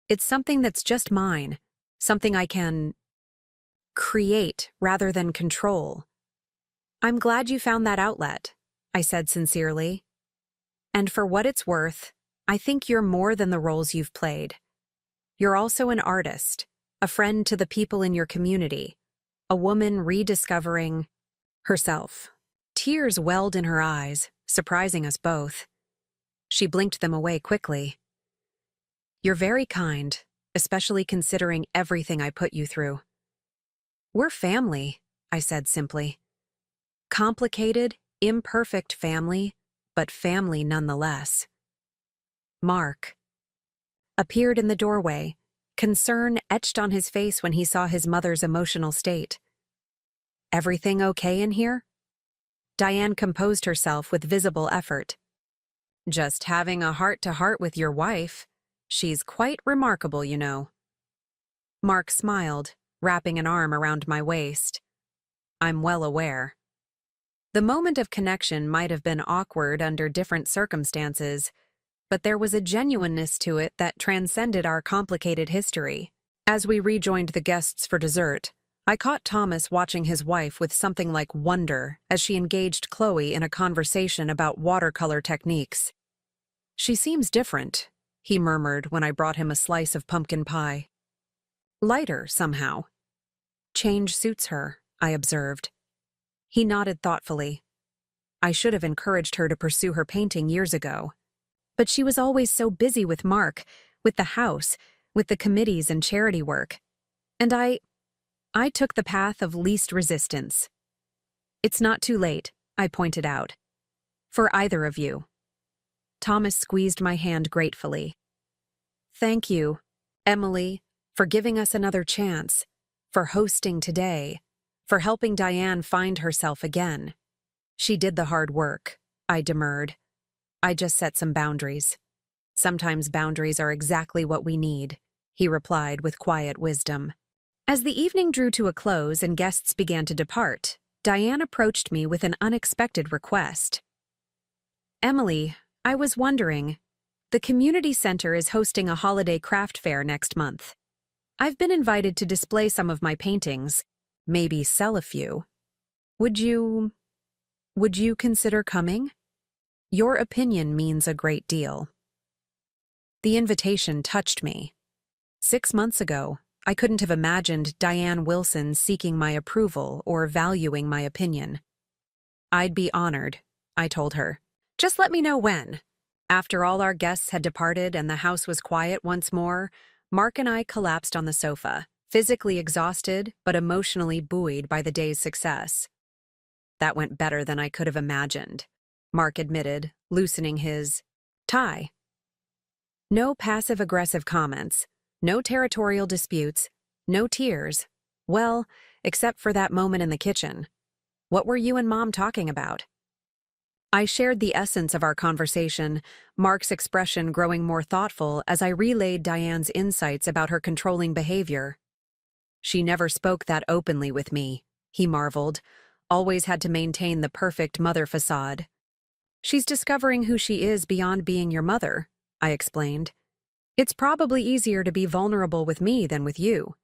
It's something that's just mine, something I can create rather than control. I'm glad you found that outlet, I said sincerely. And for what it's worth, I think you're more than the roles you've played. You're also an artist, a friend to the people in your community, a woman rediscovering herself. Tears welled in her eyes, surprising us both. She blinked them away quickly. You're very kind, especially considering everything I put you through. We're family, I said simply. Complicated, imperfect family, but family nonetheless. Mark appeared in the doorway, concern etched on his face when he saw his mother's emotional state. Everything okay in here? Diane composed herself with visible effort. Just having a heart-to-heart with your wife. She's quite remarkable, you know. Mark smiled, wrapping an arm around my waist. I'm well aware. The moment of connection might have been awkward under different circumstances, but there was a genuineness to it that transcended our complicated history. As we rejoined the guests for dessert, I caught Thomas watching his wife with something like wonder as she engaged Chloe in a conversation about watercolor techniques. She seems different, he murmured when I brought him a slice of pumpkin pie. Lighter, somehow. Change suits her, I observed. He nodded thoughtfully. I should have encouraged her to pursue her painting years ago. But she was always so busy with Mark, with the house, with the committees and charity work. And I took the path of least resistance. It's not too late, I pointed out. For either of you. Thomas squeezed my hand gratefully. Thank you, Emily, for giving us another chance, for hosting today, for helping Diane find herself again. She did the hard work, I demurred. I just set some boundaries. Sometimes boundaries are exactly what we need, he replied with quiet wisdom. As the evening drew to a close and guests began to depart, Diane approached me with an unexpected request. Emily, I was wondering, the community center is hosting a holiday craft fair next month. I've been invited to display some of my paintings, maybe sell a few. Would you consider coming? Your opinion means a great deal. The invitation touched me. 6 months ago, I couldn't have imagined Diane Wilson seeking my approval or valuing my opinion. I'd be honored, I told her. Just let me know when. After all our guests had departed and the house was quiet once more, Mark and I collapsed on the sofa, physically exhausted but emotionally buoyed by the day's success. That went better than I could have imagined, Mark admitted, loosening his tie. No passive-aggressive comments, no territorial disputes, no tears. Well, except for that moment in the kitchen. What were you and Mom talking about? I shared the essence of our conversation, Mark's expression growing more thoughtful as I relayed Diane's insights about her controlling behavior. She never spoke that openly with me, he marveled, always had to maintain the perfect mother facade. She's discovering who she is beyond being your mother, I explained. It's probably easier to be vulnerable with me than with you.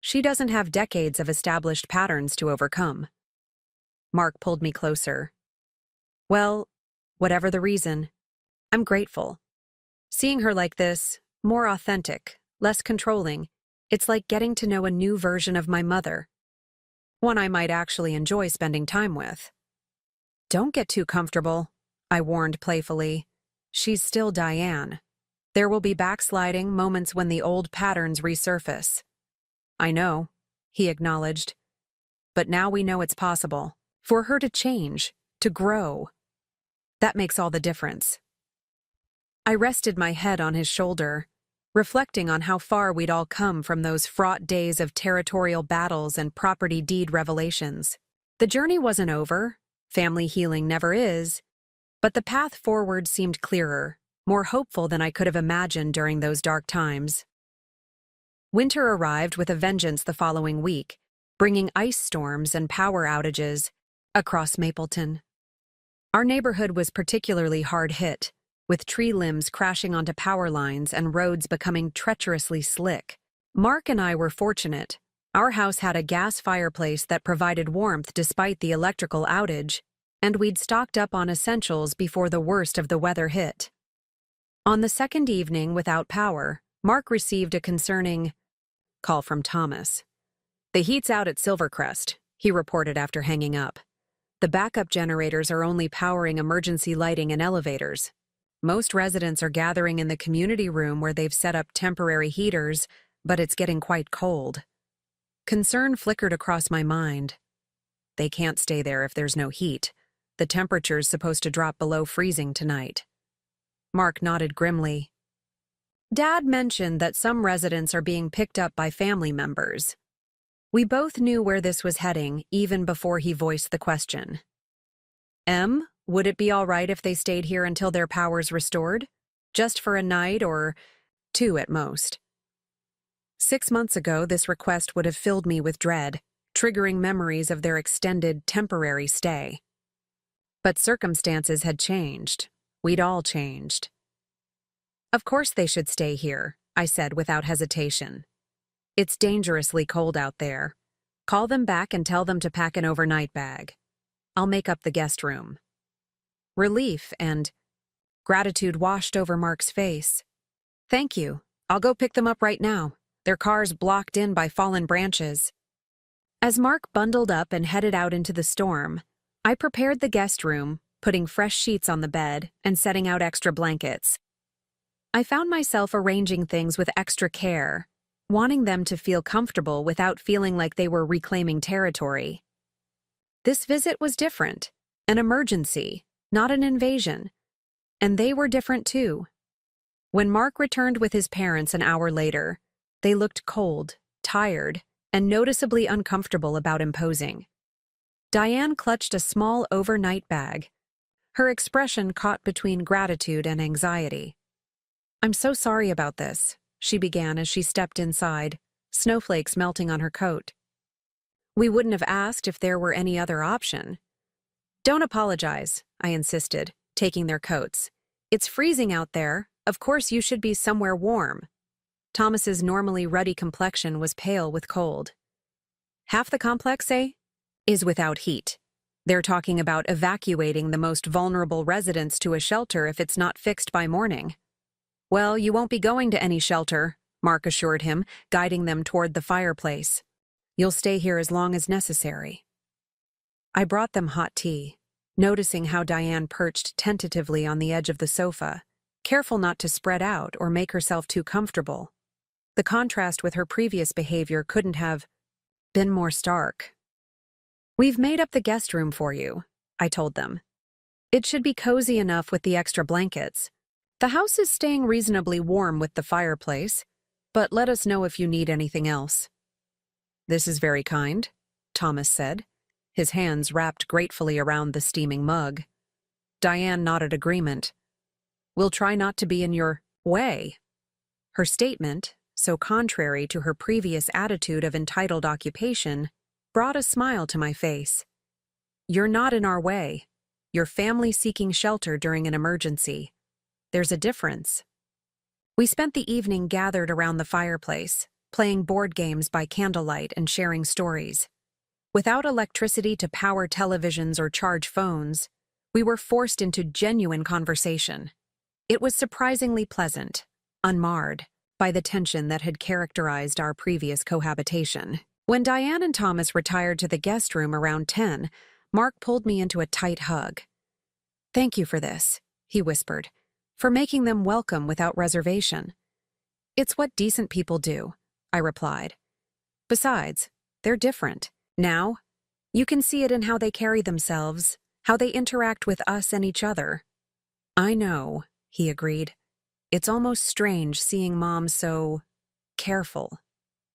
She doesn't have decades of established patterns to overcome. Mark pulled me closer. Well, whatever the reason, I'm grateful. Seeing her like this, more authentic, less controlling, it's like getting to know a new version of my mother. One I might actually enjoy spending time with. Don't get too comfortable, I warned playfully. She's still Diane. There will be backsliding moments when the old patterns resurface. I know, he acknowledged. But now we know it's possible. For her to change, to grow. That makes all the difference. I rested my head on his shoulder, reflecting on how far we'd all come from those fraught days of territorial battles and property deed revelations. The journey wasn't over, family healing never is, but the path forward seemed clearer, more hopeful than I could have imagined during those dark times. Winter arrived with a vengeance the following week, bringing ice storms and power outages across Mapleton. Our neighborhood was particularly hard hit, with tree limbs crashing onto power lines and roads becoming treacherously slick. Mark and I were fortunate. Our house had a gas fireplace that provided warmth despite the electrical outage, and we'd stocked up on essentials before the worst of the weather hit. On the second evening without power, Mark received a concerning call from Thomas. The heat's out at Silvercrest, he reported after hanging up. The backup generators are only powering emergency lighting and elevators. Most residents are gathering in the community room where they've set up temporary heaters, but it's getting quite cold. Concern flickered across my mind. They can't stay there if there's no heat. The temperature's supposed to drop below freezing tonight. Mark nodded grimly. Dad mentioned that some residents are being picked up by family members. We both knew where this was heading, even before he voiced the question. Would it be all right if they stayed here until their power's restored? Just for a night or 2 at most. 6 months ago, this request would have filled me with dread, triggering memories of their extended, temporary stay. But circumstances had changed. We'd all changed. Of course they should stay here, I said without hesitation. It's dangerously cold out there. Call them back and tell them to pack an overnight bag. I'll make up the guest room. Relief and gratitude washed over Mark's face. Thank you. I'll go pick them up right now. Their car's blocked in by fallen branches. As Mark bundled up and headed out into the storm, I prepared the guest room, putting fresh sheets on the bed and setting out extra blankets. I found myself arranging things with extra care, wanting them to feel comfortable without feeling like they were reclaiming territory. This visit was different, an emergency, not an invasion. And they were different too. When Mark returned with his parents an hour later, they looked cold, tired, and noticeably uncomfortable about imposing. Diane clutched a small overnight bag, her expression caught between gratitude and anxiety. "I'm so sorry about this," she began as she stepped inside, snowflakes melting on her coat. "We wouldn't have asked if there were any other option." "Don't apologize," I insisted, taking their coats. "It's freezing out there. Of course you should be somewhere warm." Thomas's normally ruddy complexion was pale with cold. "Half the complex, eh? Is without heat. They're talking about evacuating the most vulnerable residents to a shelter if it's not fixed by morning." "Well, you won't be going to any shelter," Mark assured him, guiding them toward the fireplace. "You'll stay here as long as necessary." I brought them hot tea, noticing how Diane perched tentatively on the edge of the sofa, careful not to spread out or make herself too comfortable. The contrast with her previous behavior couldn't have been more stark. "We've made up the guest room for you," I told them. "It should be cozy enough with the extra blankets. The house is staying reasonably warm with the fireplace, but let us know if you need anything else." "This is very kind," Thomas said, his hands wrapped gratefully around the steaming mug. Diane nodded agreement. "We'll try not to be in your way." Her statement, so contrary to her previous attitude of entitled occupation, brought a smile to my face. "You're not in our way. You're family seeking shelter during an emergency. There's a difference." We spent the evening gathered around the fireplace, playing board games by candlelight and sharing stories. Without electricity to power televisions or charge phones, we were forced into genuine conversation. It was surprisingly pleasant, unmarred by the tension that had characterized our previous cohabitation. When Diane and Thomas retired to the guest room around 10, Mark pulled me into a tight hug. "Thank you for this," he whispered, "for making them welcome without reservation." "It's what decent people do," I replied. "Besides, they're different. Now, you can see it in how they carry themselves, how they interact with us and each other." "I know," he agreed. "It's almost strange seeing Mom so careful,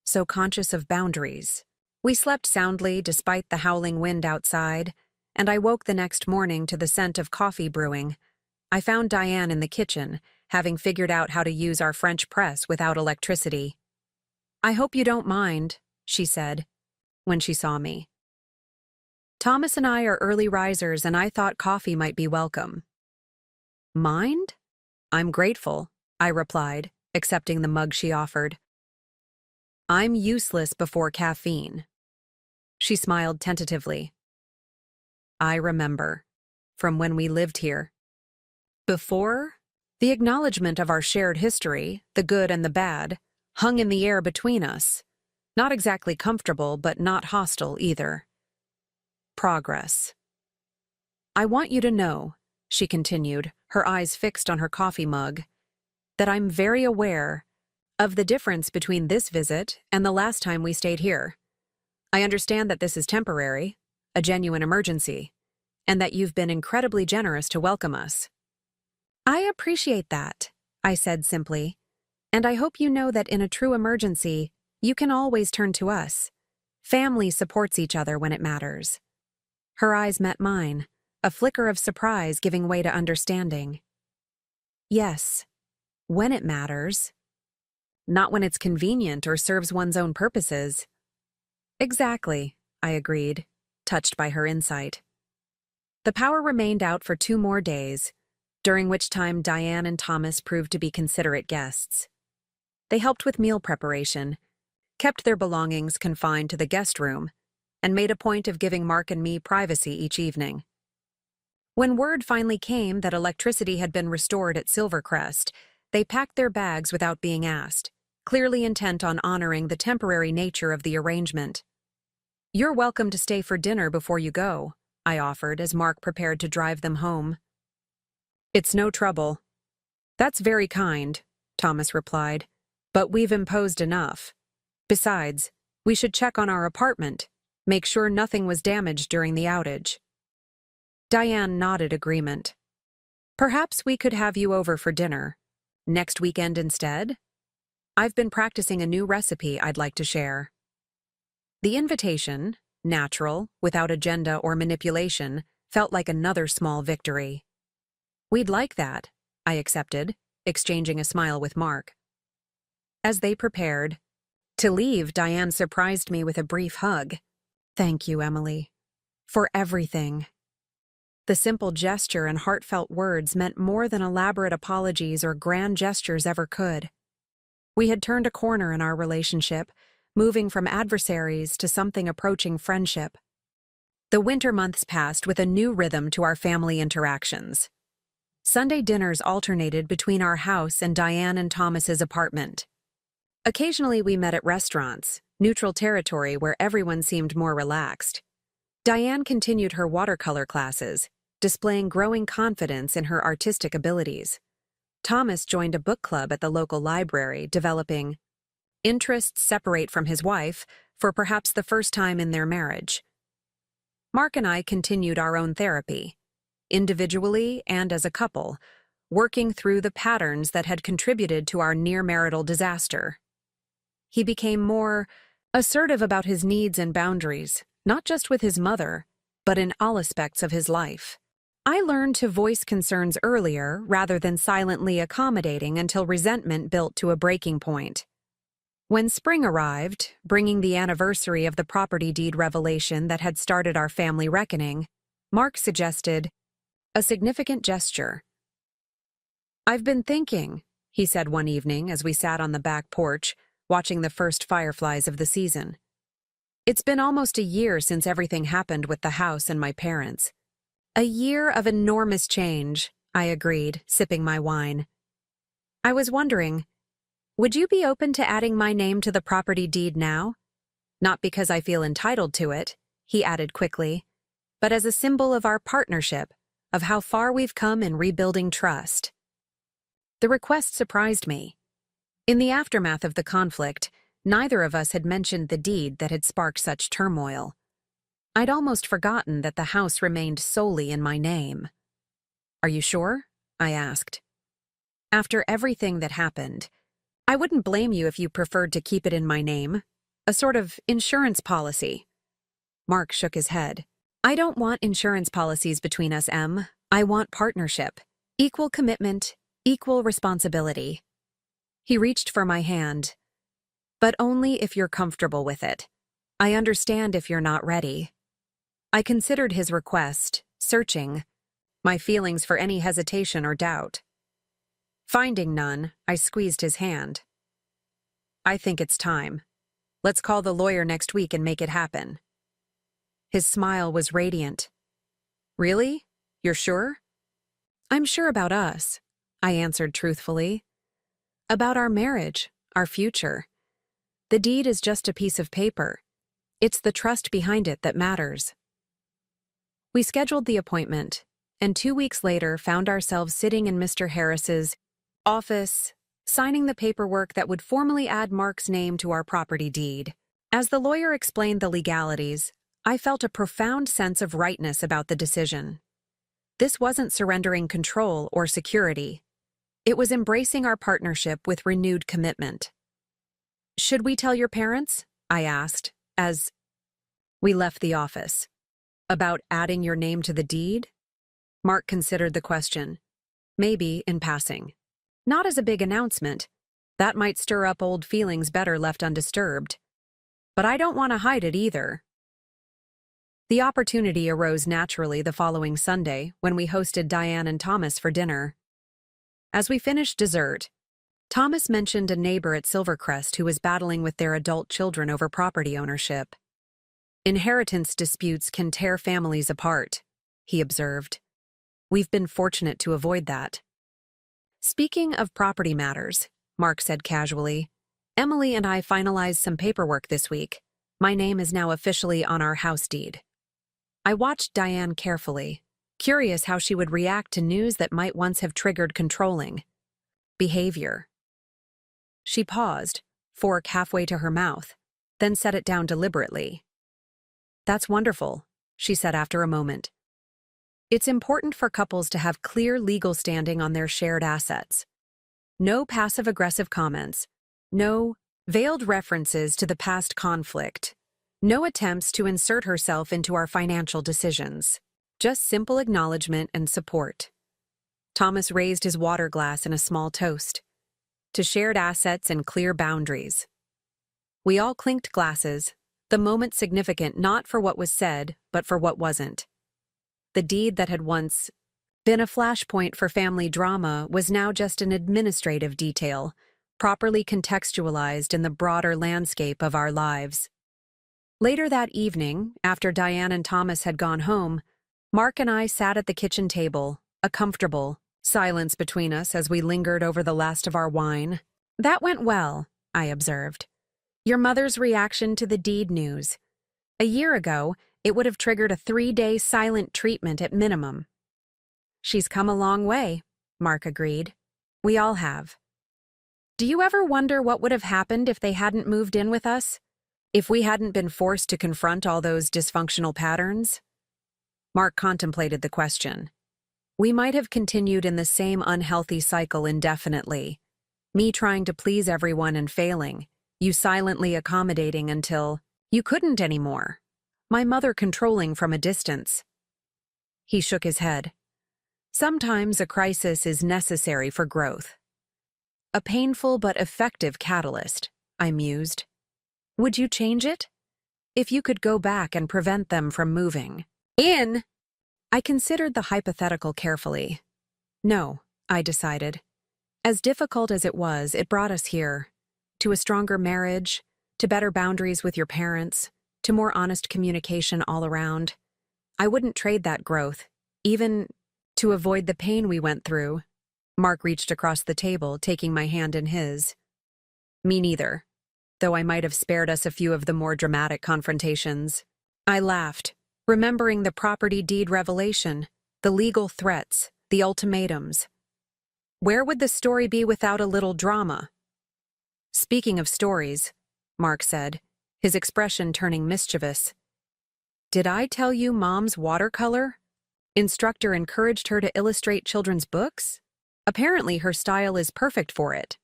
so conscious of boundaries." We slept soundly despite the howling wind outside, and I woke the next morning to the scent of coffee brewing. I found Diane in the kitchen, having figured out how to use our French press without electricity. "I hope you don't mind," she said, when she saw me. "Thomas and I are early risers, and I thought coffee might be welcome." "Mind?" "I'm grateful," I replied, accepting the mug she offered. "I'm useless before caffeine." She smiled tentatively. "I remember. From when we lived here." Before, the acknowledgement of our shared history, the good and the bad, hung in the air between us. Not exactly comfortable, but not hostile either. Progress. "I want you to know," she continued, her eyes fixed on her coffee mug, "that I'm very aware of the difference between this visit and the last time we stayed here. I understand that this is temporary, a genuine emergency, and that you've been incredibly generous to welcome us." "I appreciate that," I said simply, "and I hope you know that in a true emergency, you can always turn to us. Family supports each other when it matters." Her eyes met mine, a flicker of surprise giving way to understanding. "Yes, when it matters. Not when it's convenient or serves one's own purposes." "Exactly," I agreed, touched by her insight. The power remained out for 2 more days, during which time Diane and Thomas proved to be considerate guests. They helped with meal preparation, kept their belongings confined to the guest room, and made a point of giving Mark and me privacy each evening. When word finally came that electricity had been restored at Silvercrest, they packed their bags without being asked, clearly intent on honoring the temporary nature of the arrangement. "You're welcome to stay for dinner before you go," I offered as Mark prepared to drive them home. "It's no trouble." "That's very kind," Thomas replied, "but we've imposed enough. Besides, we should check on our apartment, make sure nothing was damaged during the outage." Diane nodded agreement. Perhaps we could have you over for dinner. Next weekend instead? I've been practicing a new recipe I'd like to share. The invitation, natural, without agenda or manipulation, felt like another small victory. We'd like that, I accepted, exchanging a smile with Mark. As they prepared to leave, Diane surprised me with a brief hug. Thank you, Emily. For everything. The simple gesture and heartfelt words meant more than elaborate apologies or grand gestures ever could. We had turned a corner in our relationship, moving from adversaries to something approaching friendship. The winter months passed with a new rhythm to our family interactions. Sunday dinners alternated between our house and Diane and Thomas's apartment. Occasionally we met at restaurants, neutral territory where everyone seemed more relaxed. Diane continued her watercolor classes, displaying growing confidence in her artistic abilities. Thomas joined a book club at the local library, developing interests separate from his wife for perhaps the first time in their marriage. Mark and I continued our own therapy, individually and as a couple, working through the patterns that had contributed to our near-marital disaster. He became more assertive about his needs and boundaries, not just with his mother, but in all aspects of his life. I learned to voice concerns earlier rather than silently accommodating until resentment built to a breaking point. When spring arrived, bringing the anniversary of the property deed revelation that had started our family reckoning, Mark suggested a significant gesture. I've been thinking, he said one evening as we sat on the back porch, watching the first fireflies of the season. It's been almost a year since everything happened with the house and my parents. A year of enormous change, I agreed, sipping my wine. I was wondering, would you be open to adding my name to the property deed now? Not because I feel entitled to it, he added quickly, but as a symbol of our partnership, of how far we've come in rebuilding trust. The request surprised me. In the aftermath of the conflict, neither of us had mentioned the deed that had sparked such turmoil. I'd almost forgotten that the house remained solely in my name. Are you sure? I asked. After everything that happened, I wouldn't blame you if you preferred to keep it in my name. A sort of insurance policy. Mark shook his head. I don't want insurance policies between us, Em. I want partnership. Equal commitment, equal responsibility. He reached for my hand. But only if you're comfortable with it. I understand if you're not ready. I considered his request, searching my feelings for any hesitation or doubt. Finding none, I squeezed his hand. I think it's time. Let's call the lawyer next week and make it happen. His smile was radiant. Really? You're sure? I'm sure about us, I answered truthfully. About our marriage, our future. The deed is just a piece of paper. It's the trust behind it that matters. We scheduled the appointment, and 2 weeks later found ourselves sitting in Mr. Harris's office, signing the paperwork that would formally add Mark's name to our property deed. As the lawyer explained the legalities, I felt a profound sense of rightness about the decision. This wasn't surrendering control or security. It was embracing our partnership with renewed commitment. Should we tell your parents? I asked, as we left the office. About adding your name to the deed? Mark considered the question. Maybe in passing. Not as a big announcement. That might stir up old feelings better left undisturbed. But I don't want to hide it either. The opportunity arose naturally the following Sunday when we hosted Diane and Thomas for dinner. As we finished dessert, Thomas mentioned a neighbor at Silvercrest who was battling with their adult children over property ownership. Inheritance disputes can tear families apart, he observed. We've been fortunate to avoid that. Speaking of property matters, Mark said casually, Emily and I finalized some paperwork this week. My name is now officially on our house deed. I watched Diane carefully, curious how she would react to news that might once have triggered controlling behavior. She paused, fork halfway to her mouth, then set it down deliberately. That's wonderful, she said after a moment. It's important for couples to have clear legal standing on their shared assets. No passive-aggressive comments. No veiled references to the past conflict. No attempts to insert herself into our financial decisions. Just simple acknowledgement and support. Thomas raised his water glass in a small toast to shared assets and clear boundaries. We all clinked glasses, the moment significant not for what was said, but for what wasn't. The deed that had once been a flashpoint for family drama was now just an administrative detail, properly contextualized in the broader landscape of our lives. Later that evening, after Diane and Thomas had gone home, Mark and I sat at the kitchen table, a comfortable silence between us as we lingered over the last of our wine. "That went well," I observed. "Your mother's reaction to the deed news. A year ago, it would have triggered a 3-day silent treatment at minimum." "She's come a long way," Mark agreed. "We all have." "Do you ever wonder what would have happened if they hadn't moved in with us? If we hadn't been forced to confront all those dysfunctional patterns?" Mark contemplated the question. "We might have continued in the same unhealthy cycle indefinitely. Me trying to please everyone and failing, you silently accommodating until you couldn't anymore. My mother controlling from a distance." He shook his head. "Sometimes a crisis is necessary for growth. A painful but effective catalyst," I mused. "Would you change it? If you could go back and prevent them from moving in?" I considered the hypothetical carefully. No, I decided. As difficult as it was, it brought us here. To a stronger marriage, to better boundaries with your parents, to more honest communication all around. I wouldn't trade that growth, even to avoid the pain we went through. Mark reached across the table, taking my hand in his. "Me neither, though I might have spared us a few of the more dramatic confrontations." I laughed, remembering the property deed revelation, the legal threats, the ultimatums. Where would the story be without a little drama? "Speaking of stories," Mark said, his expression turning mischievous. "Did I tell you Mom's watercolor instructor encouraged her to illustrate children's books? Apparently her style is perfect for it."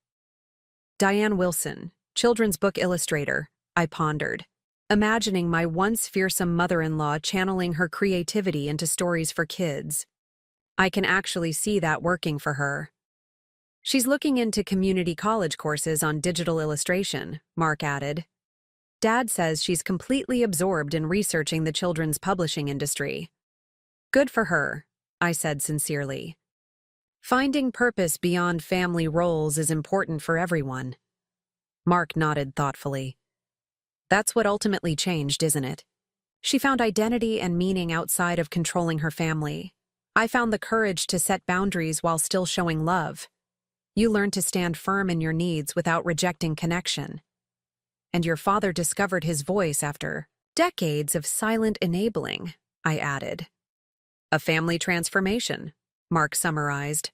Diane Wilson, children's book illustrator, I pondered, imagining my once fearsome mother-in-law channeling her creativity into stories for kids. I can actually see that working for her. "She's looking into community college courses on digital illustration," Mark added. "Dad says she's completely absorbed in researching the children's publishing industry." "Good for her," I said sincerely. "Finding purpose beyond family roles is important for everyone." Mark nodded thoughtfully. "That's what ultimately changed, isn't it? She found identity and meaning outside of controlling her family. I found the courage to set boundaries while still showing love. You learned to stand firm in your needs without rejecting connection. And your father discovered his voice after decades of silent enabling," I added. "A family transformation," Mark summarized.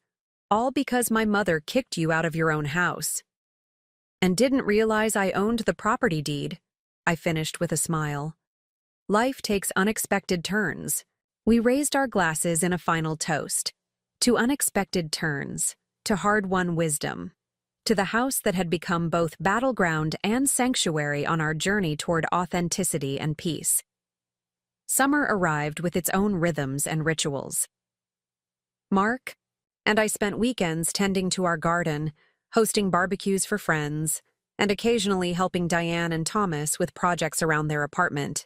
"All because my mother kicked you out of your own house." "And didn't realize I owned the property deed," I finished with a smile. Life takes unexpected turns. We raised our glasses in a final toast. To unexpected turns, to hard-won wisdom, to the house that had become both battleground and sanctuary on our journey toward authenticity and peace. Summer arrived with its own rhythms and rituals. Mark and I spent weekends tending to our garden, hosting barbecues for friends, and occasionally helping Diane and Thomas with projects around their apartment.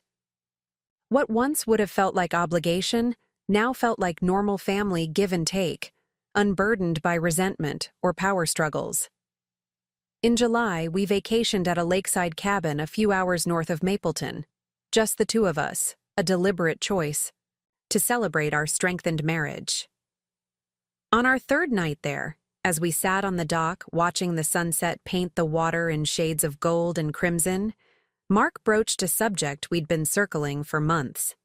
What once would have felt like obligation now felt like normal family give and take, unburdened by resentment or power struggles. In July, we vacationed at a lakeside cabin a few hours north of Mapleton, just the two of us, a deliberate choice, to celebrate our strengthened marriage. On our third night there, as we sat on the dock watching the sunset paint the water in shades of gold and crimson, Mark broached a subject we'd been circling for months.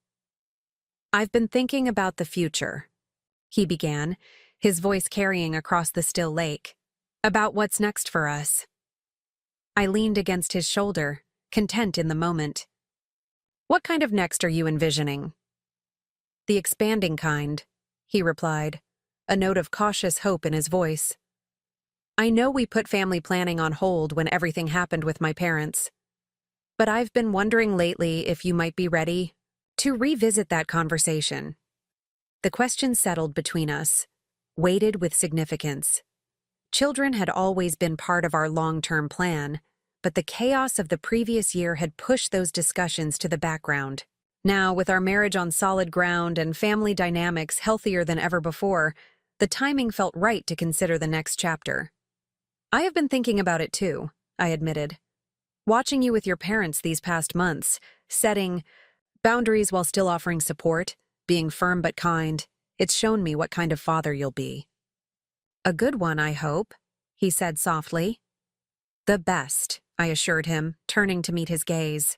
"I've been thinking about the future," he began, his voice carrying across the still lake, "about what's next for us." I leaned against his shoulder, content in the moment. "What kind of next are you envisioning?" The expanding kind, he replied, a note of cautious hope in his voice. I know we put family planning on hold when everything happened with my parents, but I've been wondering lately if you might be ready to revisit that conversation. The question settled between us, weighted with significance. Children had always been part of our long-term plan, but the chaos of the previous year had pushed those discussions to the background. Now, with our marriage on solid ground and family dynamics healthier than ever before, the timing felt right to consider the next chapter. I have been thinking about it too, I admitted. Watching you with your parents these past months, setting boundaries while still offering support, being firm but kind, it's shown me what kind of father you'll be. A good one, I hope, he said softly. The best, I assured him, turning to meet his gaze.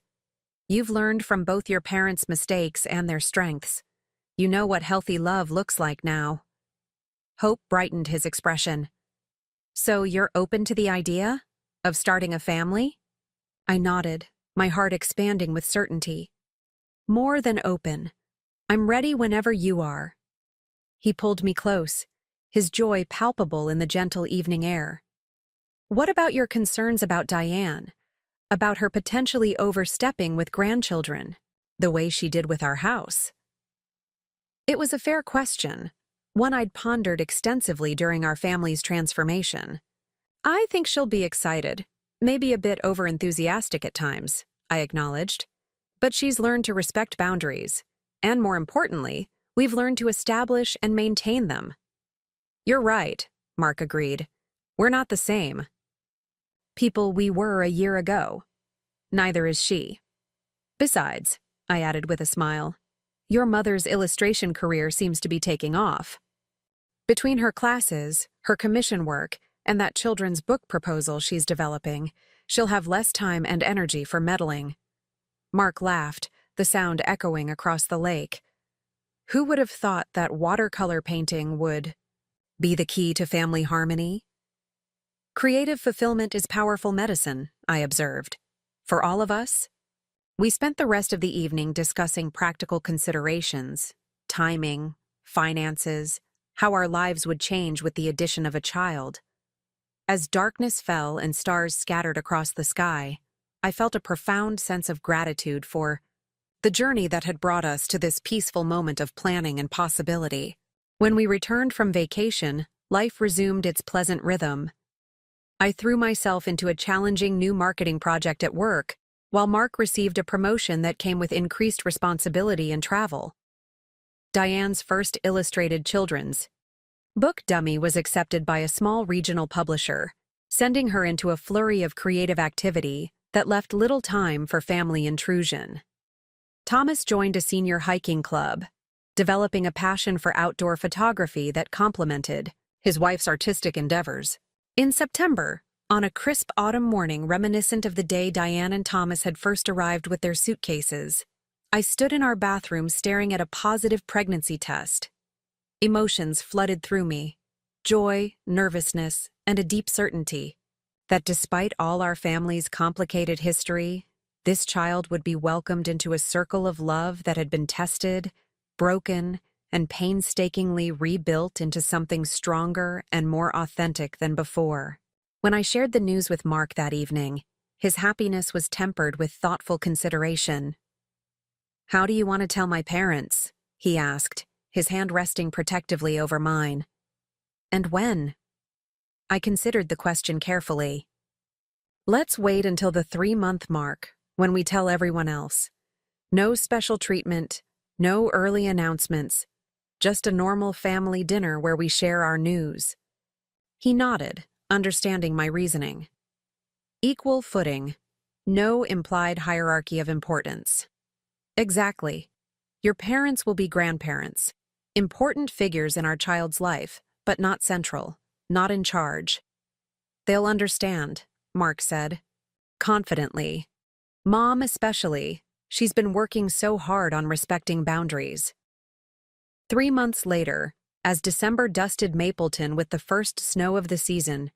You've learned from both your parents' mistakes and their strengths. You know what healthy love looks like now. Hope brightened his expression. So you're open to the idea of starting a family? I nodded, my heart expanding with certainty. More than open. I'm ready whenever you are. He pulled me close, his joy palpable in the gentle evening air. What about your concerns about Diane? About her potentially overstepping with grandchildren, the way she did with our house? It was a fair question, one I'd pondered extensively during our family's transformation. I think she'll be excited, maybe a bit overenthusiastic at times, I acknowledged. But she's learned to respect boundaries, and more importantly, we've learned to establish and maintain them. You're right, Mark agreed. We're not the same people we were a year ago. Neither is she. Besides, I added with a smile, your mother's illustration career seems to be taking off. Between her classes, her commission work, and that children's book proposal she's developing, she'll have less time and energy for meddling. Mark laughed, the sound echoing across the lake. Who would have thought that watercolor painting would be the key to family harmony? Creative fulfillment is powerful medicine, I observed. For all of us? We spent the rest of the evening discussing practical considerations, timing, finances, how our lives would change with the addition of a child. As darkness fell and stars scattered across the sky, I felt a profound sense of gratitude for the journey that had brought us to this peaceful moment of planning and possibility. When we returned from vacation, life resumed its pleasant rhythm. I threw myself into a challenging new marketing project at work, while Mark received a promotion that came with increased responsibility and travel. Diane's first illustrated children's book dummy was accepted by a small regional publisher, sending her into a flurry of creative activity that left little time for family intrusion. Thomas joined a senior hiking club, developing a passion for outdoor photography that complemented his wife's artistic endeavors. In September, on a crisp autumn morning reminiscent of the day Diane and Thomas had first arrived with their suitcases, I stood in our bathroom staring at a positive pregnancy test. Emotions flooded through me, joy, nervousness, and a deep certainty that despite all our family's complicated history, this child would be welcomed into a circle of love that had been tested, broken, and painstakingly rebuilt into something stronger and more authentic than before. When I shared the news with Mark that evening, his happiness was tempered with thoughtful consideration. How do you want to tell my parents? He asked, his hand resting protectively over mine. And when? I considered the question carefully. Let's wait until the 3-month mark, when we tell everyone else. No special treatment, no early announcements, just a normal family dinner where we share our news. He nodded, understanding my reasoning. Equal footing, no implied hierarchy of importance. Exactly. Your parents will be grandparents, important figures in our child's life, but not central, not in charge. They'll understand, Mark said, confidently. Mom especially, she's been working so hard on respecting boundaries. 3 months later, as December dusted Mapleton with the first snow of the season,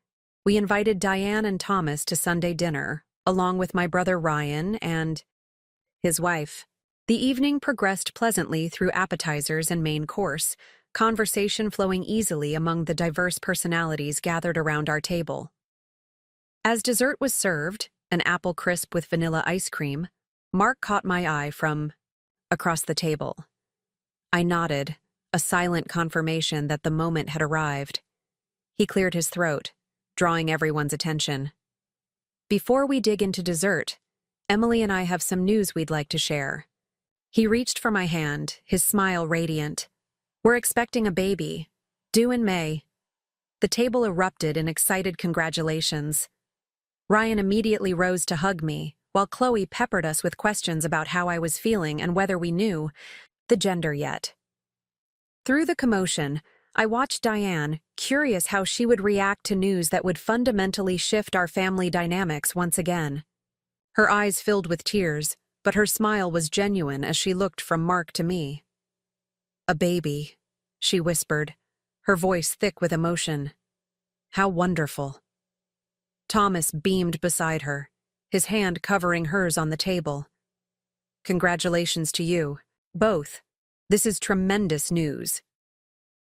we invited Diane and Thomas to Sunday dinner, along with my brother Ryan and his wife. The evening progressed pleasantly through appetizers and main course, conversation flowing easily among the diverse personalities gathered around our table. As dessert was served, an apple crisp with vanilla ice cream, Mark caught my eye from across the table. I nodded, a silent confirmation that the moment had arrived. He cleared his throat, drawing everyone's attention. Before we dig into dessert, Emily and I have some news we'd like to share. He reached for my hand, his smile radiant. We're expecting a baby, due in May. The table erupted in excited congratulations. Ryan immediately rose to hug me, while Chloe peppered us with questions about how I was feeling and whether we knew the gender yet. Through the commotion, I watched Diane, curious how she would react to news that would fundamentally shift our family dynamics once again. Her eyes filled with tears, but her smile was genuine as she looked from Mark to me. "A baby," she whispered, her voice thick with emotion. "How wonderful." Thomas beamed beside her, his hand covering hers on the table. "Congratulations to you, both. This is tremendous news."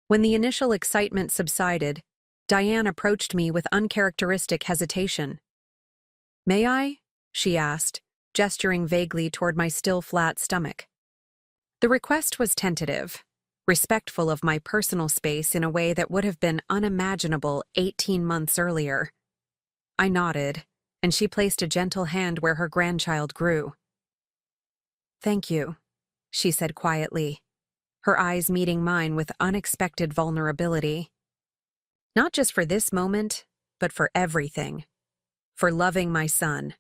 When the initial excitement subsided, Diane approached me with uncharacteristic hesitation. "May I?" she asked, gesturing vaguely toward my still flat stomach. The request was tentative, respectful of my personal space in a way that would have been unimaginable 18 months earlier. I nodded, and she placed a gentle hand where her grandchild grew. "Thank you," she said quietly, her eyes meeting mine with unexpected vulnerability. "Not just for this moment, but for everything. For loving my son.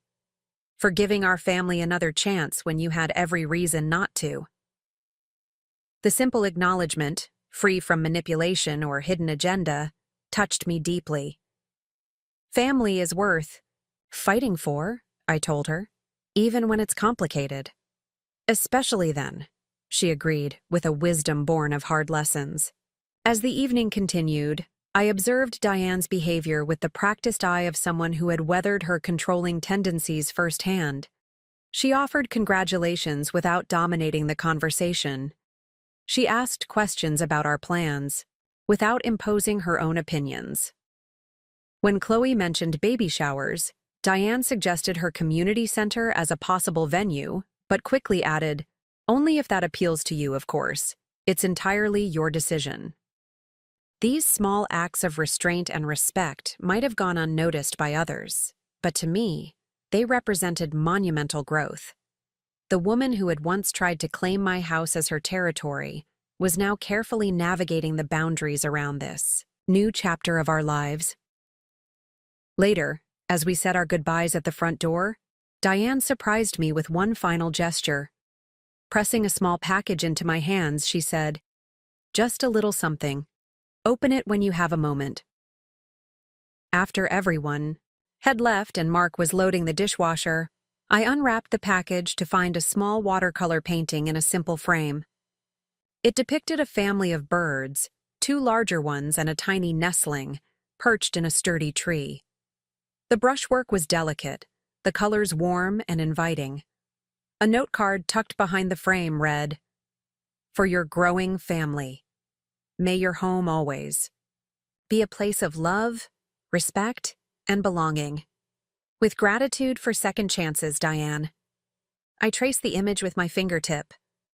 For giving our family another chance when you had every reason not to." The simple acknowledgement, free from manipulation or hidden agenda, touched me deeply. "Family is worth fighting for," I told her, "even when it's complicated." "Especially then," she agreed, with a wisdom born of hard lessons. As the evening continued, I observed Diane's behavior with the practiced eye of someone who had weathered her controlling tendencies firsthand. She offered congratulations without dominating the conversation. She asked questions about our plans, without imposing her own opinions. When Chloe mentioned baby showers, Diane suggested her community center as a possible venue, but quickly added, "Only if that appeals to you, of course. It's entirely your decision." These small acts of restraint and respect might have gone unnoticed by others, but to me, they represented monumental growth. The woman who had once tried to claim my house as her territory was now carefully navigating the boundaries around this new chapter of our lives. Later, as we said our goodbyes at the front door, Diane surprised me with one final gesture. Pressing a small package into my hands, she said, "Just a little something. Open it when you have a moment." After everyone had left and Mark was loading the dishwasher, I unwrapped the package to find a small watercolor painting in a simple frame. It depicted a family of birds, two larger ones and a tiny nestling, perched in a sturdy tree. The brushwork was delicate, the colors warm and inviting. A note card tucked behind the frame read, "For your growing family. May your home always be a place of love, respect, and belonging. With gratitude for second chances, Diane." I traced the image with my fingertip,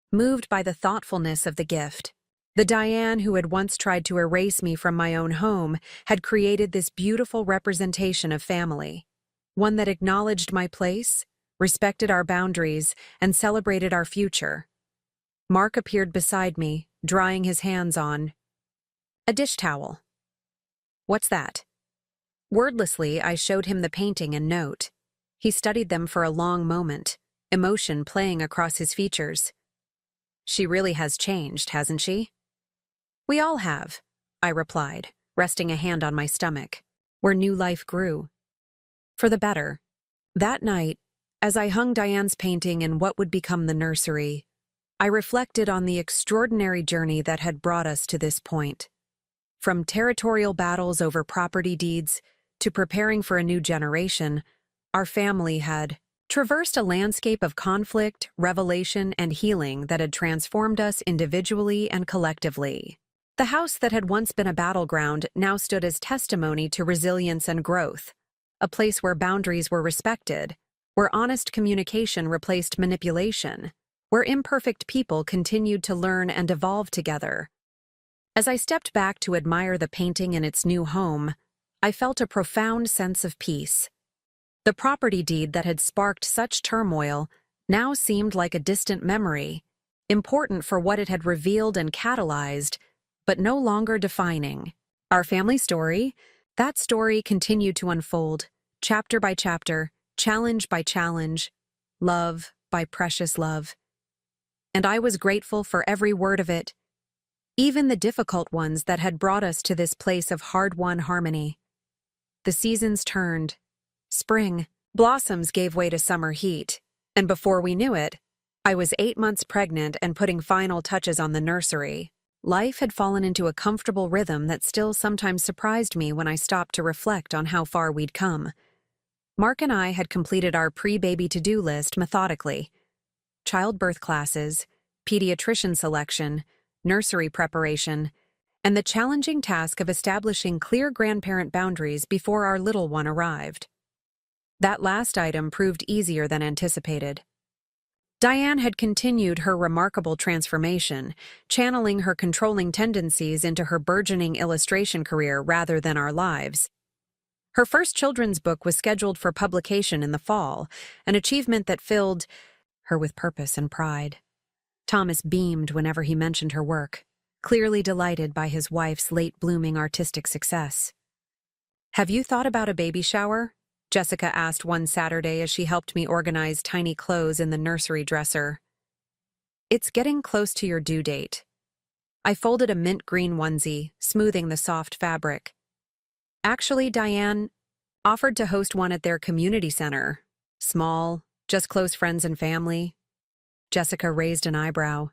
moved by the thoughtfulness of the gift. The Diane who had once tried to erase me from my own home had created this beautiful representation of family, one that acknowledged my place, respected our boundaries, and celebrated our future. Mark appeared beside me, drying his hands on a dish towel. "What's that?" Wordlessly, I showed him the painting and note. He studied them for a long moment, emotion playing across his features. "She really has changed, hasn't she?" "We all have," I replied, resting a hand on my stomach, where new life grew. For the better. That night, as I hung Diane's painting in what would become the nursery, I reflected on the extraordinary journey that had brought us to this point. From territorial battles over property deeds to preparing for a new generation, our family had traversed a landscape of conflict, revelation, and healing that had transformed us individually and collectively. The house that had once been a battleground now stood as testimony to resilience and growth, a place where boundaries were respected, where honest communication replaced manipulation, where imperfect people continued to learn and evolve together. As I stepped back to admire the painting in its new home, I felt a profound sense of peace. The property deed that had sparked such turmoil now seemed like a distant memory, important for what it had revealed and catalyzed, but no longer defining. Our family story, that story continued to unfold, chapter by chapter, challenge by challenge, love by precious love. And I was grateful for every word of it, even the difficult ones that had brought us to this place of hard-won harmony. The seasons turned. Spring, blossoms gave way to summer heat, and before we knew it, I was 8 months pregnant and putting final touches on the nursery. Life had fallen into a comfortable rhythm that still sometimes surprised me when I stopped to reflect on how far we'd come. Mark and I had completed our pre-baby to-do list methodically. Childbirth classes, pediatrician selection, nursery preparation, and the challenging task of establishing clear grandparent boundaries before our little one arrived. That last item proved easier than anticipated. Diane had continued her remarkable transformation, channeling her controlling tendencies into her burgeoning illustration career rather than our lives. Her first children's book was scheduled for publication in the fall, an achievement that filled her with purpose and pride. Thomas beamed whenever he mentioned her work, clearly delighted by his wife's late-blooming artistic success. "Have you thought about a baby shower?" Jessica asked one Saturday as she helped me organize tiny clothes in the nursery dresser. "It's getting close to your due date." I folded a mint green onesie, smoothing the soft fabric. "Actually, Diane offered to host one at their community center. Small, just close friends and family." Jessica raised an eyebrow.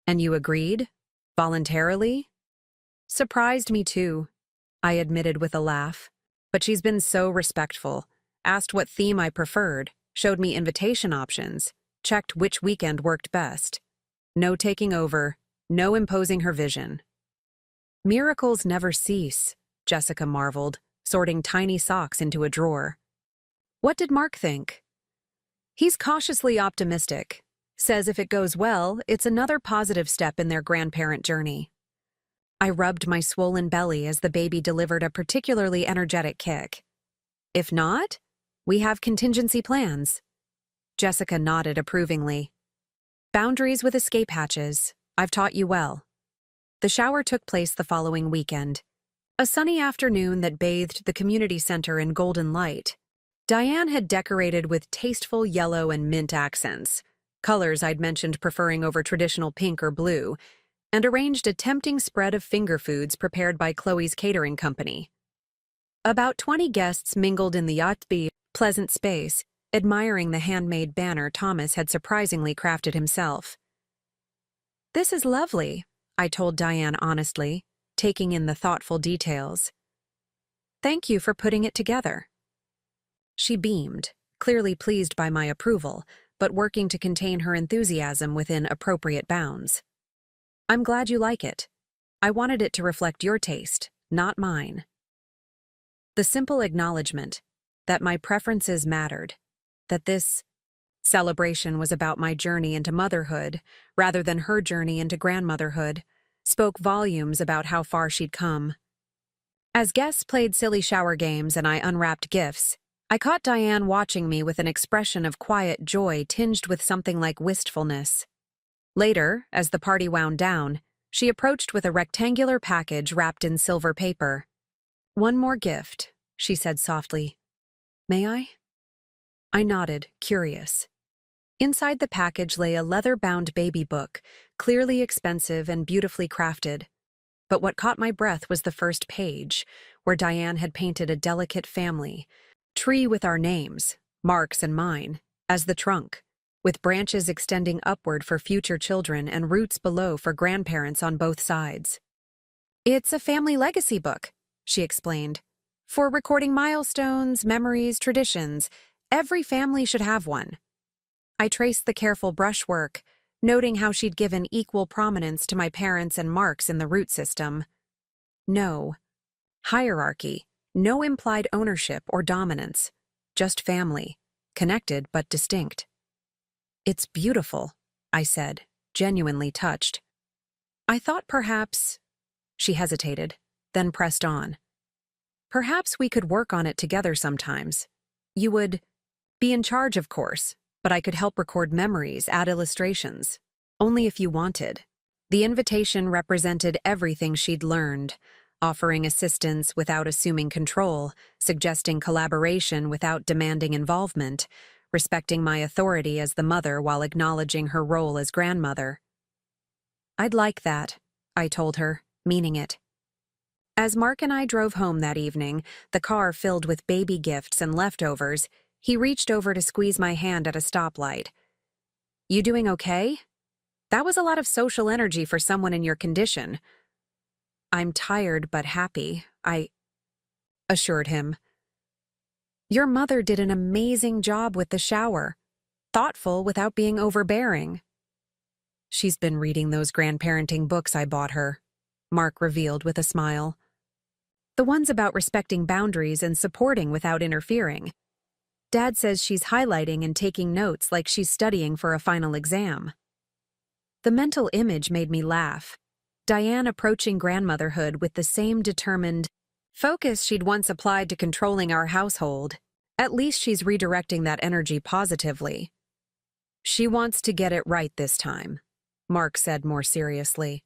"And you agreed? Voluntarily?" "Surprised me too," I admitted with a laugh. "But she's been so respectful, asked what theme I preferred, showed me invitation options, checked which weekend worked best. No taking over, no imposing her vision." "Miracles never cease," Jessica marveled, sorting tiny socks into a drawer. "What did Mark think?" "He's cautiously optimistic. Says if it goes well, it's another positive step in their grandparent journey." I rubbed my swollen belly as the baby delivered a particularly energetic kick. "If not, we have contingency plans." Jessica nodded approvingly. "Boundaries with escape hatches. I've taught you well." The shower took place the following weekend. A sunny afternoon that bathed the community center in golden light. Diane had decorated with tasteful yellow and mint accents, colors I'd mentioned preferring over traditional pink or blue, and arranged a tempting spread of finger foods prepared by Chloe's catering company. About 20 guests mingled in the upbeat, pleasant space, admiring the handmade banner Thomas had surprisingly crafted himself. "This is lovely," I told Diane honestly, taking in the thoughtful details. "Thank you for putting it together." She beamed, clearly pleased by my approval, but working to contain her enthusiasm within appropriate bounds. "I'm glad you like it. I wanted it to reflect your taste, not mine." The simple acknowledgement that my preferences mattered, that this celebration was about my journey into motherhood rather than her journey into grandmotherhood, spoke volumes about how far she'd come. As guests played silly shower games and I unwrapped gifts, I caught Diane watching me with an expression of quiet joy tinged with something like wistfulness. Later, as the party wound down, she approached with a rectangular package wrapped in silver paper. "One more gift," she said softly. "May I?" I nodded, curious. Inside the package lay a leather-bound baby book, clearly expensive and beautifully crafted. But what caught my breath was the first page, where Diane had painted a delicate family tree with our names, Mark's and mine, as the trunk, with branches extending upward for future children and roots below for grandparents on both sides. "It's a family legacy book," she explained, "for recording milestones, memories, traditions, Every family should have one. I traced the careful brushwork, noting how she'd given equal prominence to my parents and Mark's in the root system. No hierarchy, no implied ownership or dominance, just family, connected but distinct. It's beautiful, I said, genuinely touched. I thought perhaps... She hesitated, then pressed on. Perhaps we could work on it together sometimes. You would be in charge, of course, but I could help record memories, add illustrations. Only if you wanted. The invitation represented everything she'd learned, offering assistance without assuming control, suggesting collaboration without demanding involvement, respecting my authority as the mother while acknowledging her role as grandmother. I'd like that, I told her, meaning it. As Mark and I drove home that evening, the car filled with baby gifts and leftovers, he reached over to squeeze my hand at a stoplight. You doing okay? That was a lot of social energy for someone in your condition. I'm tired but happy, I assured him. Your mother did an amazing job with the shower. Thoughtful without being overbearing. She's been reading those grandparenting books I bought her, Mark revealed with a smile. The ones about respecting boundaries and supporting without interfering. Dad says she's highlighting and taking notes like she's studying for a final exam. The mental image made me laugh. Diane approaching grandmotherhood with the same determined focus she'd once applied to controlling our household. At least she's redirecting that energy positively. She wants to get it right this time, Mark said more seriously.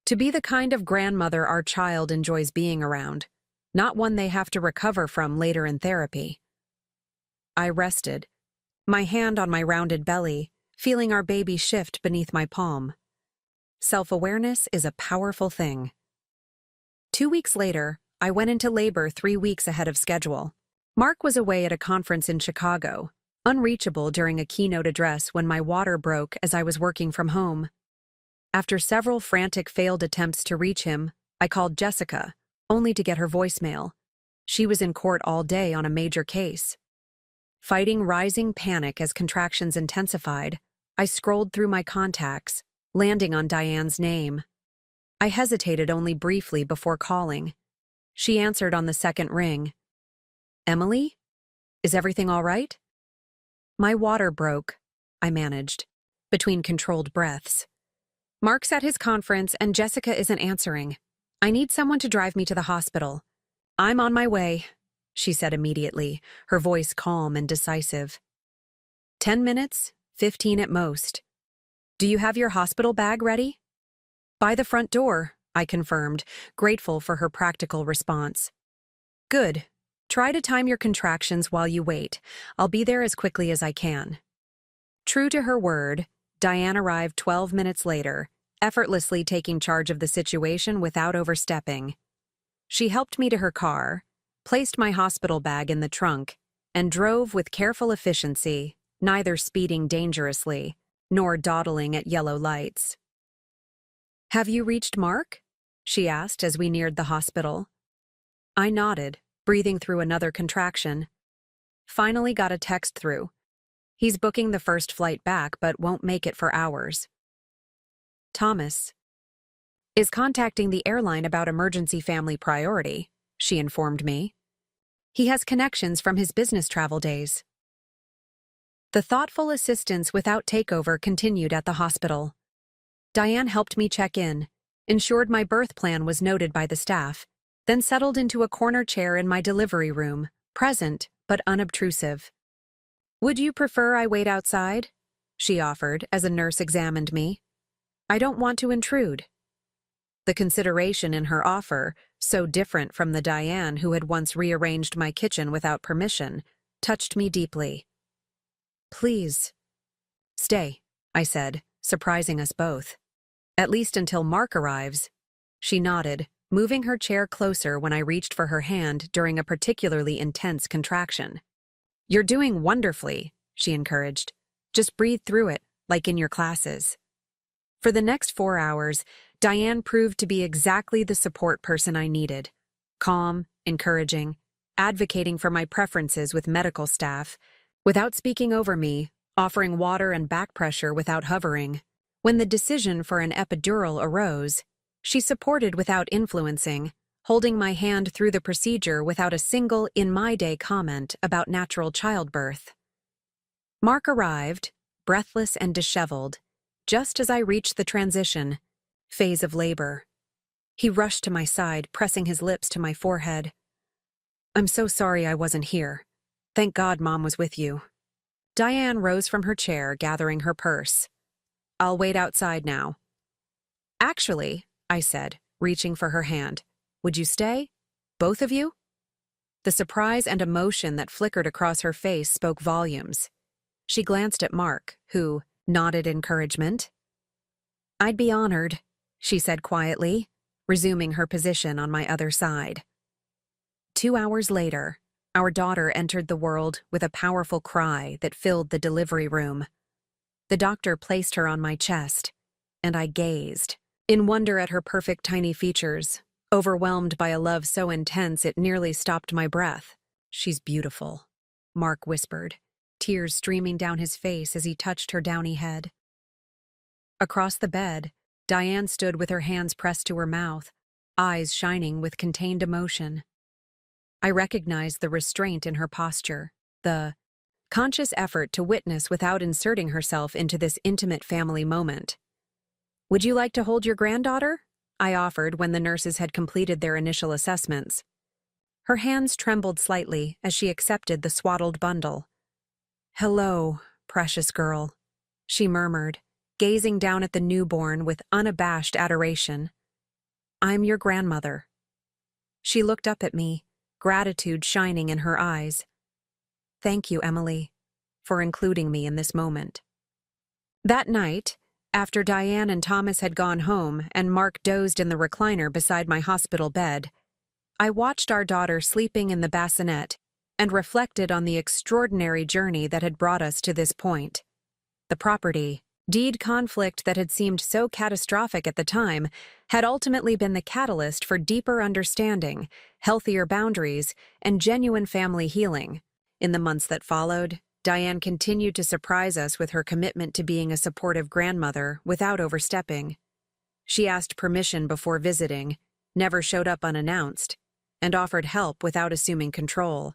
To be the kind of grandmother our child enjoys being around, not one they have to recover from later in therapy. I rested, my hand on my rounded belly, feeling our baby shift beneath my palm. Self-awareness is a powerful thing. 2 weeks later, I went into labor 3 weeks ahead of schedule. Mark was away at a conference in Chicago, unreachable during a keynote address when my water broke as I was working from home. After several frantic failed attempts to reach him, I called Jessica, only to get her voicemail. She was in court all day on a major case. Fighting rising panic as contractions intensified, I scrolled through my contacts, landing on Diane's name. I hesitated only briefly before calling. She answered on the second ring. Emily? Is everything all right? My water broke, I managed, between controlled breaths. Mark's at his conference and Jessica isn't answering. I need someone to drive me to the hospital. I'm on my way, she said immediately, her voice calm and decisive. 10 minutes, 15 at most. Do you have your hospital bag ready? By the front door, I confirmed, grateful for her practical response. Good. Try to time your contractions while you wait. I'll be there as quickly as I can. True to her word, Diane arrived 12 minutes later, effortlessly taking charge of the situation without overstepping. She helped me to her car, placed my hospital bag in the trunk, and drove with careful efficiency, neither speeding dangerously, nor dawdling at yellow lights. Have you reached Mark? She asked as we neared the hospital. I nodded, breathing through another contraction. Finally got a text through. He's booking the first flight back but won't make it for hours. Thomas is contacting the airline about emergency family priority, she informed me. He has connections from his business travel days. The thoughtful assistance without takeover continued at the hospital. Diane helped me check in, ensured my birth plan was noted by the staff, then settled into a corner chair in my delivery room, present but unobtrusive. Would you prefer I wait outside? She offered as a nurse examined me. I don't want to intrude. The consideration in her offer, so different from the Diane who had once rearranged my kitchen without permission, touched me deeply. Please. Stay, I said, surprising us both. At least until Mark arrives. She nodded, moving her chair closer when I reached for her hand during a particularly intense contraction. You're doing wonderfully, she encouraged. Just breathe through it, like in your classes. For the next 4 hours, Diane proved to be exactly the support person I needed. Calm, encouraging, advocating for my preferences with medical staff, without speaking over me, offering water and back pressure without hovering. When the decision for an epidural arose, she supported without influencing, holding my hand through the procedure without a single in-my-day comment about natural childbirth. Mark arrived, breathless and disheveled, just as I reached the transition phase of labor. He rushed to my side, pressing his lips to my forehead. "I'm so sorry I wasn't here. Thank God Mom was with you." Diane rose from her chair, gathering her purse. "I'll wait outside now." "Actually," I said, reaching for her hand, "would you stay? Both of you?" The surprise and emotion that flickered across her face spoke volumes. She glanced at Mark, who nodded encouragement. "I'd be honored," she said quietly, resuming her position on my other side. 2 hours later, our daughter entered the world with a powerful cry that filled the delivery room. The doctor placed her on my chest, and I gazed, in wonder at her perfect tiny features, overwhelmed by a love so intense it nearly stopped my breath. "She's beautiful," Mark whispered, tears streaming down his face as he touched her downy head. Across the bed, Diane stood with her hands pressed to her mouth, eyes shining with contained emotion. I recognized the restraint in her posture, the conscious effort to witness without inserting herself into this intimate family moment. "Would you like to hold your granddaughter?" I offered when the nurses had completed their initial assessments. Her hands trembled slightly as she accepted the swaddled bundle. "Hello, precious girl," she murmured, gazing down at the newborn with unabashed adoration. "I'm your grandmother." She looked up at me, gratitude shining in her eyes. "Thank you, Emily, for including me in this moment." That night, after Diane and Thomas had gone home and Mark dozed in the recliner beside my hospital bed, I watched our daughter sleeping in the bassinet and reflected on the extraordinary journey that had brought us to this point. The property deed conflict that had seemed so catastrophic at the time had ultimately been the catalyst for deeper understanding, healthier boundaries, and genuine family healing. In the months that followed, Diane continued to surprise us with her commitment to being a supportive grandmother without overstepping. She asked permission before visiting, never showed up unannounced, and offered help without assuming control.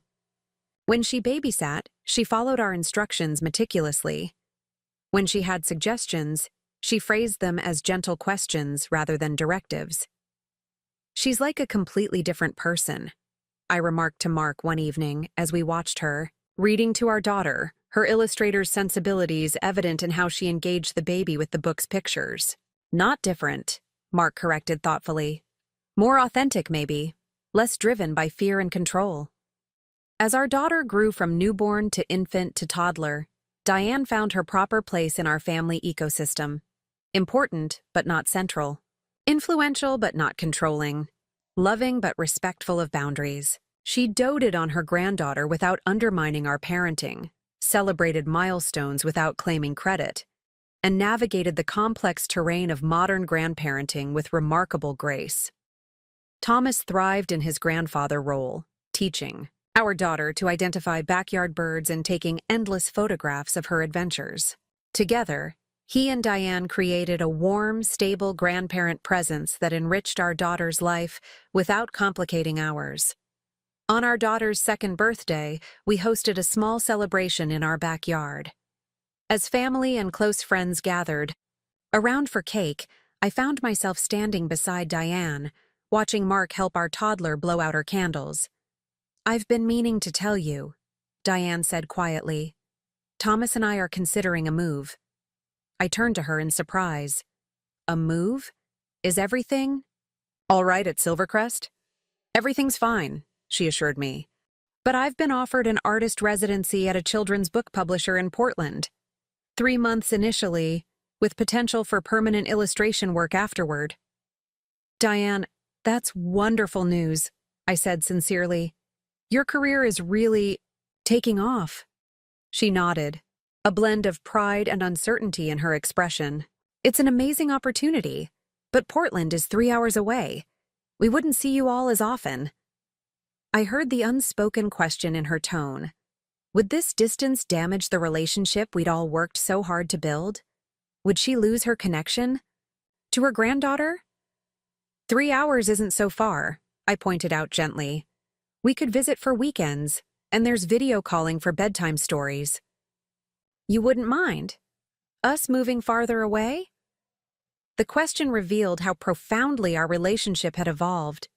When she babysat, she followed our instructions meticulously. When she had suggestions, she phrased them as gentle questions rather than directives. "She's like a completely different person," I remarked to Mark one evening as we watched her, reading to our daughter, her illustrator's sensibilities evident in how she engaged the baby with the book's pictures. "Not different," Mark corrected thoughtfully. "More authentic, maybe, less driven by fear and control." As our daughter grew from newborn to infant to toddler, Diane found her proper place in our family ecosystem. Important, but not central. Influential, but not controlling. Loving, but respectful of boundaries. She doted on her granddaughter without undermining our parenting, celebrated milestones without claiming credit, and navigated the complex terrain of modern grandparenting with remarkable grace. Thomas thrived in his grandfather role, teaching our daughter to identify backyard birds and taking endless photographs of her adventures. Together, he and Diane created a warm, stable grandparent presence that enriched our daughter's life without complicating ours. On our daughter's second birthday, we hosted a small celebration in our backyard. As family and close friends gathered around for cake, I found myself standing beside Diane, watching Mark help our toddler blow out her candles. "I've been meaning to tell you," Diane said quietly. "Thomas and I are considering a move." I turned to her in surprise. "A move? Is everything all right at Silvercrest?" "Everything's fine," she assured me. "But I've been offered an artist residency at a children's book publisher in Portland. 3 months initially, with potential for permanent illustration work afterward." "Diane, that's wonderful news," I said sincerely. "Your career is really taking off." She nodded, a blend of pride and uncertainty in her expression. "It's an amazing opportunity, but Portland is 3 hours away. We wouldn't see you all as often." I heard the unspoken question in her tone. Would this distance damage the relationship we'd all worked so hard to build? Would she lose her connection? To her granddaughter? 3 hours isn't so far, I pointed out gently. We could visit for weekends, and there's video calling for bedtime stories. You wouldn't mind? Us moving farther away? The question revealed how profoundly our relationship had evolved.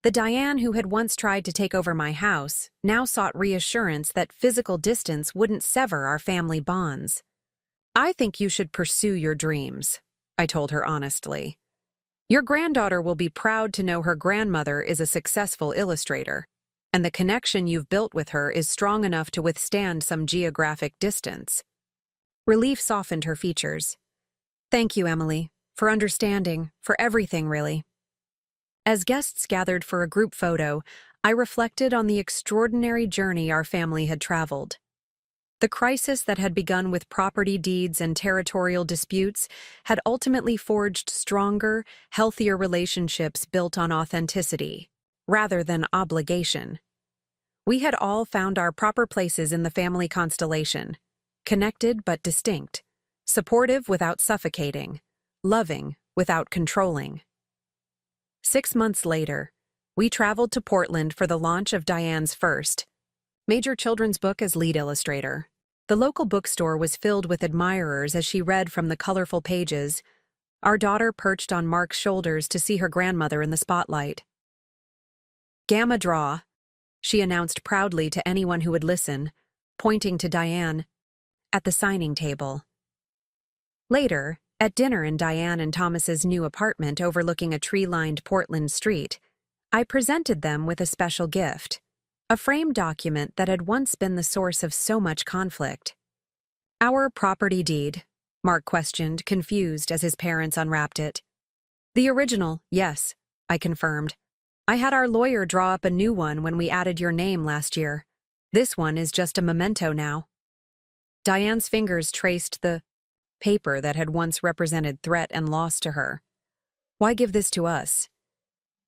The Diane who had once tried to take over my house now sought reassurance that physical distance wouldn't sever our family bonds. I think you should pursue your dreams, I told her honestly. Your granddaughter will be proud to know her grandmother is a successful illustrator, and the connection you've built with her is strong enough to withstand some geographic distance. Relief softened her features. Thank you, Emily, for understanding, for everything, really. As guests gathered for a group photo, I reflected on the extraordinary journey our family had traveled. The crisis that had begun with property deeds and territorial disputes had ultimately forged stronger, healthier relationships built on authenticity, rather than obligation. We had all found our proper places in the family constellation, connected but distinct, supportive without suffocating, loving without controlling. 6 months later, we traveled to Portland for the launch of Diane's first major children's book as lead illustrator. The local bookstore was filled with admirers as she read from the colorful pages, our daughter perched on Mark's shoulders to see her grandmother in the spotlight. Gamma draw, she announced proudly to anyone who would listen, pointing to Diane, at the signing table. Later, at dinner in Diane and Thomas's new apartment overlooking a tree-lined Portland street, I presented them with a special gift, a framed document that had once been the source of so much conflict. Our property deed, Mark questioned, confused as his parents unwrapped it. The original, yes, I confirmed. I had our lawyer draw up a new one when we added your name last year. This one is just a memento now. Diane's fingers traced the paper that had once represented threat and loss to her. Why give this to us?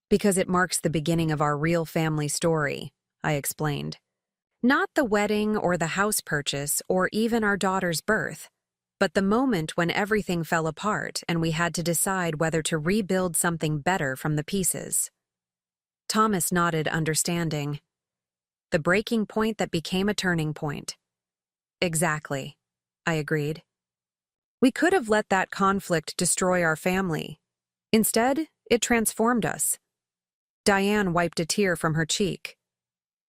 Because it marks the beginning of our real family story, I explained. Not the wedding or the house purchase or even our daughter's birth, but the moment when everything fell apart and we had to decide whether to rebuild something better from the pieces. Thomas nodded, understanding. The breaking point that became a turning point. Exactly, I agreed. We could have let that conflict destroy our family. Instead, it transformed us. Diane wiped a tear from her cheek.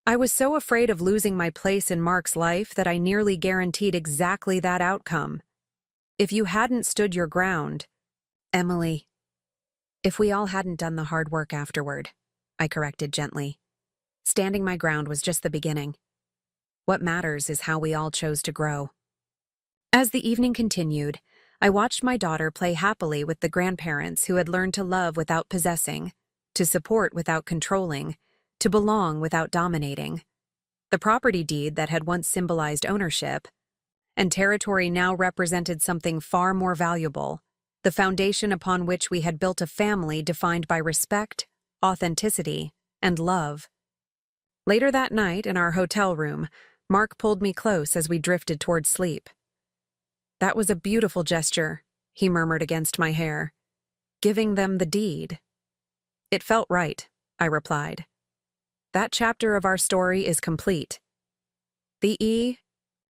I was so afraid of losing my place in Mark's life that I nearly guaranteed exactly that outcome. If you hadn't stood your ground, Emily, if we all hadn't done the hard work afterward, I corrected gently. Standing my ground was just the beginning. What matters is how we all chose to grow. As the evening continued, I watched my daughter play happily with the grandparents who had learned to love without possessing, to support without controlling, to belong without dominating. The property deed that had once symbolized ownership and territory now represented something far more valuable, the foundation upon which we had built a family defined by respect, authenticity, and love. Later that night, in our hotel room, Mark pulled me close as we drifted toward sleep. That was a beautiful gesture, he murmured against my hair. Giving them the deed. It felt right, I replied. That chapter of our story is complete. The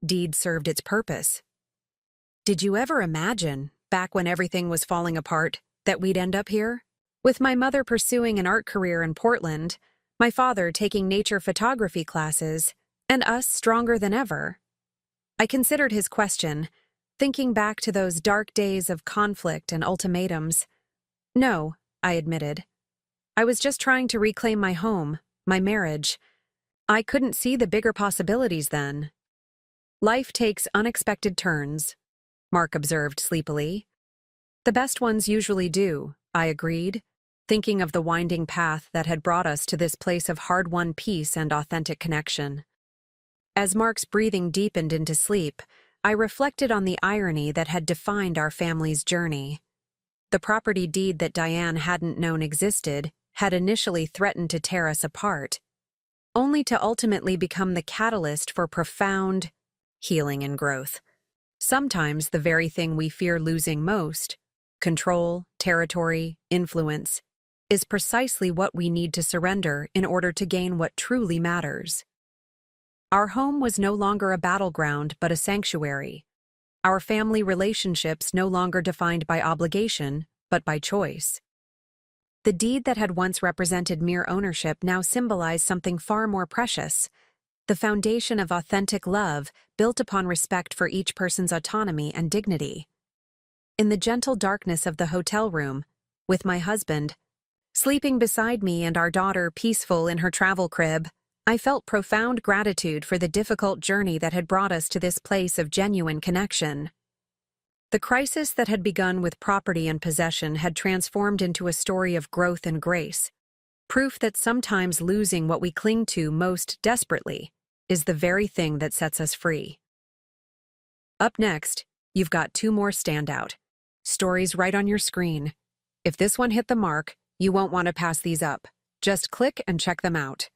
deed served its purpose. Did you ever imagine, back when everything was falling apart, that we'd end up here? With my mother pursuing an art career in Portland, my father taking nature photography classes, and us stronger than ever. I considered his question, thinking back to those dark days of conflict and ultimatums. No, I admitted. I was just trying to reclaim my home, my marriage. I couldn't see the bigger possibilities then. Life takes unexpected turns, Mark observed sleepily. The best ones usually do, I agreed, thinking of the winding path that had brought us to this place of hard-won peace and authentic connection. As Mark's breathing deepened into sleep, I reflected on the irony that had defined our family's journey. The property deed that Diane hadn't known existed had initially threatened to tear us apart. only to ultimately become the catalyst for profound healing and growth. Sometimes the very thing we fear losing most, control, territory, influence, is precisely what we need to surrender in order to gain what truly matters. Our home was no longer a battleground but a sanctuary. Our family relationships no longer defined by obligation but by choice. The deed that had once represented mere ownership now symbolized something far more precious, the foundation of authentic love built upon respect for each person's autonomy and dignity. In the gentle darkness of the hotel room, with my husband sleeping beside me and our daughter peaceful in her travel crib, I felt profound gratitude for the difficult journey that had brought us to this place of genuine connection. The crisis that had begun with property and possession had transformed into a story of growth and grace, proof that sometimes losing what we cling to most desperately is the very thing that sets us free. Up next, you've got 2 more standout stories right on your screen. If this one hit the mark, you won't want to pass these up. Just click and check them out.